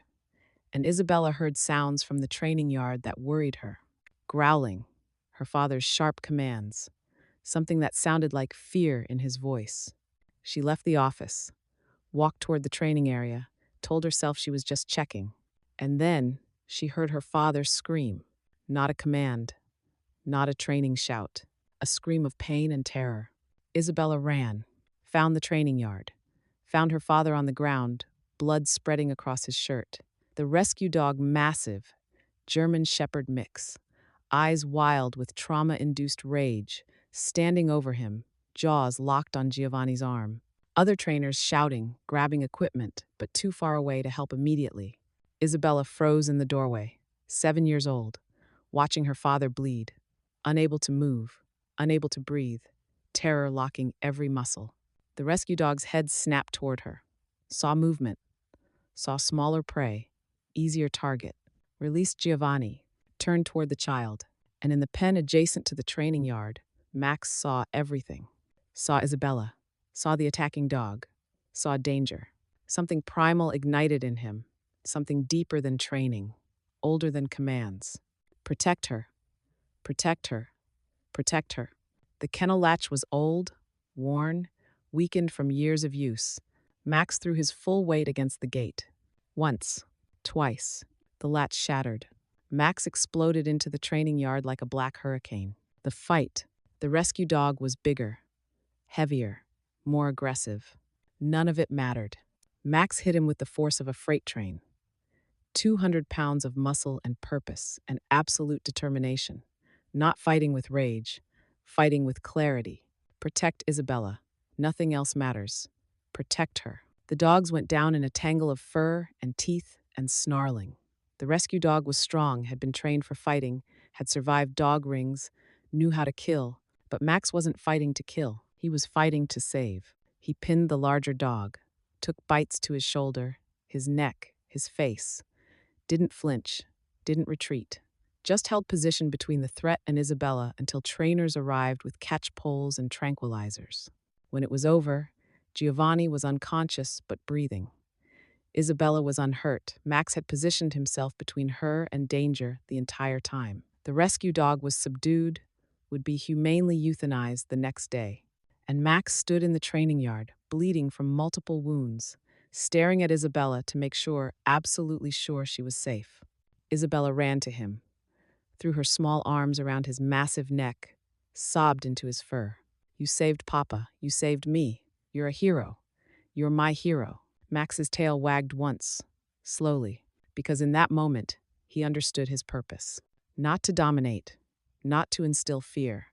And Isabella heard sounds from the training yard that worried her. Growling, her father's sharp commands, something that sounded like fear in his voice. She left the office, walked toward the training area, told herself she was just checking. And then she heard her father scream. Not a command, not a training shout, a scream of pain and terror. Isabella ran, found the training yard, found her father on the ground, blood spreading across his shirt. The rescue dog, massive, German Shepherd mix, eyes wild with trauma-induced rage, standing over him, jaws locked on Giovanni's arm. Other trainers shouting, grabbing equipment, but too far away to help immediately. Isabella froze in the doorway, 7 years old, watching her father bleed, unable to move, unable to breathe, terror locking every muscle. The rescue dog's head snapped toward her, saw movement, saw smaller prey, easier target, released Giovanni, turned toward the child, and in the pen adjacent to the training yard, Max saw everything. Saw Isabella, saw the attacking dog, saw danger. Something primal ignited in him, something deeper than training, older than commands. Protect her, protect her, protect her. The kennel latch was old, worn, weakened from years of use. Max threw his full weight against the gate. Once, twice, the latch shattered. Max exploded into the training yard like a black hurricane. The fight. The rescue dog was bigger, heavier, more aggressive. None of it mattered. Max hit him with the force of a freight train. 200 pounds of muscle and purpose and absolute determination. Not fighting with rage, fighting with clarity. Protect Isabella. Nothing else matters. Protect her. The dogs went down in a tangle of fur and teeth and snarling. The rescue dog was strong, had been trained for fighting, had survived dog rings, knew how to kill. But Max wasn't fighting to kill. He was fighting to save. He pinned the larger dog, took bites to his shoulder, his neck, his face. Didn't flinch, didn't retreat. Just held position between the threat and Isabella until trainers arrived with catch poles and tranquilizers. When it was over, Giovanni was unconscious but breathing. Isabella was unhurt. Max had positioned himself between her and danger the entire time. The rescue dog was subdued, would be humanely euthanized the next day. And Max stood in the training yard, bleeding from multiple wounds, staring at Isabella to make sure, absolutely sure she was safe. Isabella ran to him, threw her small arms around his massive neck, sobbed into his fur. You saved Papa. You saved me. You're a hero. You're my hero. Max's tail wagged once, slowly, because in that moment, he understood his purpose. Not to dominate, not to instill fear,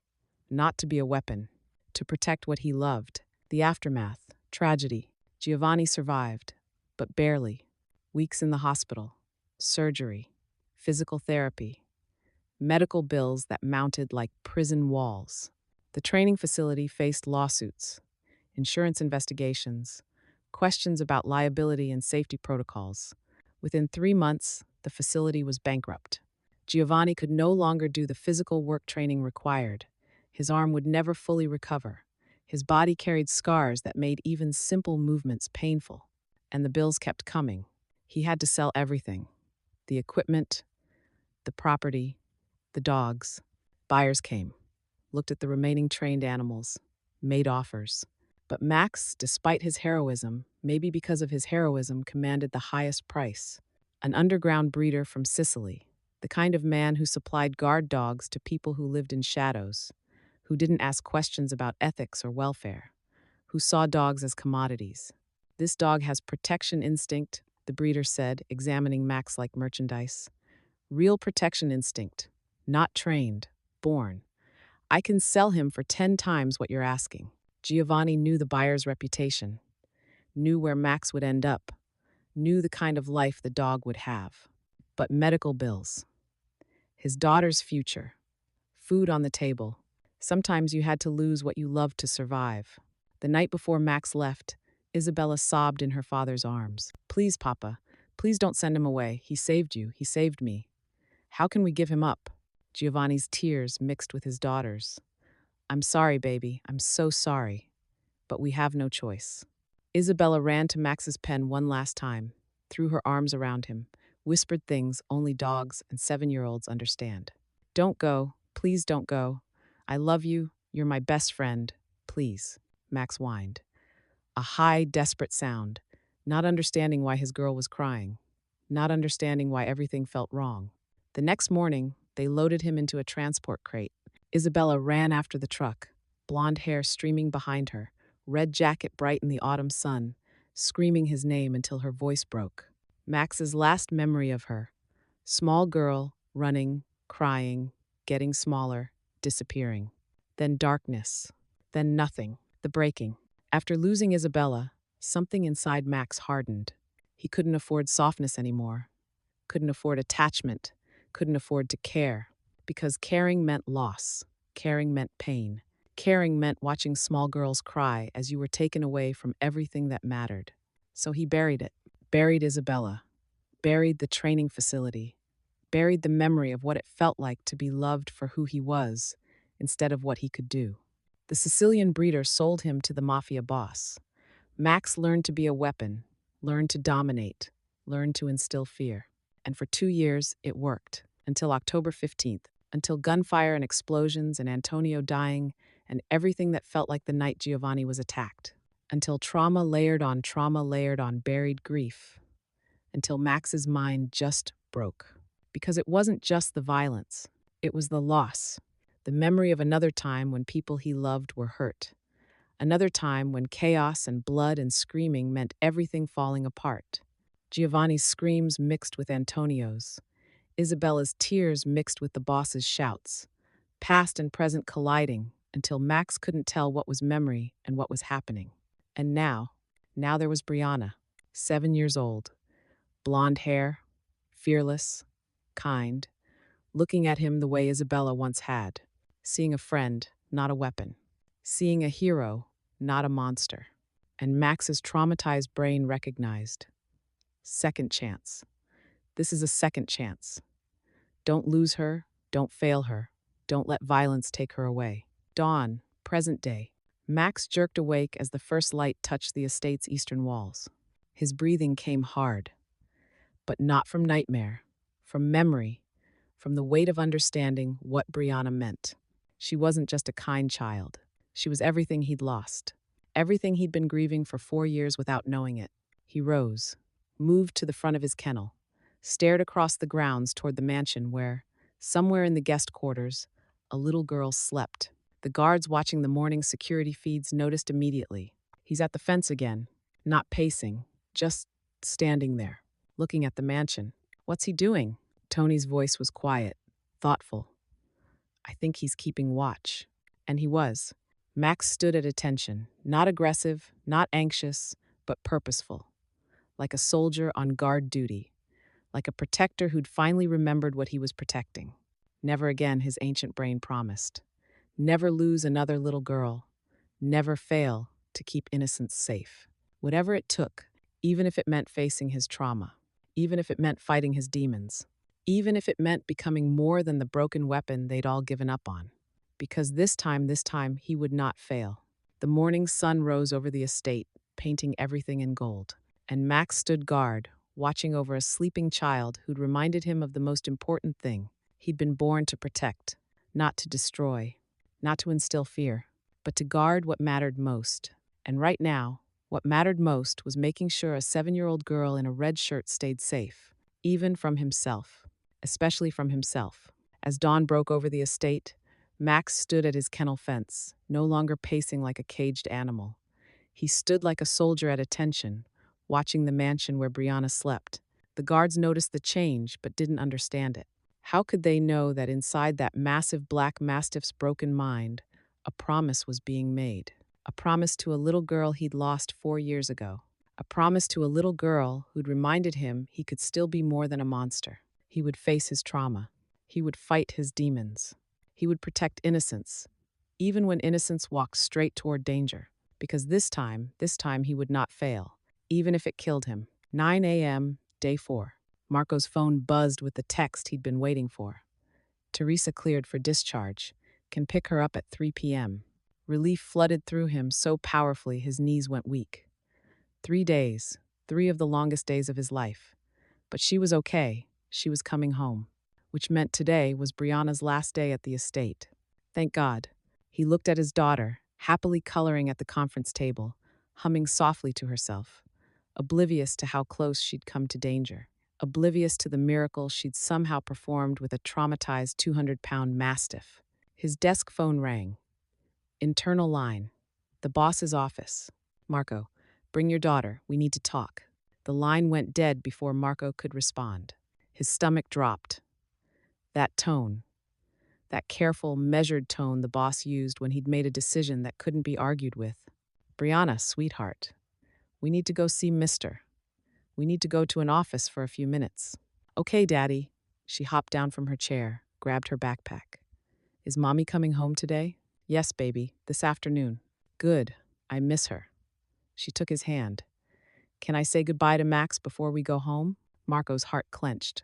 not to be a weapon, to protect what he loved. The aftermath, tragedy. Giovanni survived, but barely. Weeks in the hospital, surgery, physical therapy, medical bills that mounted like prison walls. The training facility faced lawsuits, insurance investigations, questions about liability and safety protocols. Within 3 months, the facility was bankrupt. Giovanni could no longer do the physical work training required. His arm would never fully recover. His body carried scars that made even simple movements painful. And the bills kept coming. He had to sell everything: the equipment, the property, the dogs. Buyers came, looked at the remaining trained animals, made offers. But Max, despite his heroism, maybe because of his heroism, commanded the highest price. An underground breeder from Sicily, the kind of man who supplied guard dogs to people who lived in shadows, who didn't ask questions about ethics or welfare, who saw dogs as commodities. This dog has protection instinct, the breeder said, examining Max like merchandise. Real protection instinct, not trained, born. I can sell him for 10 times what you're asking. Giovanni knew the buyer's reputation, knew where Max would end up, knew the kind of life the dog would have. But medical bills, his daughter's future, food on the table. Sometimes you had to lose what you loved to survive. The night before Max left, Isabella sobbed in her father's arms. Please, Papa, please don't send him away. He saved you. He saved me. How can we give him up? Giovanni's tears mixed with his daughter's. I'm sorry, baby. I'm so sorry. But we have no choice. Isabella ran to Max's pen one last time, threw her arms around him, whispered things only dogs and 7-year-olds understand. Don't go. Please don't go. I love you. You're my best friend. Please, Max whined. A high, desperate sound, not understanding why his girl was crying, not understanding why everything felt wrong. The next morning, they loaded him into a transport crate. Isabella ran after the truck, blonde hair streaming behind her, red jacket bright in the autumn sun, screaming his name until her voice broke. Max's last memory of her, small girl, running, crying, getting smaller, disappearing. Then darkness. Then nothing. The breaking. After losing Isabella, something inside Max hardened. He couldn't afford softness anymore. Couldn't afford attachment. Couldn't afford to care. Because caring meant loss. Caring meant pain. Caring meant watching small girls cry as you were taken away from everything that mattered. So he buried it. Buried Isabella. Buried the training facility. Buried the memory of what it felt like to be loved for who he was, instead of what he could do. The Sicilian breeder sold him to the Mafia boss. Max learned to be a weapon, learned to dominate, learned to instill fear. And for 2 years, it worked. Until October 15th, until gunfire and explosions and Antonio dying and everything that felt like the night Giovanni was attacked. Until trauma layered on buried grief. Until Max's mind just broke. Because it wasn't just the violence, it was the loss. The memory of another time when people he loved were hurt. Another time when chaos and blood and screaming meant everything falling apart. Giovanni's screams mixed with Antonio's. Isabella's tears mixed with the boss's shouts. Past and present colliding until Max couldn't tell what was memory and what was happening. And now there was Brianna, 7 years old. Blonde hair, fearless, kind, looking at him the way Isabella once had. Seeing a friend, not a weapon. Seeing a hero, not a monster. And Max's traumatized brain recognized. Second chance. This is a second chance. Don't lose her, don't fail her, don't let violence take her away. Dawn, present day. Max jerked awake as the first light touched the estate's eastern walls. His breathing came hard. But not from nightmare, from memory, from the weight of understanding what Brianna meant. She wasn't just a kind child. She was everything he'd lost. Everything he'd been grieving for 4 years without knowing it. He rose, moved to the front of his kennel, stared across the grounds toward the mansion where, somewhere in the guest quarters, a little girl slept. The guards watching the morning security feeds noticed immediately. He's at the fence again, not pacing, just standing there, looking at the mansion. What's he doing? Tony's voice was quiet, thoughtful. I think he's keeping watch. And he was. Max stood at attention, not aggressive, not anxious, but purposeful, like a soldier on guard duty, like a protector who'd finally remembered what he was protecting. Never again, his ancient brain promised. Never lose another little girl. Never fail to keep innocence safe. Whatever it took, even if it meant facing his trauma, even if it meant fighting his demons, even if it meant becoming more than the broken weapon they'd all given up on. Because this time, he would not fail. The morning sun rose over the estate, painting everything in gold. And Max stood guard, watching over a sleeping child who'd reminded him of the most important thing he'd been born to protect, not to destroy, not to instill fear, but to guard what mattered most. And right now, what mattered most was making sure a 7-year-old girl in a red shirt stayed safe, even from himself, especially from himself. As dawn broke over the estate, Max stood at his kennel fence, no longer pacing like a caged animal. He stood like a soldier at attention, watching the mansion where Brianna slept. The guards noticed the change, but didn't understand it. How could they know that inside that massive Black Mastiff's broken mind, a promise was being made? A promise to a little girl he'd lost 4 years ago. A promise to a little girl who'd reminded him he could still be more than a monster. He would face his trauma. He would fight his demons. He would protect innocence, even when innocence walked straight toward danger. Because this time he would not fail, even if it killed him. 9 a.m., day 4. Marco's phone buzzed with the text he'd been waiting for. Teresa cleared for discharge. Can pick her up at 3 p.m. Relief flooded through him so powerfully his knees went weak. 3 days, 3 of the longest days of his life. But she was okay. She was coming home, which meant today was Brianna's last day at the estate. Thank God. He looked at his daughter, happily coloring at the conference table, humming softly to herself, oblivious to how close she'd come to danger, oblivious to the miracle she'd somehow performed with a traumatized 200-pound Mastiff. His desk phone rang. Internal line. The boss's office. Marco, bring your daughter. We need to talk. The line went dead before Marco could respond. His stomach dropped. That tone, that careful, measured tone the boss used when he'd made a decision that couldn't be argued with. Brianna, sweetheart, we need to go see Mister. We need to go to an office for a few minutes. Okay, Daddy. She hopped down from her chair, grabbed her backpack. Is Mommy coming home today? Yes, baby, this afternoon. Good. I miss her. She took his hand. Can I say goodbye to Max before we go home? Marco's heart clenched.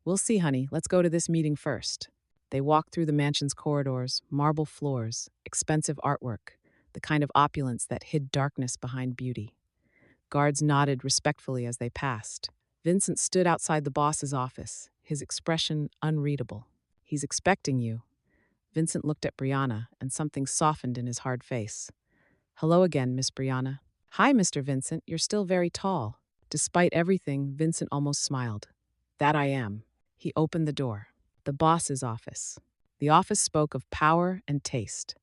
We'll see, honey. Let's go to this meeting first. They walked through the mansion's corridors, marble floors, expensive artwork, the kind of opulence that hid darkness behind beauty. Guards nodded respectfully as they passed. Vincent stood outside the boss's office, his expression unreadable. He's expecting you. Vincent looked at Brianna, and something softened in his hard face. Hello again, Miss Brianna. Hi, Mr. Vincent. You're still very tall. Despite everything, Vincent almost smiled. That I am. He opened the door. The boss's office. The office spoke of power and taste.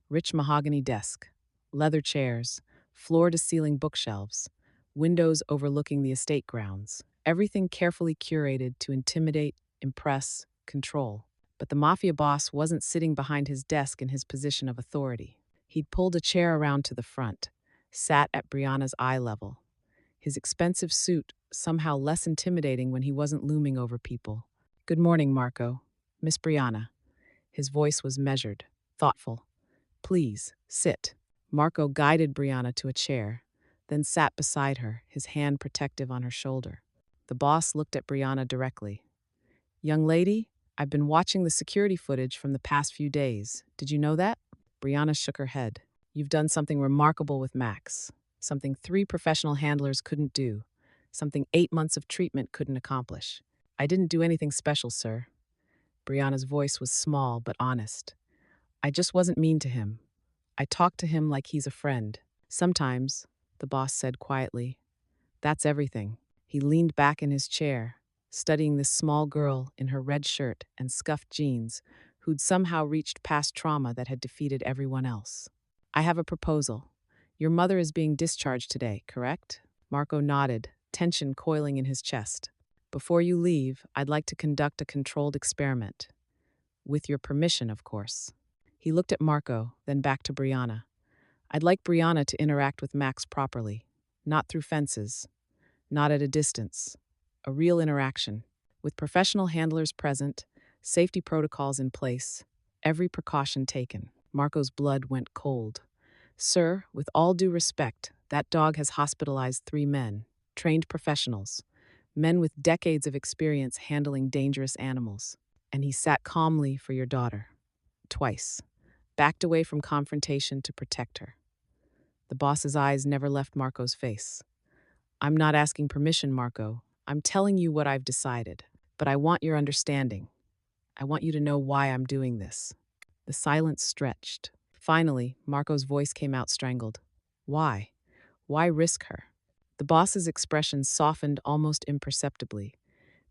Rich mahogany desk, leather chairs, floor-to-ceiling bookshelves, windows overlooking the estate grounds. Everything carefully curated to intimidate, impress, control. But the Mafia boss wasn't sitting behind his desk in his position of authority. He'd pulled a chair around to the front, sat at Brianna's eye level. His expensive suit somehow less intimidating when he wasn't looming over people. Good morning, Marco. Miss Brianna. His voice was measured, thoughtful. Please, sit. Marco guided Brianna to a chair, then sat beside her, his hand protective on her shoulder. The boss looked at Brianna directly. Young lady, I've been watching the security footage from the past few days. Did you know that? Brianna shook her head. You've done something remarkable with Max. Something 3 professional handlers couldn't do. Something 8 months of treatment couldn't accomplish. I didn't do anything special, sir. Brianna's voice was small but honest. I just wasn't mean to him. I talked to him like he's a friend. Sometimes, the boss said quietly. That's everything. He leaned back in his chair, studying this small girl in her red shirt and scuffed jeans, who'd somehow reached past trauma that had defeated everyone else. I have a proposal. Your mother is being discharged today, correct? Marco nodded, tension coiling in his chest. Before you leave, I'd like to conduct a controlled experiment. With your permission, of course. He looked at Marco, then back to Brianna. I'd like Brianna to interact with Max properly, not through fences, not at a distance. A real interaction, with professional handlers present, safety protocols in place, every precaution taken. Marco's blood went cold. Sir, with all due respect, that dog has hospitalized 3 men, trained professionals, men with decades of experience handling dangerous animals. And he sat calmly for your daughter. Twice. Backed away from confrontation to protect her. The boss's eyes never left Marco's face. I'm not asking permission, Marco. I'm telling you what I've decided. But I want your understanding. I want you to know why I'm doing this. The silence stretched. Finally, Marco's voice came out strangled. Why? Why risk her? The boss's expression softened almost imperceptibly.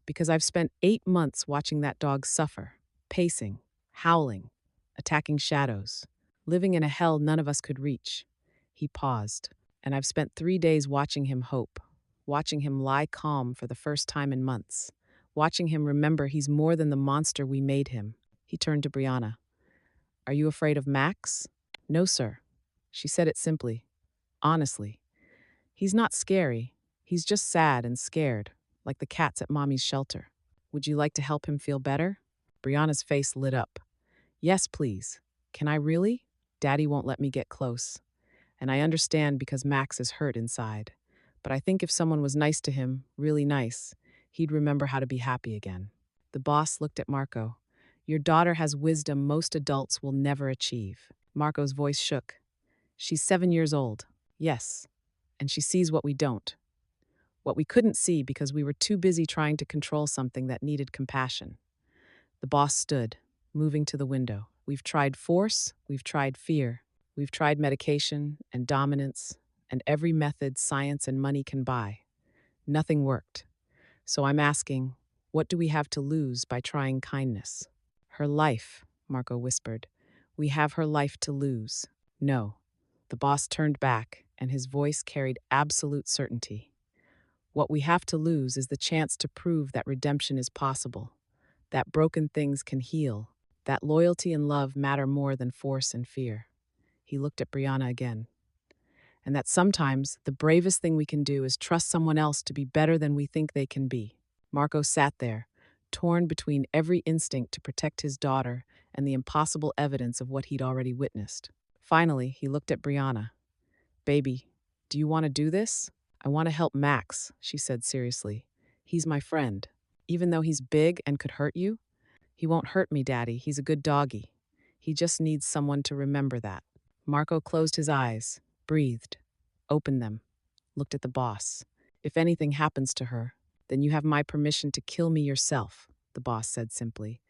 Because I've spent 8 months watching that dog suffer, pacing, howling, attacking shadows, living in a hell none of us could reach. He paused, and I've spent 3 days watching him hope, watching him lie calm for the first time in months, watching him remember he's more than the monster we made him. He turned to Brianna. Are you afraid of Max? No, sir. She said it simply, honestly. He's not scary. He's just sad and scared, like the cats at Mommy's shelter. Would you like to help him feel better? Brianna's face lit up. Yes, please. Can I really? Daddy won't let me get close. And I understand because Max is hurt inside. But I think if someone was nice to him, really nice, he'd remember how to be happy again. The boss looked at Marco. Your daughter has wisdom most adults will never achieve. Marco's voice shook. She's 7 years old. Yes. And she sees what we don't. What we couldn't see because we were too busy trying to control something that needed compassion. The boss stood, moving to the window. We've tried force, we've tried fear, we've tried medication and dominance, and every method science and money can buy. Nothing worked. So I'm asking, what do we have to lose by trying kindness? Her life, Marco whispered. We have her life to lose. No. The boss turned back, and his voice carried absolute certainty. What we have to lose is the chance to prove that redemption is possible, that broken things can heal, that loyalty and love matter more than force and fear. He looked at Brianna again. And that sometimes the bravest thing we can do is trust someone else to be better than we think they can be. Marco sat there, torn between every instinct to protect his daughter and the impossible evidence of what he'd already witnessed. Finally, he looked at Brianna. Baby, do you want to do this? I want to help Max, she said seriously. He's my friend. Even though he's big and could hurt you, he won't hurt me, Daddy. He's a good doggy. He just needs someone to remember that. Marco closed his eyes, breathed, opened them, looked at the boss. If anything happens to her, then you have my permission to kill me yourself, the boss said simply,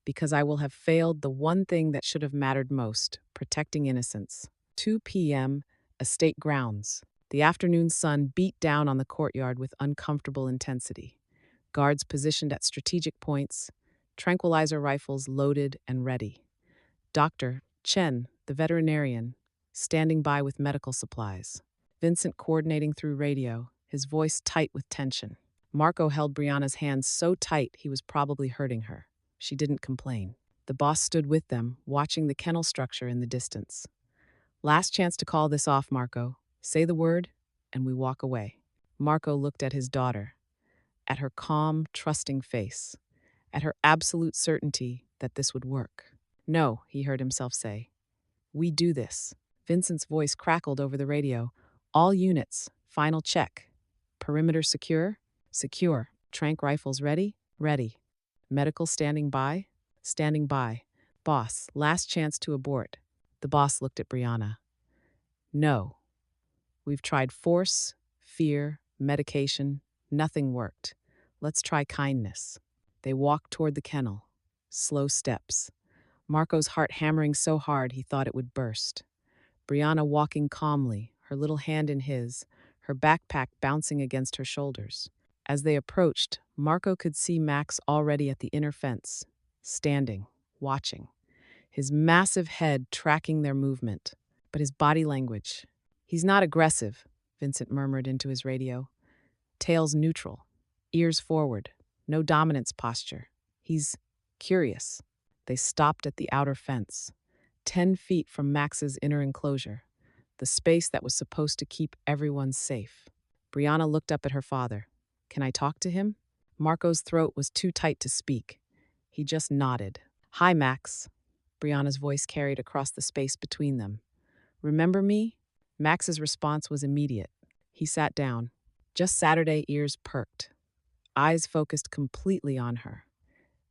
because I will have failed the one thing that should have mattered most, protecting innocence. 2 p.m., estate grounds. The afternoon sun beat down on the courtyard with uncomfortable intensity. Guards positioned at strategic points, tranquilizer rifles loaded and ready. Dr. Chen, the veterinarian, standing by with medical supplies. Vincent coordinating through radio, his voice tight with tension. Marco held Brianna's hands so tight he was probably hurting her. She didn't complain. The boss stood with them, watching the kennel structure in the distance. Last chance to call this off, Marco. Say the word, and we walk away. Marco looked at his daughter, at her calm, trusting face, at her absolute certainty that this would work. No, he heard himself say. We do this. Vincent's voice crackled over the radio. All units, final check. Perimeter secure? Secure. Tranq rifles ready? Ready. Medical standing by? Standing by. Boss, last chance to abort. The boss looked at Brianna. No. We've tried force, fear, medication. Nothing worked. Let's try kindness. They walked toward the kennel. Slow steps. Marco's heart hammering so hard he thought it would burst. Brianna walking calmly, her little hand in his, her backpack bouncing against her shoulders. As they approached, Marco could see Max already at the inner fence, standing, watching, his massive head tracking their movement. But his body language. He's not aggressive, Vincent murmured into his radio. Tail's neutral, ears forward, no dominance posture. He's curious. They stopped at the outer fence, 10 feet from Max's inner enclosure, the space that was supposed to keep everyone safe. Brianna looked up at her father. Can I talk to him? Marco's throat was too tight to speak. He just nodded. Hi, Max. Brianna's voice carried across the space between them. Remember me? Max's response was immediate. He sat down. Just Saturday, ears perked, eyes focused completely on her.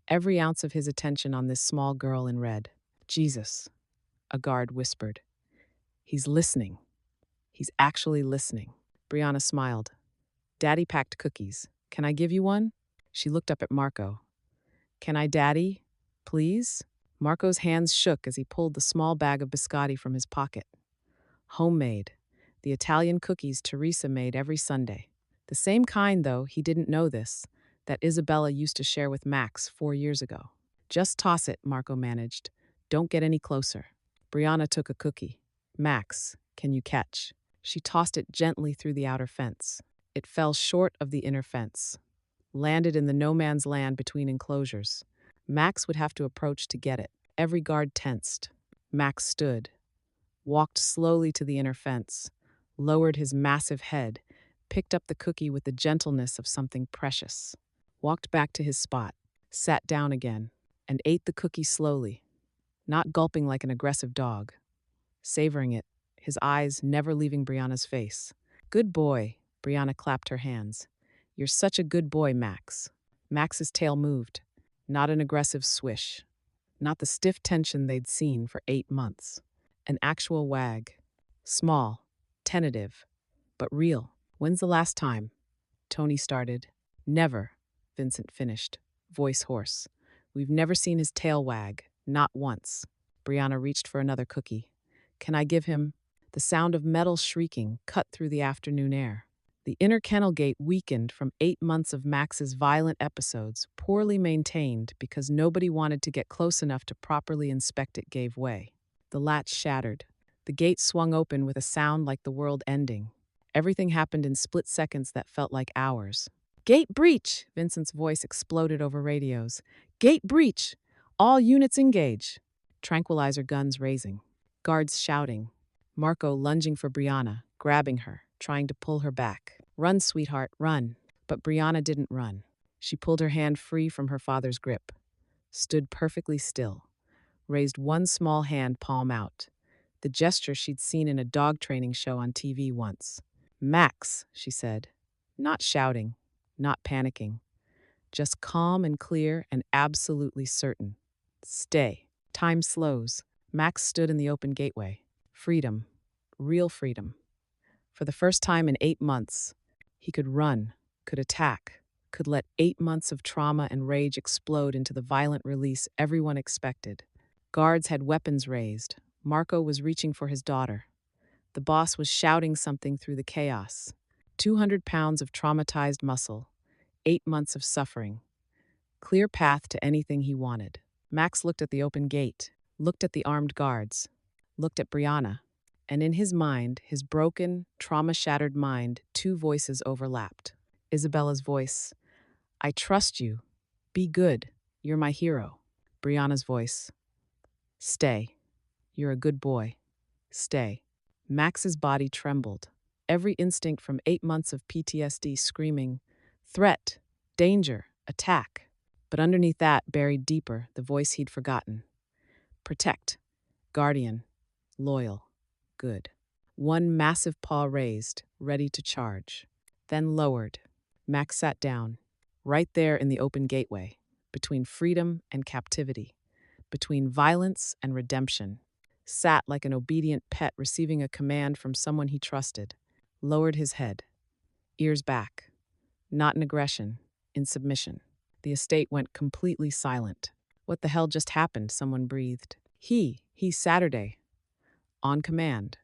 Every ounce of his attention on this small girl in red. Jesus, a guard whispered. He's listening. He's actually listening. Brianna smiled. Daddy packed cookies. Can I give you one? She looked up at Marco. Can I, Daddy? Please? Marco's hands shook as he pulled the small bag of biscotti from his pocket. Homemade. The Italian cookies Teresa made every Sunday. The same kind, though, he didn't know this, that Isabella used to share with Max 4 years ago. Just toss it, Marco managed. Don't get any closer. Brianna took a cookie. Max, can you catch? She tossed it gently through the outer fence. It fell short of the inner fence, landed in the no man's land between enclosures. Max would have to approach to get it. Every guard tensed. Max stood, walked slowly to the inner fence, lowered his massive head, picked up the cookie with the gentleness of something precious, walked back to his spot, sat down again, and ate the cookie slowly, not gulping like an aggressive dog, savoring it, his eyes never leaving Brianna's face. Good boy, Brianna clapped her hands. You're such a good boy, Max. Max's tail moved, not an aggressive swish, not the stiff tension they'd seen for 8 months. An actual wag. Small, tentative, but real. When's the last time? Tony started. Never, Vincent finished, voice hoarse. We've never seen his tail wag, not once. Brianna reached for another cookie. Can I give him? The sound of metal shrieking cut through the afternoon air. The inner kennel gate weakened from 8 months of Max's violent episodes, poorly maintained because nobody wanted to get close enough to properly inspect it, gave way. The latch shattered. The gate swung open with a sound like the world ending. Everything happened in split seconds that felt like hours. Gate breach! Vincent's voice exploded over radios. Gate breach! All units engage. Tranquilizer guns raising. Guards shouting. Marco lunging for Brianna, grabbing her, trying to pull her back. Run, sweetheart, run. But Brianna didn't run. She pulled her hand free from her father's grip, stood perfectly still, raised one small hand palm out, the gesture she'd seen in a dog training show on TV once. Max, she said, not shouting, not panicking, just calm and clear and absolutely certain. Stay. Time slows. Max stood in the open gateway. Freedom. Real freedom. For the first time in 8 months, he could run, could attack, could let 8 months of trauma and rage explode into the violent release everyone expected. Guards had weapons raised. Marco was reaching for his daughter. The boss was shouting something through the chaos. 200 pounds of traumatized muscle, 8 months of suffering. Clear path to anything he wanted. Max looked at the open gate, looked at the armed guards, looked at Brianna. And in his mind, his broken, trauma-shattered mind, 2 voices overlapped. Isabella's voice, I trust you. Be good. You're my hero. Brianna's voice, stay. You're a good boy. Stay. Max's body trembled, every instinct from 8 months of PTSD screaming, threat, danger, attack. But underneath that, buried deeper, the voice he'd forgotten. Protect. Guardian. Loyal. Good. One massive paw raised, ready to charge. Then lowered. Max sat down, right there in the open gateway, between freedom and captivity, between violence and redemption. Sat like an obedient pet receiving a command from someone he trusted. Lowered his head. Ears back. Not in aggression, in submission. The estate went completely silent. What the hell just happened? Someone breathed. He's Saturday. On command.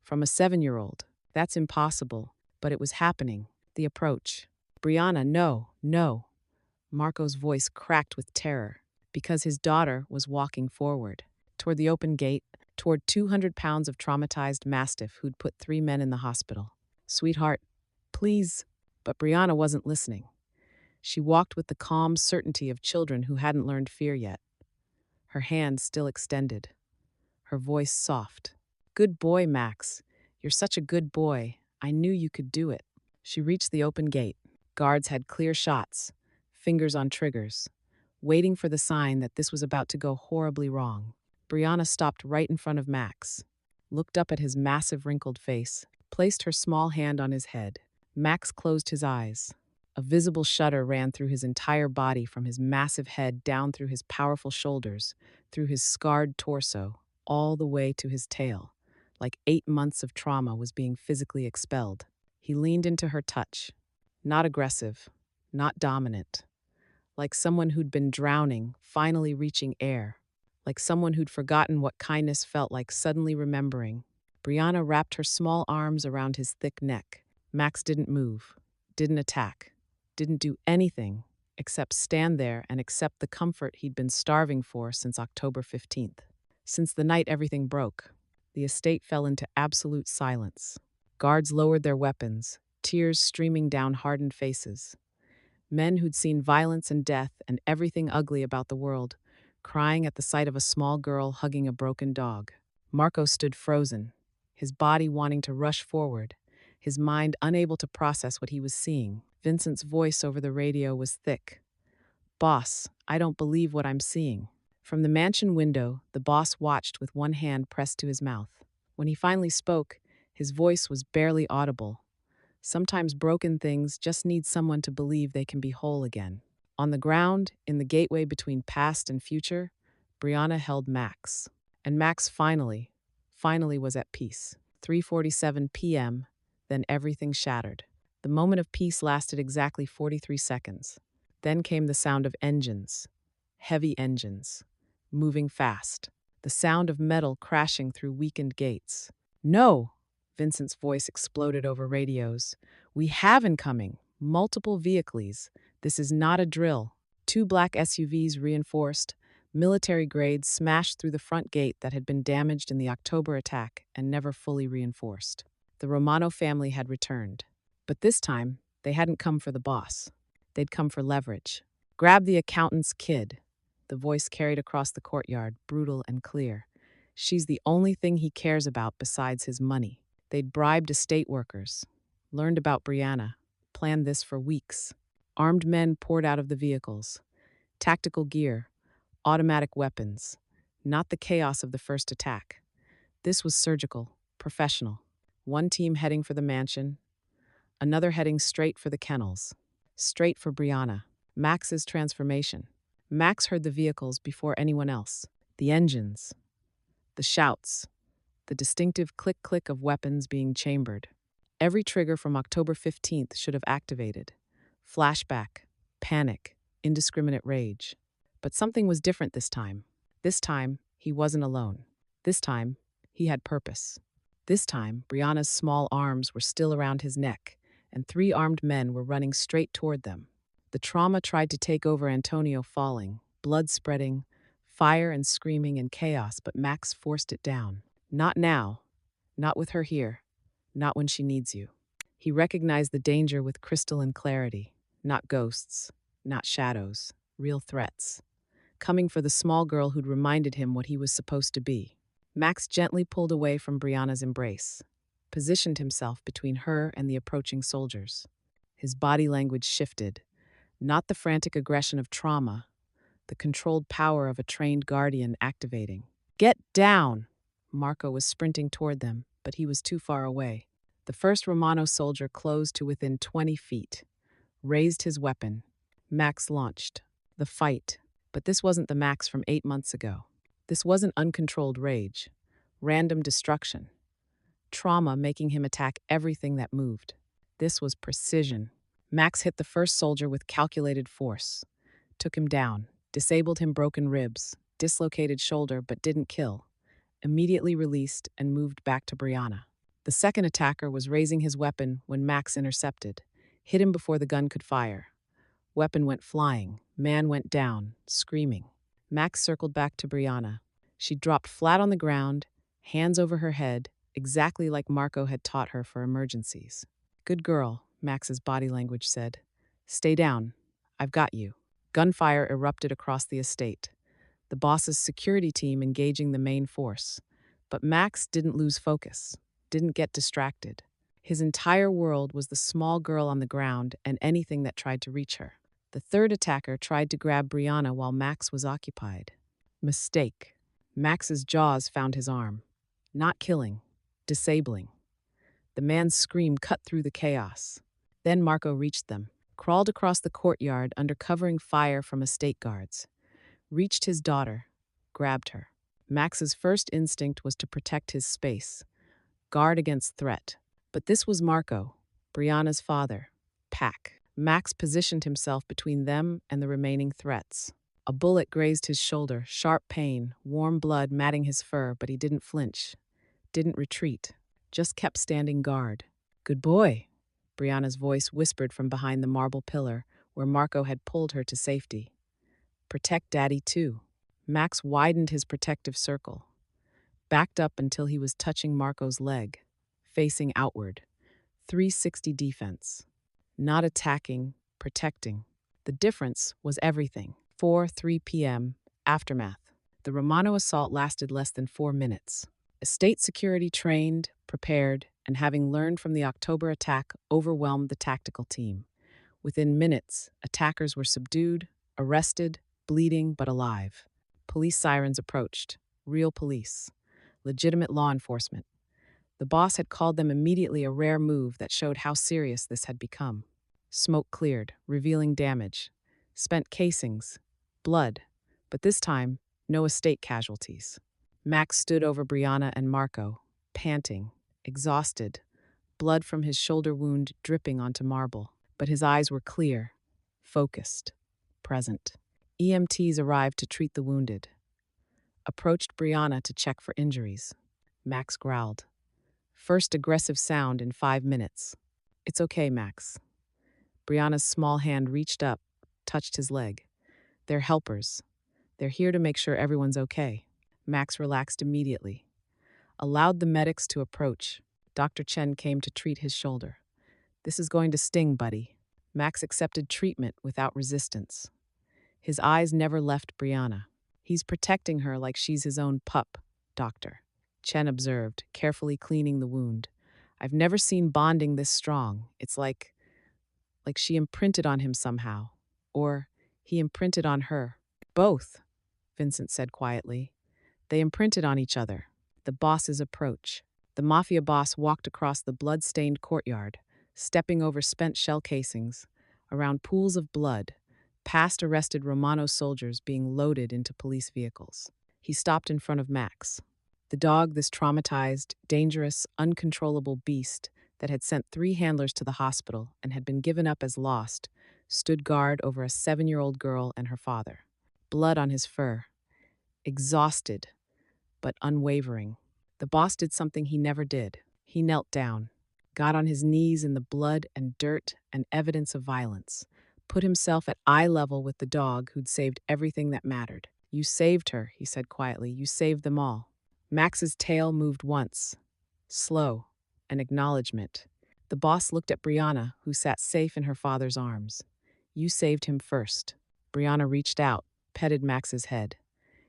From a 7-year-old. That's impossible. But it was happening. The approach. Brianna, no. Marco's voice cracked with terror. Because his daughter was walking forward, toward the open gate, toward 200 pounds of traumatized Mastiff who'd put 3 men in the hospital. Sweetheart, please. But Brianna wasn't listening. She walked with the calm certainty of children who hadn't learned fear yet, her hands still extended, her voice soft. Good boy, Max. You're such a good boy. I knew you could do it. She reached the open gate. Guards had clear shots, fingers on triggers, waiting for the sign that this was about to go horribly wrong. Brianna stopped right in front of Max, looked up at his massive wrinkled face, placed her small hand on his head. Max closed his eyes. A visible shudder ran through his entire body from his massive head down through his powerful shoulders, through his scarred torso, all the way to his tail, like 8 months of trauma was being physically expelled. He leaned into her touch, not aggressive, not dominant, like someone who'd been drowning, finally reaching air, like someone who'd forgotten what kindness felt like suddenly remembering. Brianna wrapped her small arms around his thick neck. Max didn't move, didn't attack, didn't do anything except stand there and accept the comfort he'd been starving for since October 15th. Since the night everything broke, the estate fell into absolute silence. Guards lowered their weapons, tears streaming down hardened faces. Men who'd seen violence and death and everything ugly about the world, crying at the sight of a small girl hugging a broken dog. Marco stood frozen, his body wanting to rush forward, his mind unable to process what he was seeing. Vincent's voice over the radio was thick. Boss, I don't believe what I'm seeing. From the mansion window, the boss watched with one hand pressed to his mouth. When he finally spoke, his voice was barely audible. Sometimes broken things just need someone to believe they can be whole again. On the ground, in the gateway between past and future, Brianna held Max. And Max finally was at peace. 3:47 p.m., then everything shattered. The moment of peace lasted exactly 43 seconds. Then came the sound of engines, heavy engines, moving fast. The sound of metal crashing through weakened gates. No! Vincent's voice exploded over radios. We have incoming. Multiple vehicles. This is not a drill. 2 black SUVs reinforced, military grades smashed through the front gate that had been damaged in the October attack and never fully reinforced. The Romano family had returned. But this time, they hadn't come for the boss. They'd come for leverage. Grab the accountant's kid. The voice carried across the courtyard, brutal and clear. She's the only thing he cares about besides his money. They'd bribed estate workers, learned about Brianna, planned this for weeks. Armed men poured out of the vehicles. Tactical gear, automatic weapons. Not the chaos of the first attack. This was surgical, professional. One team heading for the mansion, another heading straight for the kennels. Straight for Brianna. Max's transformation. Max heard the vehicles before anyone else. The engines, the shouts, the distinctive click-click of weapons being chambered. Every trigger from October 15th should have activated. Flashback, panic, indiscriminate rage. But something was different this time. This time, he wasn't alone. This time, he had purpose. This time, Brianna's small arms were still around his neck, and 3 armed men were running straight toward them. The trauma tried to take over Antonio, falling, blood spreading, fire and screaming and chaos, but Max forced it down. Not now. Not with her here. Not when she needs you. He recognized the danger with crystalline clarity. Not ghosts. Not shadows. Real threats. Coming for the small girl who'd reminded him what he was supposed to be. Max gently pulled away from Brianna's embrace, positioned himself between her and the approaching soldiers. His body language shifted. Not the frantic aggression of trauma, the controlled power of a trained guardian activating. Get down! Marco was sprinting toward them, but he was too far away. The first Romano soldier closed to within 20 feet, raised his weapon. Max launched. The fight. But this wasn't the Max from 8 months ago. This wasn't uncontrolled rage, random destruction, trauma making him attack everything that moved. This was precision. Max hit the first soldier with calculated force, took him down, disabled him broken ribs, dislocated shoulder but didn't kill, immediately released and moved back to Brianna. The second attacker was raising his weapon when Max intercepted, hit him before the gun could fire. Weapon went flying, man went down, screaming. Max circled back to Brianna. She dropped flat on the ground, hands over her head, exactly like Marco had taught her for emergencies. Good girl, Max's body language said. Stay down. I've got you. Gunfire erupted across the estate, the boss's security team engaging the main force. But Max didn't lose focus, didn't get distracted. His entire world was the small girl on the ground and anything that tried to reach her. The third attacker tried to grab Brianna while Max was occupied. Mistake. Max's jaws found his arm. Not killing, disabling. The man's scream cut through the chaos. Then Marco reached them, crawled across the courtyard under covering fire from estate guards, reached his daughter, grabbed her. Max's first instinct was to protect his space, guard against threat. But this was Marco, Brianna's father, Pac. Max positioned himself between them and the remaining threats. A bullet grazed his shoulder, sharp pain, warm blood matting his fur, but he didn't flinch, didn't retreat, just kept standing guard. Good boy, Brianna's voice whispered from behind the marble pillar where Marco had pulled her to safety. Protect Daddy too. Max widened his protective circle, backed up until he was touching Marco's leg, facing outward. 360 defense. Not attacking, protecting. The difference was everything. 4:03 p.m. Aftermath. The Romano assault lasted less than 4 minutes. Estate security trained, prepared, and having learned from the October attack, overwhelmed the tactical team. Within minutes, attackers were subdued, arrested, bleeding but alive. Police sirens approached. Real police. Legitimate law enforcement. The boss had called them immediately, a rare move that showed how serious this had become. Smoke cleared, revealing damage. Spent casings. Blood. But this time, no estate casualties. Max stood over Brianna and Marco, panting, exhausted, blood from his shoulder wound dripping onto marble. But his eyes were clear, focused, present. EMTs arrived to treat the wounded. Approached Brianna to check for injuries. Max growled. First aggressive sound in 5 minutes. It's okay, Max. Brianna's small hand reached up, touched his leg. They're helpers. They're here to make sure everyone's okay. Max relaxed immediately. Allowed the medics to approach. Dr. Chen came to treat his shoulder. This is going to sting, buddy. Max accepted treatment without resistance. His eyes never left Brianna. He's protecting her like she's his own pup, doctor. Chen observed, carefully cleaning the wound. I've never seen bonding this strong. It's like she imprinted on him somehow. Or he imprinted on her. Both, Vincent said quietly. They imprinted on each other. The boss's approach. The Mafia boss walked across the blood-stained courtyard, stepping over spent shell casings, around pools of blood, past arrested Romano soldiers being loaded into police vehicles. He stopped in front of Max. The dog, this traumatized, dangerous, uncontrollable beast that had sent 3 handlers to the hospital and had been given up as lost, stood guard over a 7-year-old girl and her father. Blood on his fur. Exhausted, but unwavering. The boss did something he never did. He knelt down, got on his knees in the blood and dirt and evidence of violence, put himself at eye level with the dog who'd saved everything that mattered. You saved her, he said quietly. You saved them all. Max's tail moved once. Slow. An acknowledgement. The boss looked at Brianna, who sat safe in her father's arms. You saved him first. Brianna reached out, petted Max's head.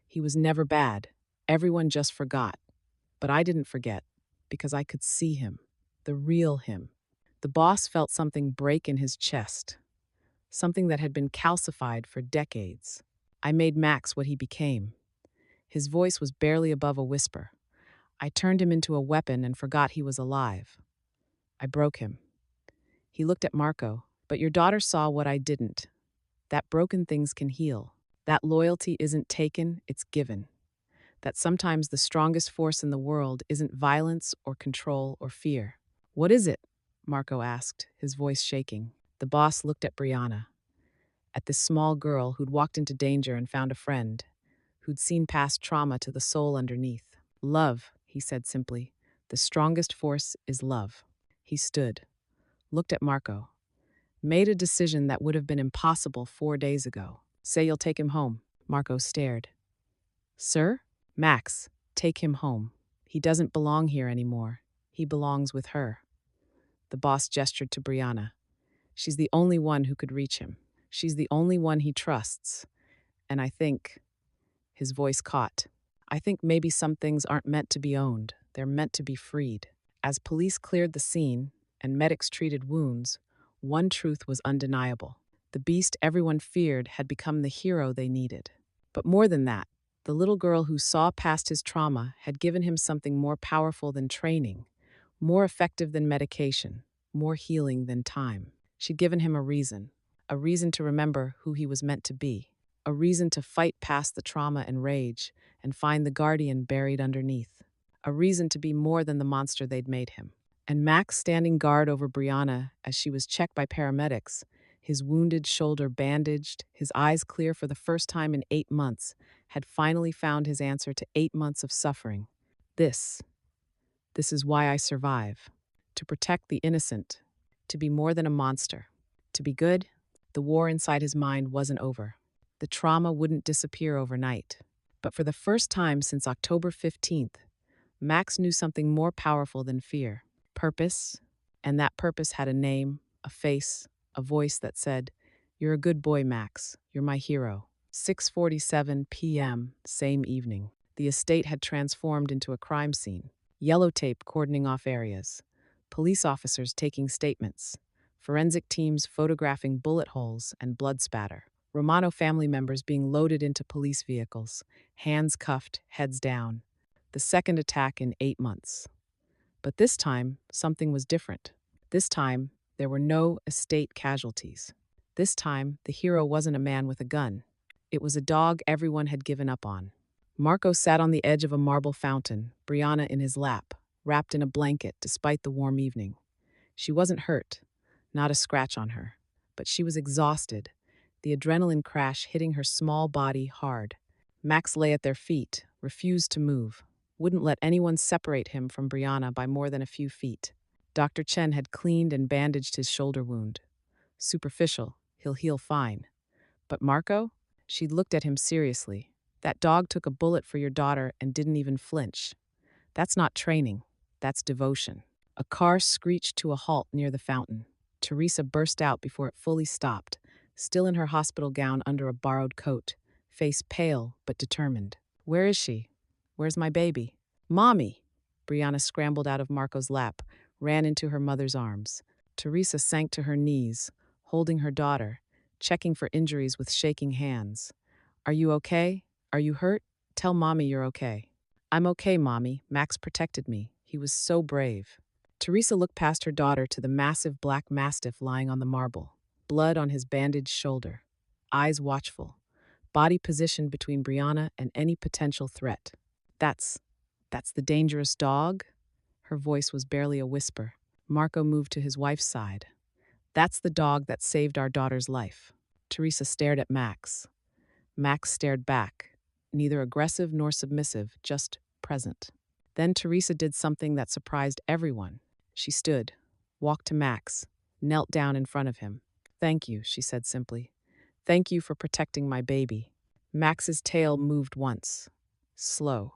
He was never bad. Everyone just forgot. But I didn't forget, because I could see him. The real him. The boss felt something break in his chest. Something that had been calcified for decades. I made Max what he became. His voice was barely above a whisper. I turned him into a weapon and forgot he was alive. I broke him. He looked at Marco. But your daughter saw what I didn't. That broken things can heal. That loyalty isn't taken, it's given. That sometimes the strongest force in the world isn't violence or control or fear. What is it? Marco asked, his voice shaking. The boss looked at Brianna, at this small girl who'd walked into danger and found a friend, who'd seen past trauma to the soul underneath. Love, he said simply. The strongest force is love. He stood, looked at Marco, made a decision that would have been impossible 4 days ago. Say you'll take him home. Marco stared. Sir? Max, take him home. He doesn't belong here anymore. He belongs with her. The boss gestured to Brianna. She's the only one who could reach him. She's the only one he trusts. And I think, his voice caught, I think maybe some things aren't meant to be owned. They're meant to be freed. As police cleared the scene and medics treated wounds, one truth was undeniable. The beast everyone feared had become the hero they needed. But more than that, the little girl who saw past his trauma had given him something more powerful than training, more effective than medication, more healing than time. She'd given him a reason to remember who he was meant to be, a reason to fight past the trauma and rage and find the guardian buried underneath, a reason to be more than the monster they'd made him. And Max, standing guard over Brianna as she was checked by paramedics, his wounded shoulder bandaged, his eyes clear for the first time in 8 months, had finally found his answer to 8 months of suffering. This is why I survive. To protect the innocent, to be more than a monster, to be good. The war inside his mind wasn't over. The trauma wouldn't disappear overnight. But for the first time since October 15th, Max knew something more powerful than fear. Purpose. And that purpose had a name, a face, a voice that said, "You're a good boy, Max. You're my hero." 6:47 p.m., same evening. The estate had transformed into a crime scene. Yellow tape cordoning off areas. Police officers taking statements. Forensic teams photographing bullet holes and blood spatter. Romano family members being loaded into police vehicles, hands cuffed, heads down. The second attack in 8 months. But this time, something was different. This time, there were no estate casualties. This time, the hero wasn't a man with a gun. It was a dog everyone had given up on. Marco sat on the edge of a marble fountain, Brianna in his lap, wrapped in a blanket despite the warm evening. She wasn't hurt, not a scratch on her, but she was exhausted, the adrenaline crash hitting her small body hard. Max lay at their feet, refused to move, wouldn't let anyone separate him from Brianna by more than a few feet. Dr. Chen had cleaned and bandaged his shoulder wound. Superficial, he'll heal fine. But Marco? She looked at him seriously. That dog took a bullet for your daughter and didn't even flinch. That's not training. That's devotion. A car screeched to a halt near the fountain. Teresa burst out before it fully stopped, still in her hospital gown under a borrowed coat, face pale but determined. Where is she? Where's my baby? Mommy! Brianna scrambled out of Marco's lap, ran into her mother's arms. Teresa sank to her knees, holding her daughter, checking for injuries with shaking hands. Are you okay? Are you hurt? Tell Mommy you're okay. I'm okay, Mommy. Max protected me. He was so brave. Teresa looked past her daughter to the massive Black Mastiff lying on the marble, blood on his bandaged shoulder, eyes watchful, body positioned between Brianna and any potential threat. That's the dangerous dog? Her voice was barely a whisper. Marco moved to his wife's side. That's the dog that saved our daughter's life. Teresa stared at Max. Max stared back, neither aggressive nor submissive, just present. Then Teresa did something that surprised everyone. She stood, walked to Max, knelt down in front of him. Thank you, she said simply. Thank you for protecting my baby. Max's tail moved once. Slow.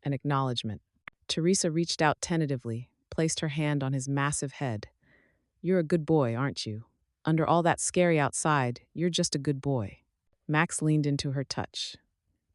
An acknowledgement. Teresa reached out tentatively, placed her hand on his massive head. You're a good boy, aren't you? Under all that scary outside, you're just a good boy. Max leaned into her touch.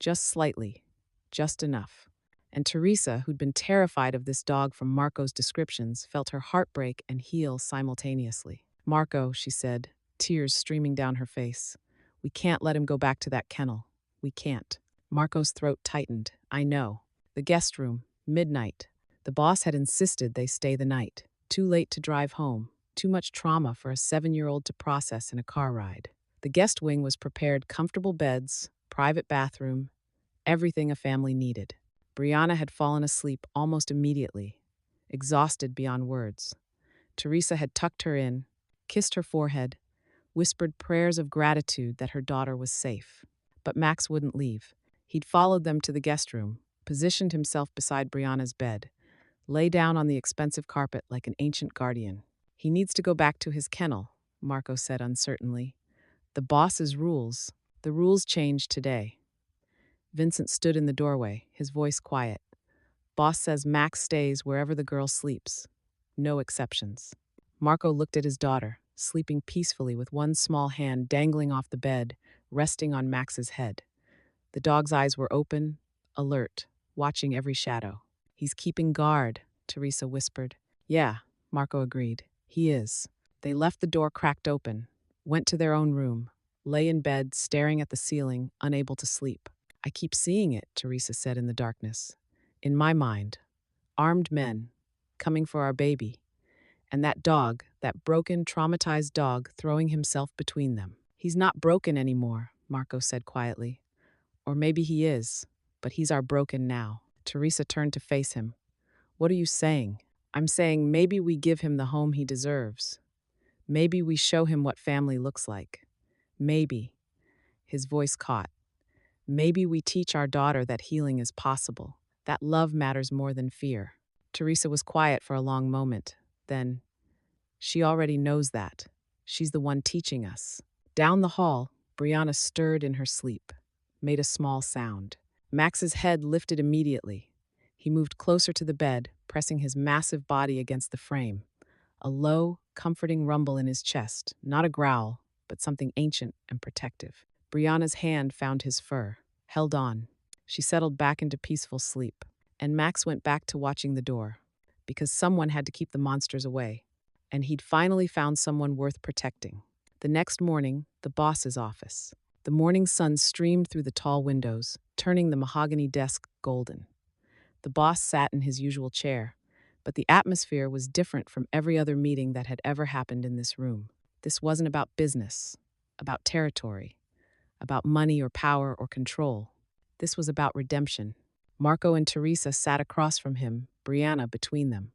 Just slightly. Just enough. And Teresa, who'd been terrified of this dog from Marco's descriptions, felt her heart break and heal simultaneously. Marco, she said, tears streaming down her face. We can't let him go back to that kennel. We can't. Marco's throat tightened. I know. The guest room. Midnight. The boss had insisted they stay the night. Too late to drive home. Too much trauma for a 7-year-old to process in a car ride. The guest wing was prepared comfortable beds, private bathroom, everything a family needed. Brianna had fallen asleep almost immediately, exhausted beyond words. Teresa had tucked her in, kissed her forehead, whispered prayers of gratitude that her daughter was safe. But Max wouldn't leave. He'd followed them to the guest room, positioned himself beside Brianna's bed, lay down on the expensive carpet like an ancient guardian. He needs to go back to his kennel, Marco said uncertainly. The boss's rules. The rules changed today. Vincent stood in the doorway, his voice quiet. Boss says Max stays wherever the girl sleeps. No exceptions. Marco looked at his daughter, sleeping peacefully with one small hand dangling off the bed, resting on Max's head. The dog's eyes were open, alert, watching every shadow. He's keeping guard, Teresa whispered. Yeah, Marco agreed. He is. They left the door cracked open, went to their own room, lay in bed, staring at the ceiling, unable to sleep. I keep seeing it, Teresa said in the darkness. In my mind, armed men, coming for our baby. And that dog, that broken, traumatized dog, throwing himself between them. He's not broken anymore, Marco said quietly. Or maybe he is, but he's our broken now. Teresa turned to face him. What are you saying? I'm saying maybe we give him the home he deserves. Maybe we show him what family looks like. Maybe. His voice caught. Maybe we teach our daughter that healing is possible, that love matters more than fear. Teresa was quiet for a long moment. Then, she already knows that. She's the one teaching us. Down the hall, Brianna stirred in her sleep, made a small sound. Max's head lifted immediately. He moved closer to the bed, pressing his massive body against the frame. A low, comforting rumble in his chest, not a growl, but something ancient and protective. Brianna's hand found his fur, held on. She settled back into peaceful sleep, and Max went back to watching the door, because someone had to keep the monsters away, and he'd finally found someone worth protecting. The next morning, the boss's office. The morning sun streamed through the tall windows, turning the mahogany desk golden. The boss sat in his usual chair, but the atmosphere was different from every other meeting that had ever happened in this room. This wasn't about business, about territory, about money or power or control. This was about redemption. Marco and Teresa sat across from him, Brianna between them.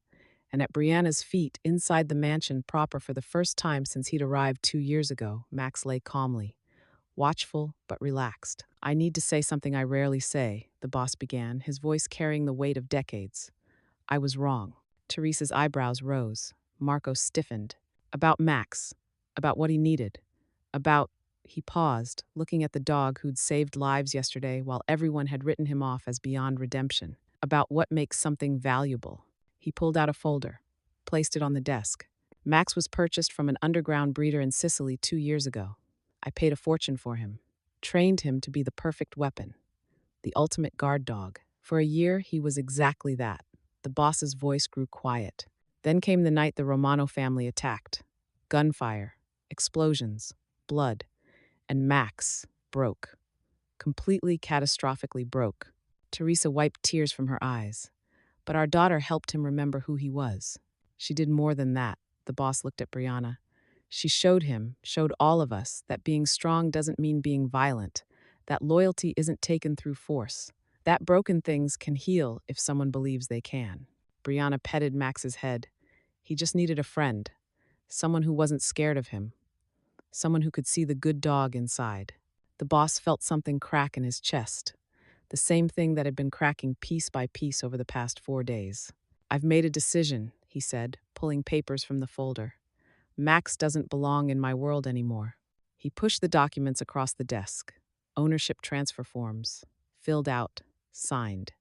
And at Brianna's feet, inside the mansion proper for the first time since he'd arrived 2 years ago, Max lay calmly, watchful but relaxed. I need to say something I rarely say, the boss began, his voice carrying the weight of decades. I was wrong. Teresa's eyebrows rose. Marco stiffened. About Max. About what he needed. About... He paused, looking at the dog who'd saved lives yesterday while everyone had written him off as beyond redemption. About what makes something valuable. He pulled out a folder, placed it on the desk. Max was purchased from an underground breeder in Sicily 2 years ago. I paid a fortune for him, trained him to be the perfect weapon, the ultimate guard dog. For a year, he was exactly that. The boss's voice grew quiet. Then came the night the Romano family attacked. Gunfire, explosions, blood, and Max broke. Completely, catastrophically broke. Teresa wiped tears from her eyes. But our daughter helped him remember who he was. She did more than that, the boss looked at Brianna. She showed him, showed all of us, that being strong doesn't mean being violent, that loyalty isn't taken through force, that broken things can heal if someone believes they can. Brianna petted Max's head. He just needed a friend, someone who wasn't scared of him, someone who could see the good dog inside. The boss felt something crack in his chest, the same thing that had been cracking piece by piece over the past 4 days. I've made a decision, he said, pulling papers from the folder. Max doesn't belong in my world anymore. He pushed the documents across the desk. Ownership transfer forms, filled out, signed,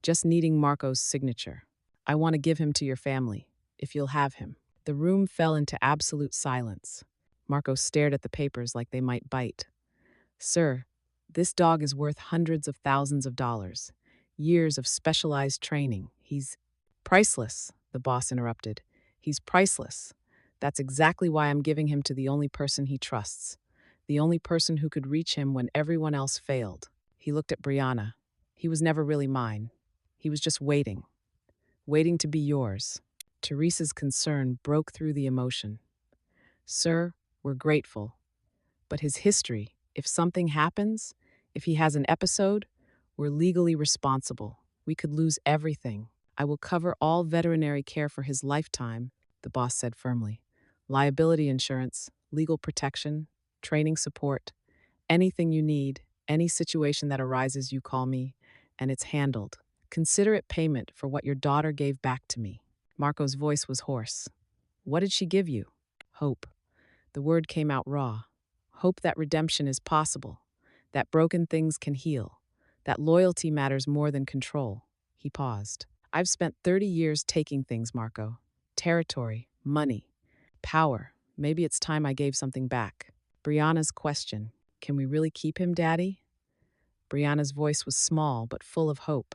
just needing Marco's signature. I want to give him to your family, if you'll have him. The room fell into absolute silence. Marco stared at the papers like they might bite. Sir, this dog is worth hundreds of thousands of dollars. Years of specialized training. He's priceless, the boss interrupted. He's priceless. That's exactly why I'm giving him to the only person he trusts. The only person who could reach him when everyone else failed. He looked at Brianna. He was never really mine. He was just waiting. Waiting to be yours. Teresa's concern broke through the emotion. Sir, we're grateful. But his history, if something happens, if he has an episode, we're legally responsible. We could lose everything. I will cover all veterinary care for his lifetime, the boss said firmly. Liability insurance, legal protection, training support, anything you need, any situation that arises, you call me, and it's handled. Consider it payment for what your daughter gave back to me. Marco's voice was hoarse. What did she give you? Hope. The word came out raw. Hope that redemption is possible, that broken things can heal, That loyalty matters more than control. He paused. I've spent 30 years taking things, Marco. Territory, money, power. Maybe it's time I gave something back. Brianna's question, can we really keep him, Daddy? Brianna's voice was small but full of hope.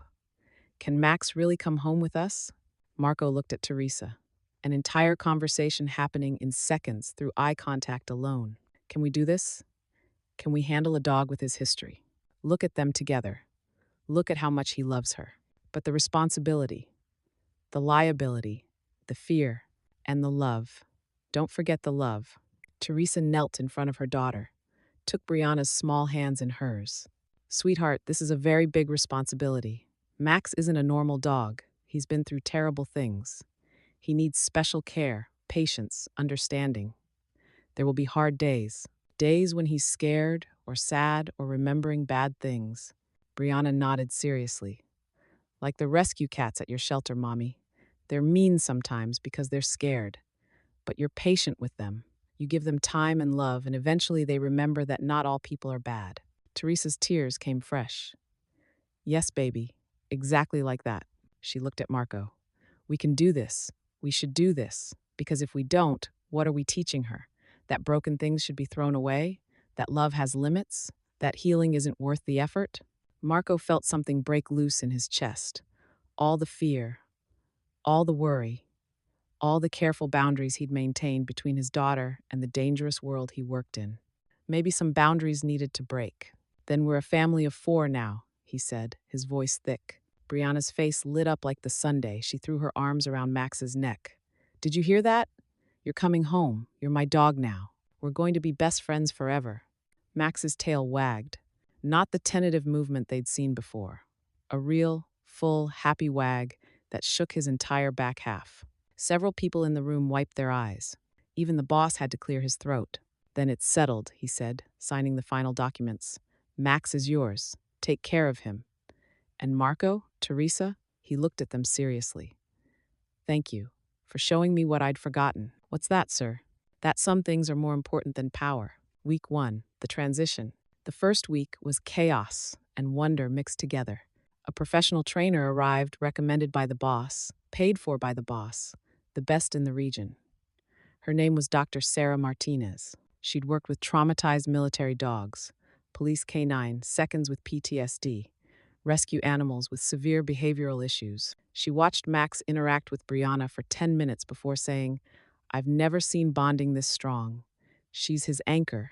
Can Max really come home with us? Marco looked at Teresa. An entire conversation happening in seconds through eye contact alone. Can we do this? Can we handle a dog with his history? Look at them together. Look at how much he loves her. But the responsibility, the liability, the fear, and the love. Don't forget the love. Teresa knelt in front of her daughter, took Brianna's small hands in hers. Sweetheart, this is a very big responsibility. Max isn't a normal dog. He's been through terrible things. He needs special care, patience, understanding. There will be hard days, days when he's scared or sad or remembering bad things. Brianna nodded seriously. Like the rescue cats at your shelter, Mommy. They're mean sometimes because they're scared. But you're patient with them. You give them time and love, and eventually they remember that not all people are bad. Teresa's tears came fresh. Yes, baby. Exactly like that. She looked at Marco. We can do this. We should do this. Because if we don't, what are we teaching her? That broken things should be thrown away? That love has limits? That healing isn't worth the effort? Marco felt something break loose in his chest. All the fear, all the worry, all the careful boundaries he'd maintained between his daughter and the dangerous world he worked in. Maybe some boundaries needed to break. Then we're a family of 4 now, he said, his voice thick. Brianna's face lit up like the Sunday. She threw her arms around Max's neck. Did you hear that? You're coming home. You're my dog now. We're going to be best friends forever. Max's tail wagged. Not the tentative movement they'd seen before. A real, full, happy wag that shook his entire back half. Several people in the room wiped their eyes. Even the boss had to clear his throat. Then it's settled, he said, signing the final documents. Max is yours. Take care of him. And Marco, Teresa, he looked at them seriously. Thank you for showing me what I'd forgotten. What's that, sir? That some things are more important than power. Week 1, the transition. The first week was chaos and wonder mixed together. A professional trainer arrived, recommended by the boss, paid for by the boss, the best in the region. Her name was Dr. Sarah Martinez. She'd worked with traumatized military dogs, police canine, seconds with PTSD, rescue animals with severe behavioral issues. She watched Max interact with Brianna for 10 minutes before saying, I've never seen bonding this strong. She's his anchor,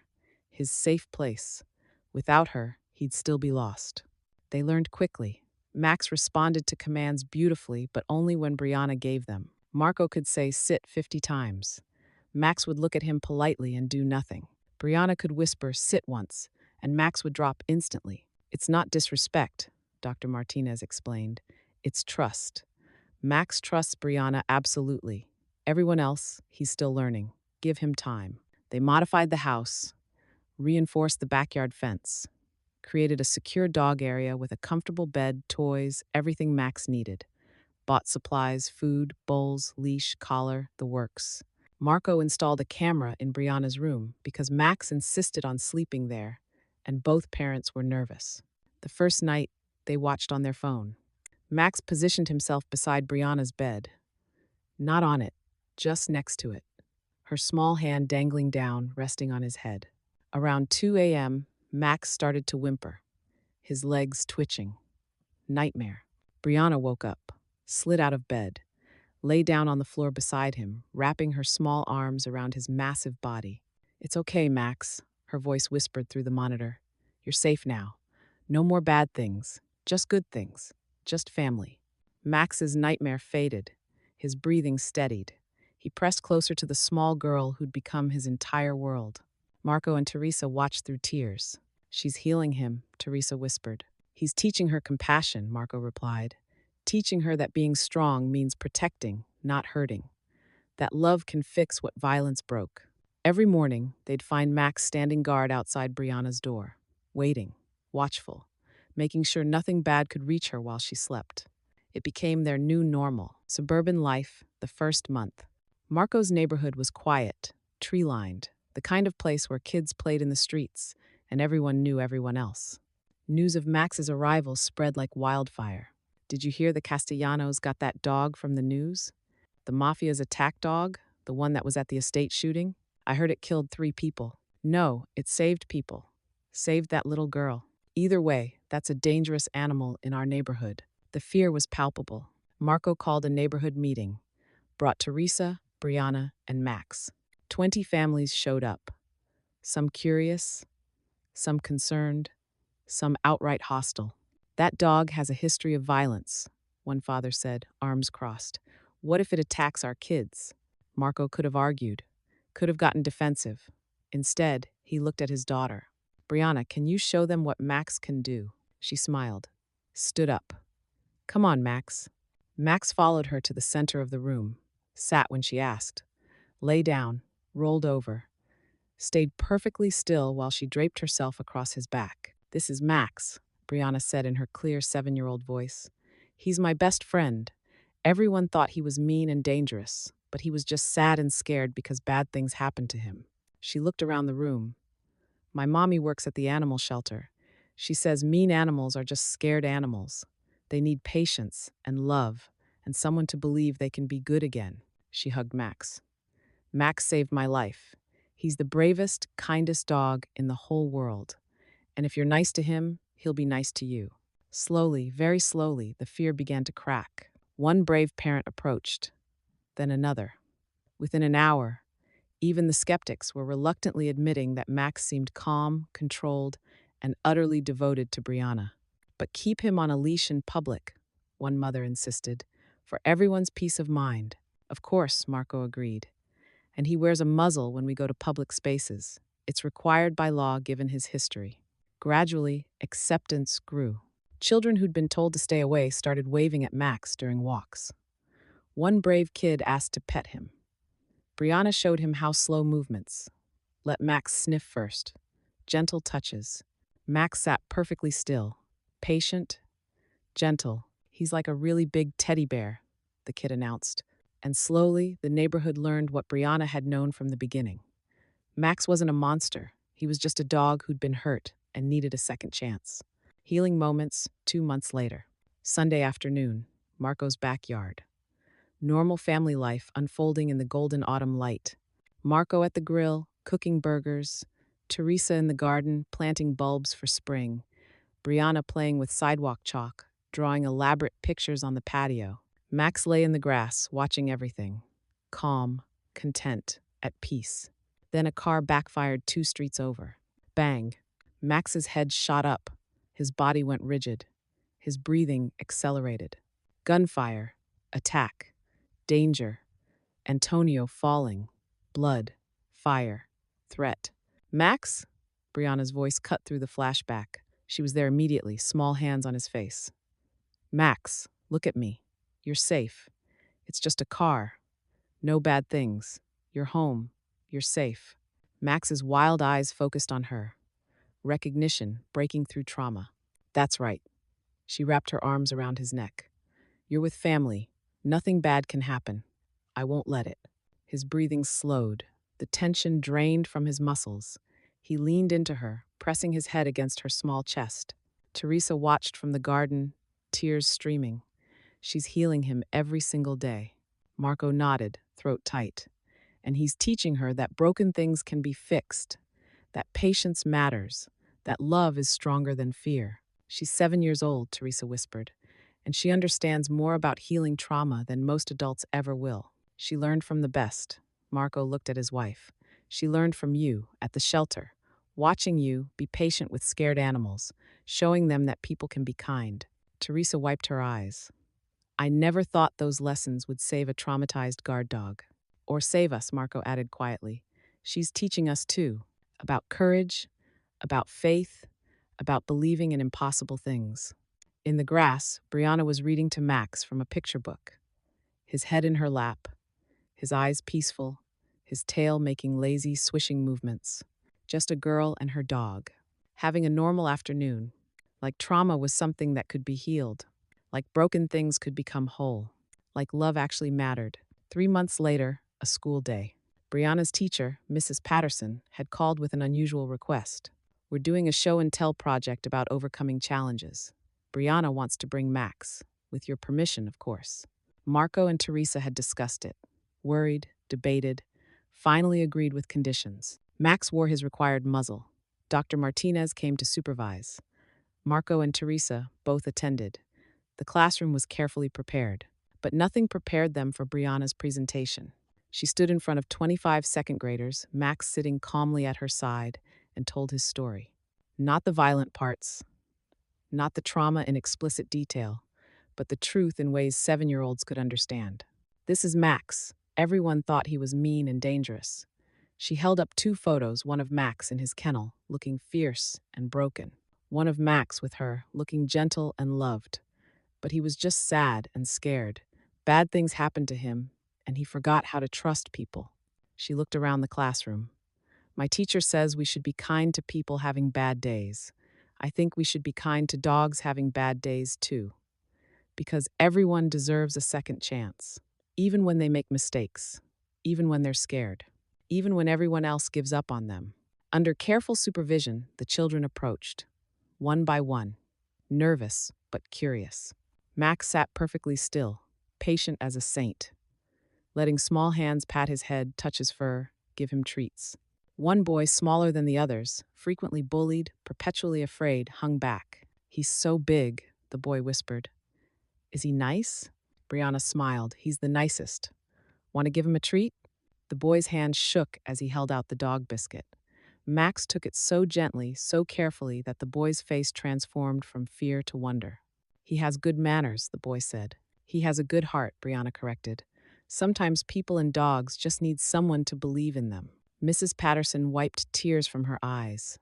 his safe place. Without her, he'd still be lost. They learned quickly. Max responded to commands beautifully, but only when Brianna gave them. Marco could say sit 50 times. Max would look at him politely and do nothing. Brianna could whisper sit once, and Max would drop instantly. It's not disrespect, Dr. Martinez explained. It's trust. Max trusts Brianna absolutely. Everyone else, he's still learning. Give him time. They modified the house, reinforced the backyard fence, created a secure dog area with a comfortable bed, toys, everything Max needed. Bought supplies, food, bowls, leash, collar, the works. Marco installed a camera in Brianna's room because Max insisted on sleeping there, and both parents were nervous. The first night, they watched on their phone. Max positioned himself beside Brianna's bed. Not on it, just next to it. Her small hand dangling down, resting on his head. Around 2 a.m., Max started to whimper, his legs twitching. Nightmare. Brianna woke up, slid out of bed, lay down on the floor beside him, wrapping her small arms around his massive body. It's okay, Max, her voice whispered through the monitor. You're safe now. No more bad things, just good things, just family. Max's nightmare faded, his breathing steadied. He pressed closer to the small girl who'd become his entire world. Marco and Teresa watched through tears. She's healing him, Teresa whispered. He's teaching her compassion, Marco replied. Teaching her that being strong means protecting, not hurting. That love can fix what violence broke. Every morning, they'd find Max standing guard outside Brianna's door, waiting, watchful, making sure nothing bad could reach her while she slept. It became their new normal. Suburban life, the first month. Marco's neighborhood was quiet, tree-lined, the kind of place where kids played in the streets, and everyone knew everyone else. News of Max's arrival spread like wildfire. Did you hear the Castellanos got that dog from the news? The Mafia's attack dog? The one that was at the estate shooting? I heard it killed 3 people. No, it saved people. Saved that little girl. Either way, that's a dangerous animal in our neighborhood. The fear was palpable. Marco called a neighborhood meeting, brought Teresa, Brianna, and Max. 20 families showed up. Some curious, some concerned, some outright hostile. That dog has a history of violence, one father said, arms crossed. What if it attacks our kids? Marco could have argued, could have gotten defensive. Instead, he looked at his daughter. Brianna, can you show them what Max can do? She smiled, stood up. Come on, Max. Max followed her to the center of the room, sat when she asked, lay down, rolled over, stayed perfectly still while she draped herself across his back. This is Max, Brianna said in her clear 7-year-old voice. He's my best friend. Everyone thought he was mean and dangerous, but he was just sad and scared because bad things happened to him. She looked around the room. My mommy works at the animal shelter. She says mean animals are just scared animals. They need patience and love and someone to believe they can be good again. She hugged Max. Max saved my life. He's the bravest, kindest dog in the whole world. And if you're nice to him, he'll be nice to you. Slowly, very slowly, the fear began to crack. One brave parent approached, then another. Within an hour, even the skeptics were reluctantly admitting that Max seemed calm, controlled, and utterly devoted to Brianna. But keep him on a leash in public, one mother insisted, for everyone's peace of mind. Of course, Marco agreed. And he wears a muzzle when we go to public spaces. It's required by law given his history. Gradually, acceptance grew. Children who'd been told to stay away started waving at Max during walks. One brave kid asked to pet him. Brianna showed him how slow movements. Let Max sniff first. Gentle touches. Max sat perfectly still. Patient, gentle. He's like a really big teddy bear, the kid announced. And slowly, the neighborhood learned what Brianna had known from the beginning. Max wasn't a monster. He was just a dog who'd been hurt and needed a second chance. Healing moments 2 months later. Sunday afternoon, Marco's backyard. Normal family life unfolding in the golden autumn light. Marco at the grill, cooking burgers. Teresa in the garden, planting bulbs for spring. Brianna playing with sidewalk chalk, drawing elaborate pictures on the patio. Max lay in the grass, watching everything. Calm, content, at peace. Then a car backfired 2 streets over. Bang. Max's head shot up. His body went rigid. His breathing accelerated. Gunfire. Attack. Danger. Antonio falling. Blood. Fire. Threat. Max? Brianna's voice cut through the flashback. She was there immediately, small hands on his face. Max, look at me. You're safe. It's just a car. No bad things. You're home. You're safe. Max's wild eyes focused on her. Recognition breaking through trauma. That's right. She wrapped her arms around his neck. You're with family. Nothing bad can happen. I won't let it. His breathing slowed. The tension drained from his muscles. He leaned into her, pressing his head against her small chest. Teresa watched from the garden, tears streaming. She's healing him every single day. Marco nodded, throat tight. And he's teaching her that broken things can be fixed, that patience matters, that love is stronger than fear. She's 7 years old, Teresa whispered, and she understands more about healing trauma than most adults ever will. She learned from the best. Marco looked at his wife. She learned from you, at the shelter, watching you be patient with scared animals, showing them that people can be kind. Teresa wiped her eyes. I never thought those lessons would save a traumatized guard dog. Or save us, Marco added quietly. She's teaching us too, about courage, about faith, about believing in impossible things. In the grass, Brianna was reading to Max from a picture book. His head in her lap, his eyes peaceful, his tail making lazy, swishing movements. Just a girl and her dog, having a normal afternoon, like trauma was something that could be healed, like broken things could become whole, like love actually mattered. 3 months later, a school day. Brianna's teacher, Mrs. Patterson, had called with an unusual request. We're doing a show and tell project about overcoming challenges. Brianna wants to bring Max, with your permission, of course. Marco and Teresa had discussed it, worried, debated, finally agreed with conditions. Max wore his required muzzle. Dr. Martinez came to supervise. Marco and Teresa both attended. The classroom was carefully prepared, but nothing prepared them for Brianna's presentation. She stood in front of 25 second graders, Max sitting calmly at her side, and told his story. Not the violent parts, not the trauma in explicit detail, but the truth in ways 7-year-olds could understand. This is Max. Everyone thought he was mean and dangerous. She held up 2 photos, one of Max in his kennel, looking fierce and broken, one of Max with her, looking gentle and loved. But he was just sad and scared. Bad things happened to him, and he forgot how to trust people. She looked around the classroom. My teacher says we should be kind to people having bad days. I think we should be kind to dogs having bad days too. Because everyone deserves a second chance, even when they make mistakes, even when they're scared, even when everyone else gives up on them. Under careful supervision, the children approached, one by one, nervous but curious. Max sat perfectly still, patient as a saint, letting small hands pat his head, touch his fur, give him treats. One boy, smaller than the others, frequently bullied, perpetually afraid, hung back. "He's so big," the boy whispered. "Is he nice?" Brianna smiled. "He's the nicest. Want to give him a treat?" The boy's hand shook as he held out the dog biscuit. Max took it so gently, so carefully, that the boy's face transformed from fear to wonder. "He has good manners," the boy said. "He has a good heart," Brianna corrected. "Sometimes people and dogs just need someone to believe in them." Mrs. Patterson wiped tears from her eyes.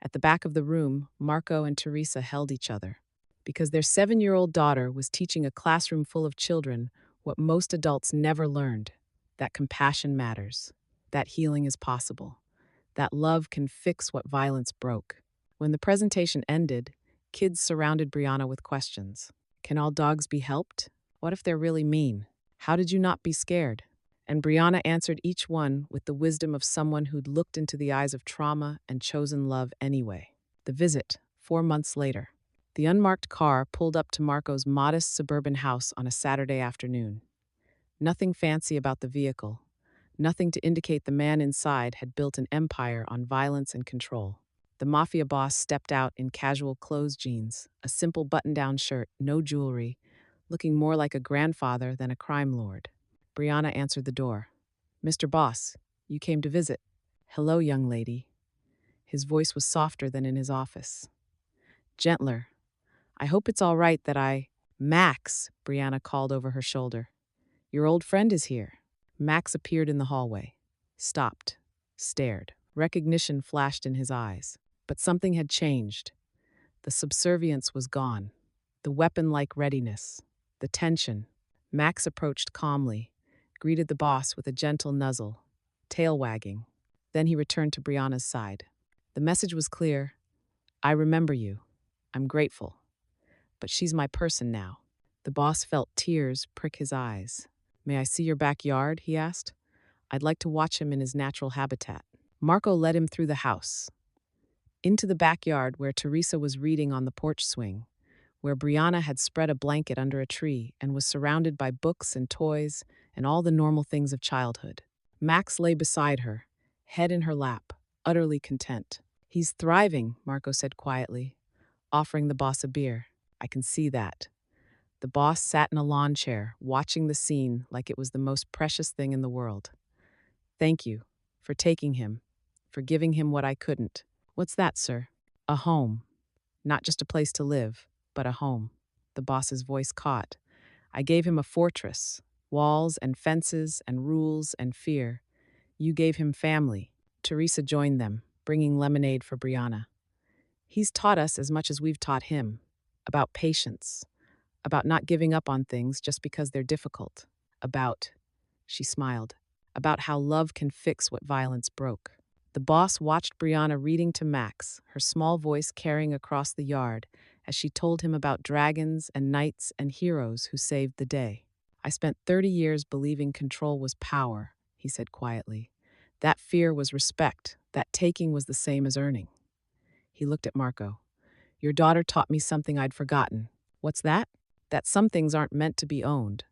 At the back of the room, Marco and Teresa held each other, because their 7-year-old daughter was teaching a classroom full of children what most adults never learned: that compassion matters, that healing is possible, that love can fix what violence broke. When the presentation ended, kids surrounded Brianna with questions. Can all dogs be helped? What if they're really mean? How did you not be scared? And Brianna answered each one with the wisdom of someone who'd looked into the eyes of trauma and chosen love anyway. The visit, 4 months later. The unmarked car pulled up to Marco's modest suburban house on a Saturday afternoon. Nothing fancy about the vehicle. Nothing to indicate the man inside had built an empire on violence and control. The Mafia boss stepped out in casual clothes jeans, a simple button-down shirt, no jewelry, looking more like a grandfather than a crime lord. Brianna answered the door. "Mr. Boss, you came to visit." "Hello, young lady." His voice was softer than in his office. Gentler. "I hope it's all right that I—" "Max," Brianna called over her shoulder. "Your old friend is here." Max appeared in the hallway. Stopped. Stared. Recognition flashed in his eyes. But something had changed. The subservience was gone. The weapon-like readiness. The tension. Max approached calmly, greeted the boss with a gentle nuzzle, tail wagging. Then he returned to Brianna's side. The message was clear. "I remember you. I'm grateful. But she's my person now." The boss felt tears prick his eyes. "May I see your backyard?" he asked. "I'd like to watch him in his natural habitat." Marco led him through the house, into the backyard where Teresa was reading on the porch swing, where Brianna had spread a blanket under a tree and was surrounded by books and toys and all the normal things of childhood. Max lay beside her, head in her lap, utterly content. "He's thriving," Marco said quietly, offering the boss a beer. "I can see that." The boss sat in a lawn chair, watching the scene like it was the most precious thing in the world. "Thank you for taking him, for giving him what I couldn't." "What's that, sir?" "A home. Not just a place to live, but a home." The boss's voice caught. "I gave him a fortress, walls and fences and rules and fear. You gave him family." Teresa joined them, bringing lemonade for Brianna. "He's taught us as much as we've taught him, about patience, about not giving up on things just because they're difficult, about," she smiled, "about how love can fix what violence broke." The boss watched Brianna reading to Max, her small voice carrying across the yard as she told him about dragons and knights and heroes who saved the day. "I spent 30 years believing control was power," he said quietly. "That fear was respect, that taking was the same as earning." He looked at Marco. Your daughter taught me something I'd forgotten. What's that? That some things aren't meant to be owned.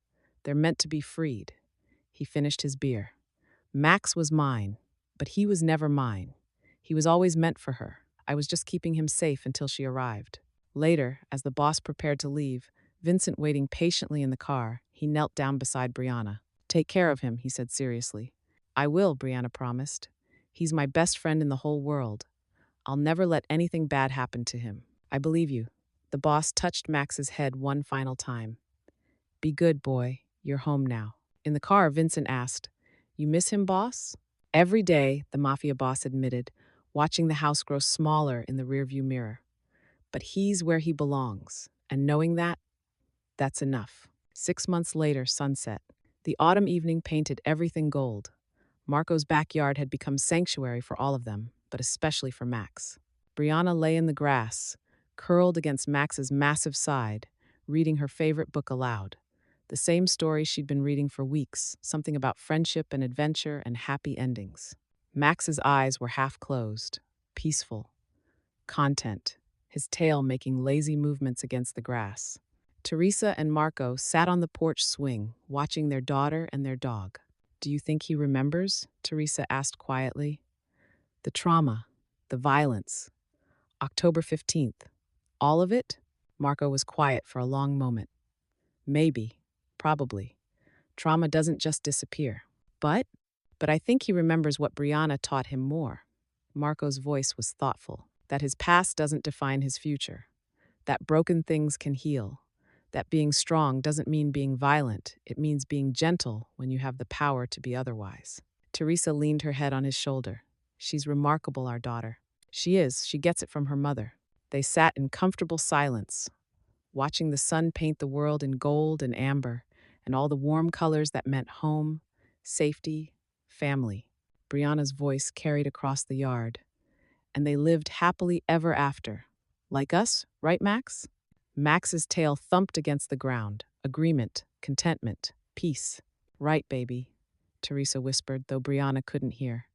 They're meant to be freed. He finished his beer. Max was mine, but he was never mine. He was always meant for her. I was just keeping him safe until she arrived. Later, as the boss prepared to leave, Vincent waiting patiently in the car, he knelt down beside Brianna. Take care of him, he said seriously. I will, Brianna promised. He's my best friend in the whole world. I'll never let anything bad happen to him. I believe you. The boss touched Max's head one final time. Be good, boy. You're home now. In the car, Vincent asked, You miss him, boss? Every day, the Mafia boss admitted, watching the house grow smaller in the rearview mirror. But he's where he belongs, and knowing that, that's enough. 6 months later, sunset. The autumn evening painted everything gold. Marco's backyard had become sanctuary for all of them, but especially for Max. Brianna lay in the grass, curled against Max's massive side, reading her favorite book aloud. The same story she'd been reading for weeks, something about friendship and adventure and happy endings. Max's eyes were half closed, peaceful, content, his tail making lazy movements against the grass. Teresa and Marco sat on the porch swing, watching their daughter and their dog. Do you think he remembers? Teresa asked quietly. The trauma, the violence. October 15th. All of it? Marco was quiet for a long moment. Maybe. Probably. Trauma doesn't just disappear. But I think he remembers what Brianna taught him more. Marco's voice was thoughtful. That his past doesn't define his future. That broken things can heal. That being strong doesn't mean being violent. It means being gentle when you have the power to be otherwise. Teresa leaned her head on his shoulder. She's remarkable, our daughter. She is. She gets it from her mother. They sat in comfortable silence, watching the sun paint the world in gold and amber, and all the warm colors that meant home, safety, family. Brianna's voice carried across the yard. And they lived happily ever after. Like us, right, Max? Max's tail thumped against the ground. Agreement, contentment, peace. Right, baby, Teresa whispered, though Brianna couldn't hear.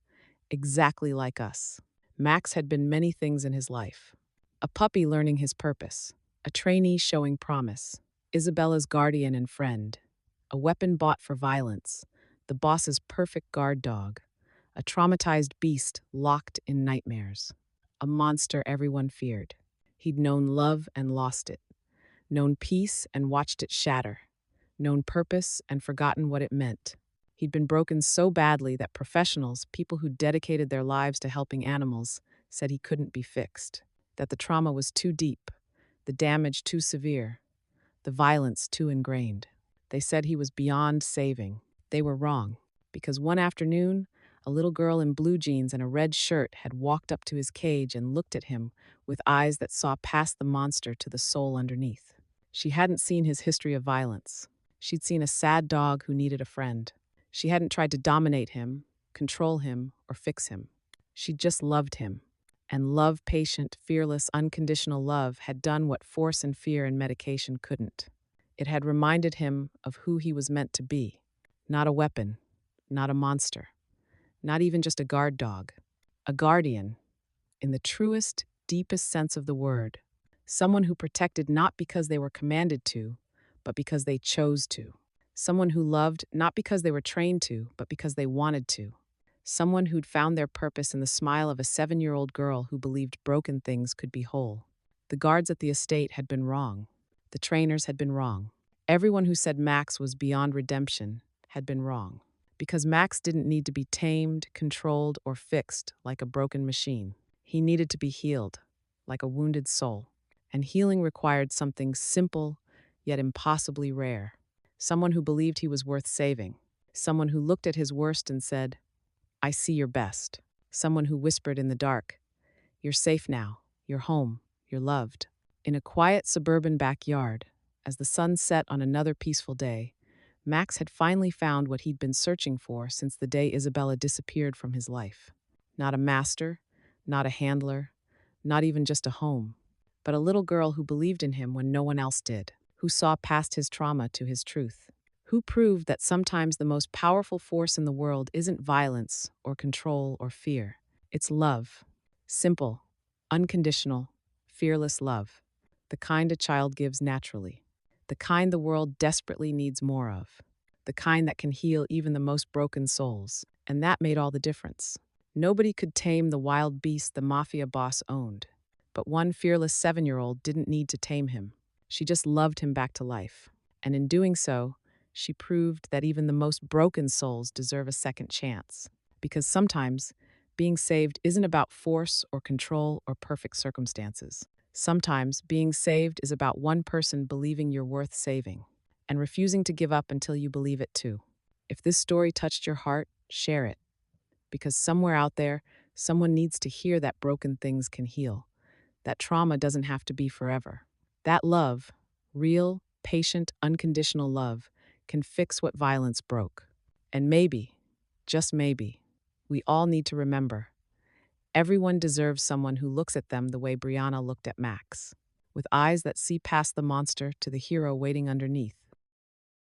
Exactly like us. Max had been many things in his life. A puppy learning his purpose. A trainee showing promise. Isabella's guardian and friend. A weapon bought for violence. The boss's perfect guard dog. A traumatized beast locked in nightmares. A monster everyone feared. He'd known love and lost it. Known peace and watched it shatter. Known purpose and forgotten what it meant. He'd been broken so badly that professionals, people who dedicated their lives to helping animals, said he couldn't be fixed. That the trauma was too deep, the damage too severe, the violence too ingrained. They said he was beyond saving. They were wrong, because one afternoon, a little girl in blue jeans and a red shirt had walked up to his cage and looked at him with eyes that saw past the monster to the soul underneath. She hadn't seen his history of violence. She'd seen a sad dog who needed a friend. She hadn't tried to dominate him, control him, or fix him. She just loved him. And love, patient, fearless, unconditional love had done what force and fear and medication couldn't. It had reminded him of who he was meant to be. Not a weapon, not a monster, not even just a guard dog. A guardian, in the truest, deepest sense of the word. Someone who protected not because they were commanded to, but because they chose to. Someone who loved not because they were trained to, but because they wanted to. Someone who'd found their purpose in the smile of a 7-year-old girl who believed broken things could be whole. The guards at the estate had been wrong. The trainers had been wrong. Everyone who said Max was beyond redemption had been wrong. Because Max didn't need to be tamed, controlled, or fixed like a broken machine. He needed to be healed, like a wounded soul. And healing required something simple, yet impossibly rare. Someone who believed he was worth saving. Someone who looked at his worst and said, I see your best. Someone who whispered in the dark, You're safe now. You're home. You're loved. In a quiet suburban backyard, as the sun set on another peaceful day, Max had finally found what he'd been searching for since the day Isabella disappeared from his life. Not a master, not a handler, not even just a home, but a little girl who believed in him when no one else did, who saw past his trauma to his truth, who proved that sometimes the most powerful force in the world isn't violence or control or fear. It's love. Simple, Unconditional, fearless love. The kind a child gives naturally. The kind the world desperately needs more of. The kind that can heal even the most broken souls. And that made all the difference. Nobody could tame the wild beast the Mafia boss owned. But one fearless 7-year-old didn't need to tame him. She just loved him back to life. And in doing so, she proved that even the most broken souls deserve a second chance. Because sometimes, being saved isn't about force or control or perfect circumstances. Sometimes, being saved is about one person believing you're worth saving and refusing to give up until you believe it too. If this story touched your heart, share it. Because somewhere out there, someone needs to hear that broken things can heal, that trauma doesn't have to be forever. That love, real, patient, unconditional love, can fix what violence broke. And maybe, just maybe, we all need to remember everyone deserves someone who looks at them the way Brianna looked at Max, with eyes that see past the monster to the hero waiting underneath.